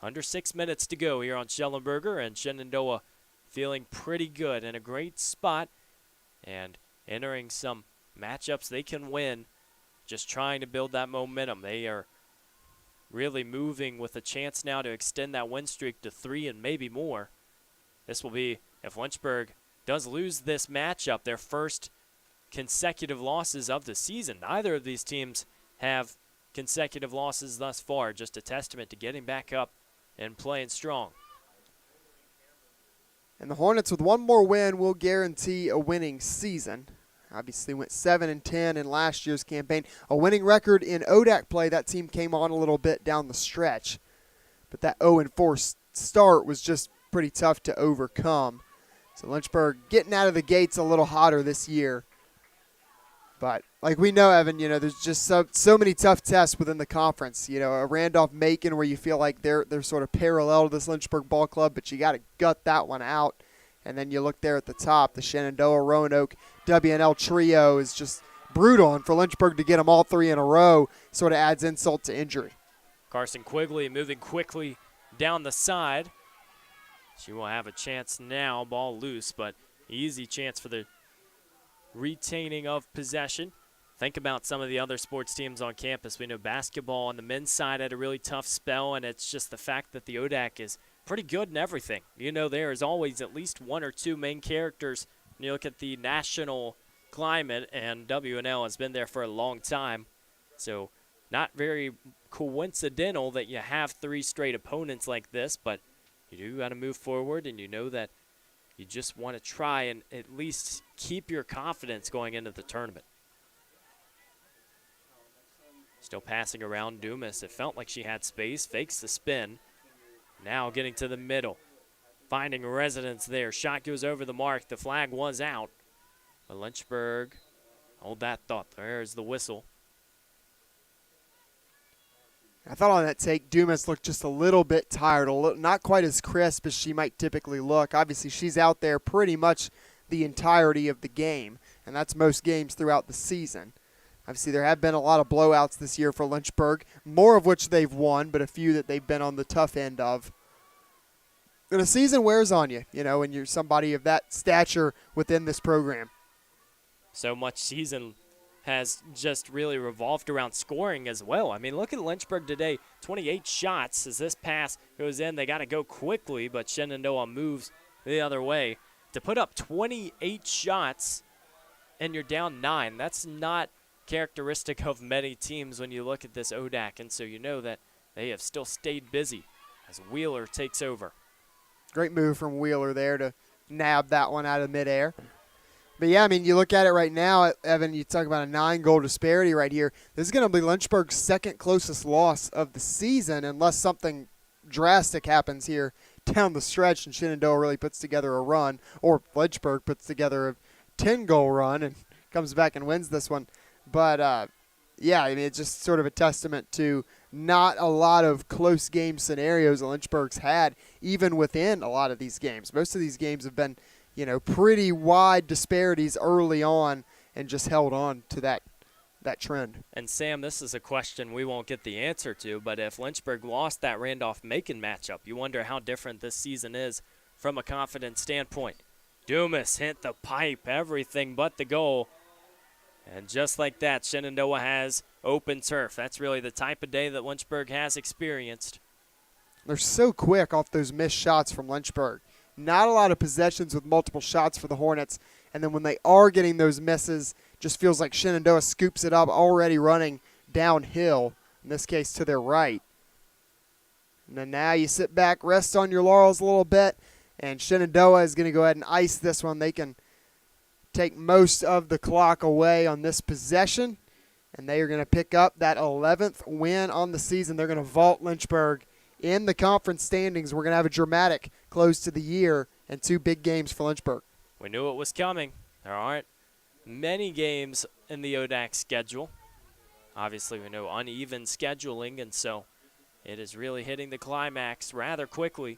Under 6 minutes to go here on Schellenberger, and Shenandoah feeling pretty good in a great spot and entering some matchups they can win, just trying to build that momentum. They are really moving with a chance now to extend that win streak to 3 and maybe more. This will be, if Lynchburg does lose this matchup, their first consecutive losses of the season. Neither of these teams have consecutive losses thus far, just a testament to getting back up and playing strong. And the Hornets with one more win will guarantee a winning season. Obviously went 7-10 in last year's campaign. A winning record in ODAC play. That team came on a little bit down the stretch. But that 0-4 start was just pretty tough to overcome. So Lynchburg getting out of the gates a little hotter this year. But like we know, Evan, there's just so many tough tests within the conference. A Randolph-Macon where you feel like they're sort of parallel to this Lynchburg ball club, but you got to gut that one out. And then you look there at the top, the Shenandoah, Roanoke, WNL trio is just brutal. And for Lynchburg to get them all 3 in a row sort of adds insult to injury. Carson Quigley moving quickly down the side. She will have a chance now, ball loose, but easy chance for the retaining of possession. Think about some of the other sports teams on campus. We know basketball on the men's side had a really tough spell, and it's just the fact that the ODAC is pretty good in everything. There is always at least 1 or 2 main characters. When you look at the national climate, and WNL has been there for a long time. So not very coincidental that you have 3 straight opponents like this, but you do got to move forward, and you know that you just want to try and at least keep your confidence going into the tournament. Still passing around Dumas. It felt like she had space, fakes the spin. Now getting to the middle, finding residence there. Shot goes over the mark. The flag was out. But Lynchburg, hold that thought. There's the whistle. I thought on that take, Dumas looked just a little bit tired, not quite as crisp as she might typically look. Obviously, she's out there pretty much the entirety of the game, and that's most games throughout the season. Obviously, there have been a lot of blowouts this year for Lynchburg, more of which they've won, but a few that they've been on the tough end of. And a season wears on you, when you're somebody of that stature within this program. So much season has just really revolved around scoring as well. I mean, look at Lynchburg today, 28 shots. As this pass goes in, they got to go quickly, but Shenandoah moves the other way. To put up 28 shots and you're down 9, that's not characteristic of many teams when you look at this ODAC, and so you know that they have still stayed busy as Wheeler takes over. Great move from Wheeler there to nab that one out of midair. But, yeah, I mean, you look at it right now, Evan, you talk about a 9-goal disparity right here. This is going to be Lynchburg's second closest loss of the season unless something drastic happens here down the stretch and Shenandoah really puts together a run, or Lynchburg puts together a 10-goal run and comes back and wins this one. But, yeah, I mean, it's just sort of a testament to not a lot of close game scenarios that Lynchburg's had, even within a lot of these games. Most of these games have been, pretty wide disparities early on and just held on to that trend. And, Sam, this is a question we won't get the answer to, but if Lynchburg lost that Randolph-Macon matchup, you wonder how different this season is from a confidence standpoint. Dumas hit the pipe, everything but the goal. And just like that, Shenandoah has open turf. That's really the type of day that Lynchburg has experienced. They're so quick off those missed shots from Lynchburg. Not a lot of possessions with multiple shots for the Hornets. And then when they are getting those misses, just feels like Shenandoah scoops it up already running downhill, in this case to their right. And then now you sit back, rest on your laurels a little bit, and Shenandoah is going to go ahead and ice this one. They can take most of the clock away on this possession, and they are going to pick up that 11th win on the season. They're going to vault Lynchburg in the conference standings. We're going to have a dramatic close to the year and 2 big games for Lynchburg. We knew it was coming. There aren't many games in the ODAC schedule. Obviously, we know uneven scheduling, and so it is really hitting the climax rather quickly.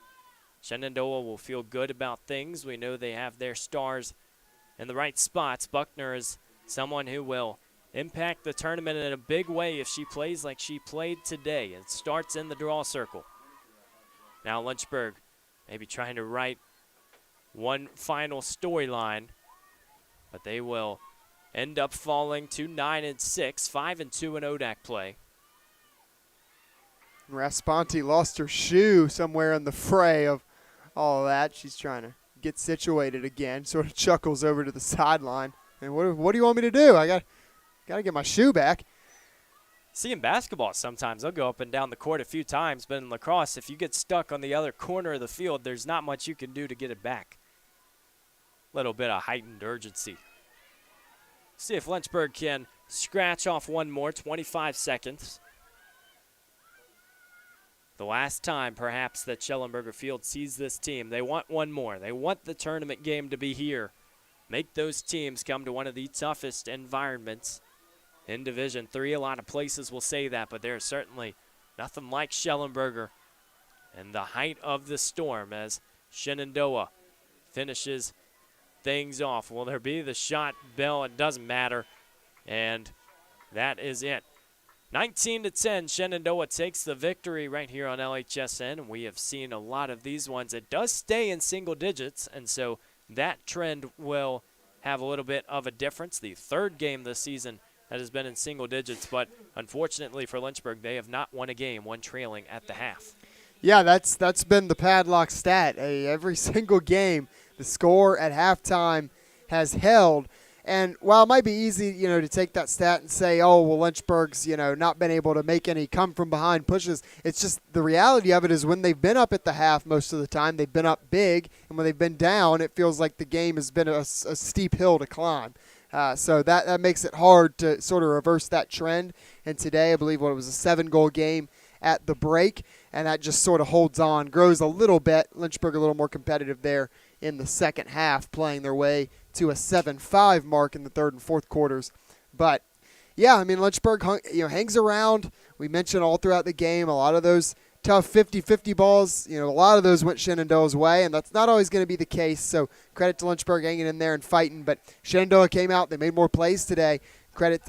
Shenandoah will feel good about things. We know they have their stars in the right spots. Buckner is someone who will impact the tournament in a big way if she plays like she played today. It starts in the draw circle. Now Lynchburg maybe trying to write one final storyline, but they will end up falling to 9-6, 5-2 in ODAC play. Rasponti lost her shoe somewhere in the fray of all of that. She's trying to get situated again, sort of chuckles over to the sideline. And what do you want me to do? I got to get my shoe back. See, in basketball sometimes they'll go up and down the court a few times, but in lacrosse, if you get stuck on the other corner of the field, there's not much you can do to get it back. Little bit of heightened urgency. See if Lynchburg can scratch off one more, 25 seconds. The last time, perhaps, that Schellenberger Field sees this team. They want one more. They want the tournament game to be here. Make those teams come to one of the toughest environments in Division III. A lot of places will say that, but there's certainly nothing like Schellenberger and the height of the storm as Shenandoah finishes things off. Will there be the shot bell? It doesn't matter. And that is it. 19-10, Shenandoah takes the victory right here on LHSN. We have seen a lot of these ones. It does stay in single digits, and so that trend will have a little bit of a difference. The third game this season that has been in single digits, but unfortunately for Lynchburg, they have not won a game, one trailing at the half. Yeah, that's been the padlock stat. Every single game, the score at halftime has held. And while it might be easy, to take that stat and say, oh, well, Lynchburg's, not been able to make any come-from-behind pushes, it's just the reality of it is when they've been up at the half most of the time, they've been up big. And when they've been down, it feels like the game has been a steep hill to climb. So that makes it hard to sort of reverse that trend. And today, I believe it was a 7-goal game at the break, and that just sort of holds on, grows a little bit. Lynchburg a little more competitive there in the second half, playing their way to a 7-5 mark in the third and fourth quarters. But, yeah, I mean, Lynchburg hangs around. We mentioned all throughout the game a lot of those tough 50-50 balls. A lot of those went Shenandoah's way, and that's not always going to be the case. So credit to Lynchburg hanging in there and fighting. But Shenandoah came out. They made more plays today.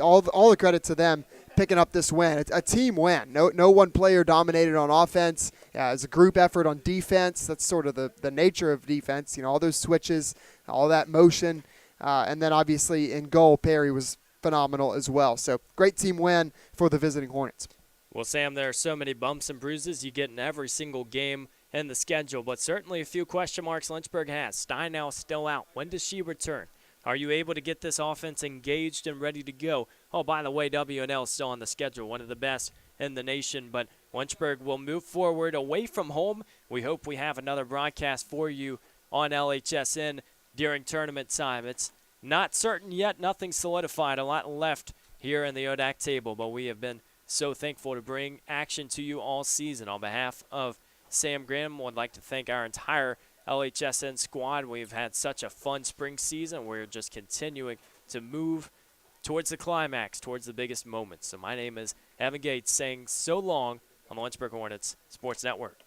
All the credit to them picking up this win. It's a team win. No one player dominated on offense. It's a group effort on defense. That's sort of the nature of defense. All those switches, all that motion. And then obviously in goal, Perry was phenomenal as well. So great team win for the visiting Hornets. Well, Sam, there are so many bumps and bruises you get in every single game in the schedule, but certainly a few question marks Lynchburg has. Steinau still out. When does she return? Are you able to get this offense engaged and ready to go? Oh, by the way, W&L is still on the schedule, one of the best in the nation, but Lynchburg will move forward away from home. We hope we have another broadcast for you on LHSN during tournament time. It's not certain yet, nothing solidified, a lot left here in the ODAC table, but we have been so thankful to bring action to you all season. On behalf of Sam Graham, would like to thank our entire LHSN squad. We've had such a fun spring season. We're just continuing to move towards the climax, towards the biggest moments. So my name is Evan Gates saying so long on the Lynchburg Hornets Sports Network.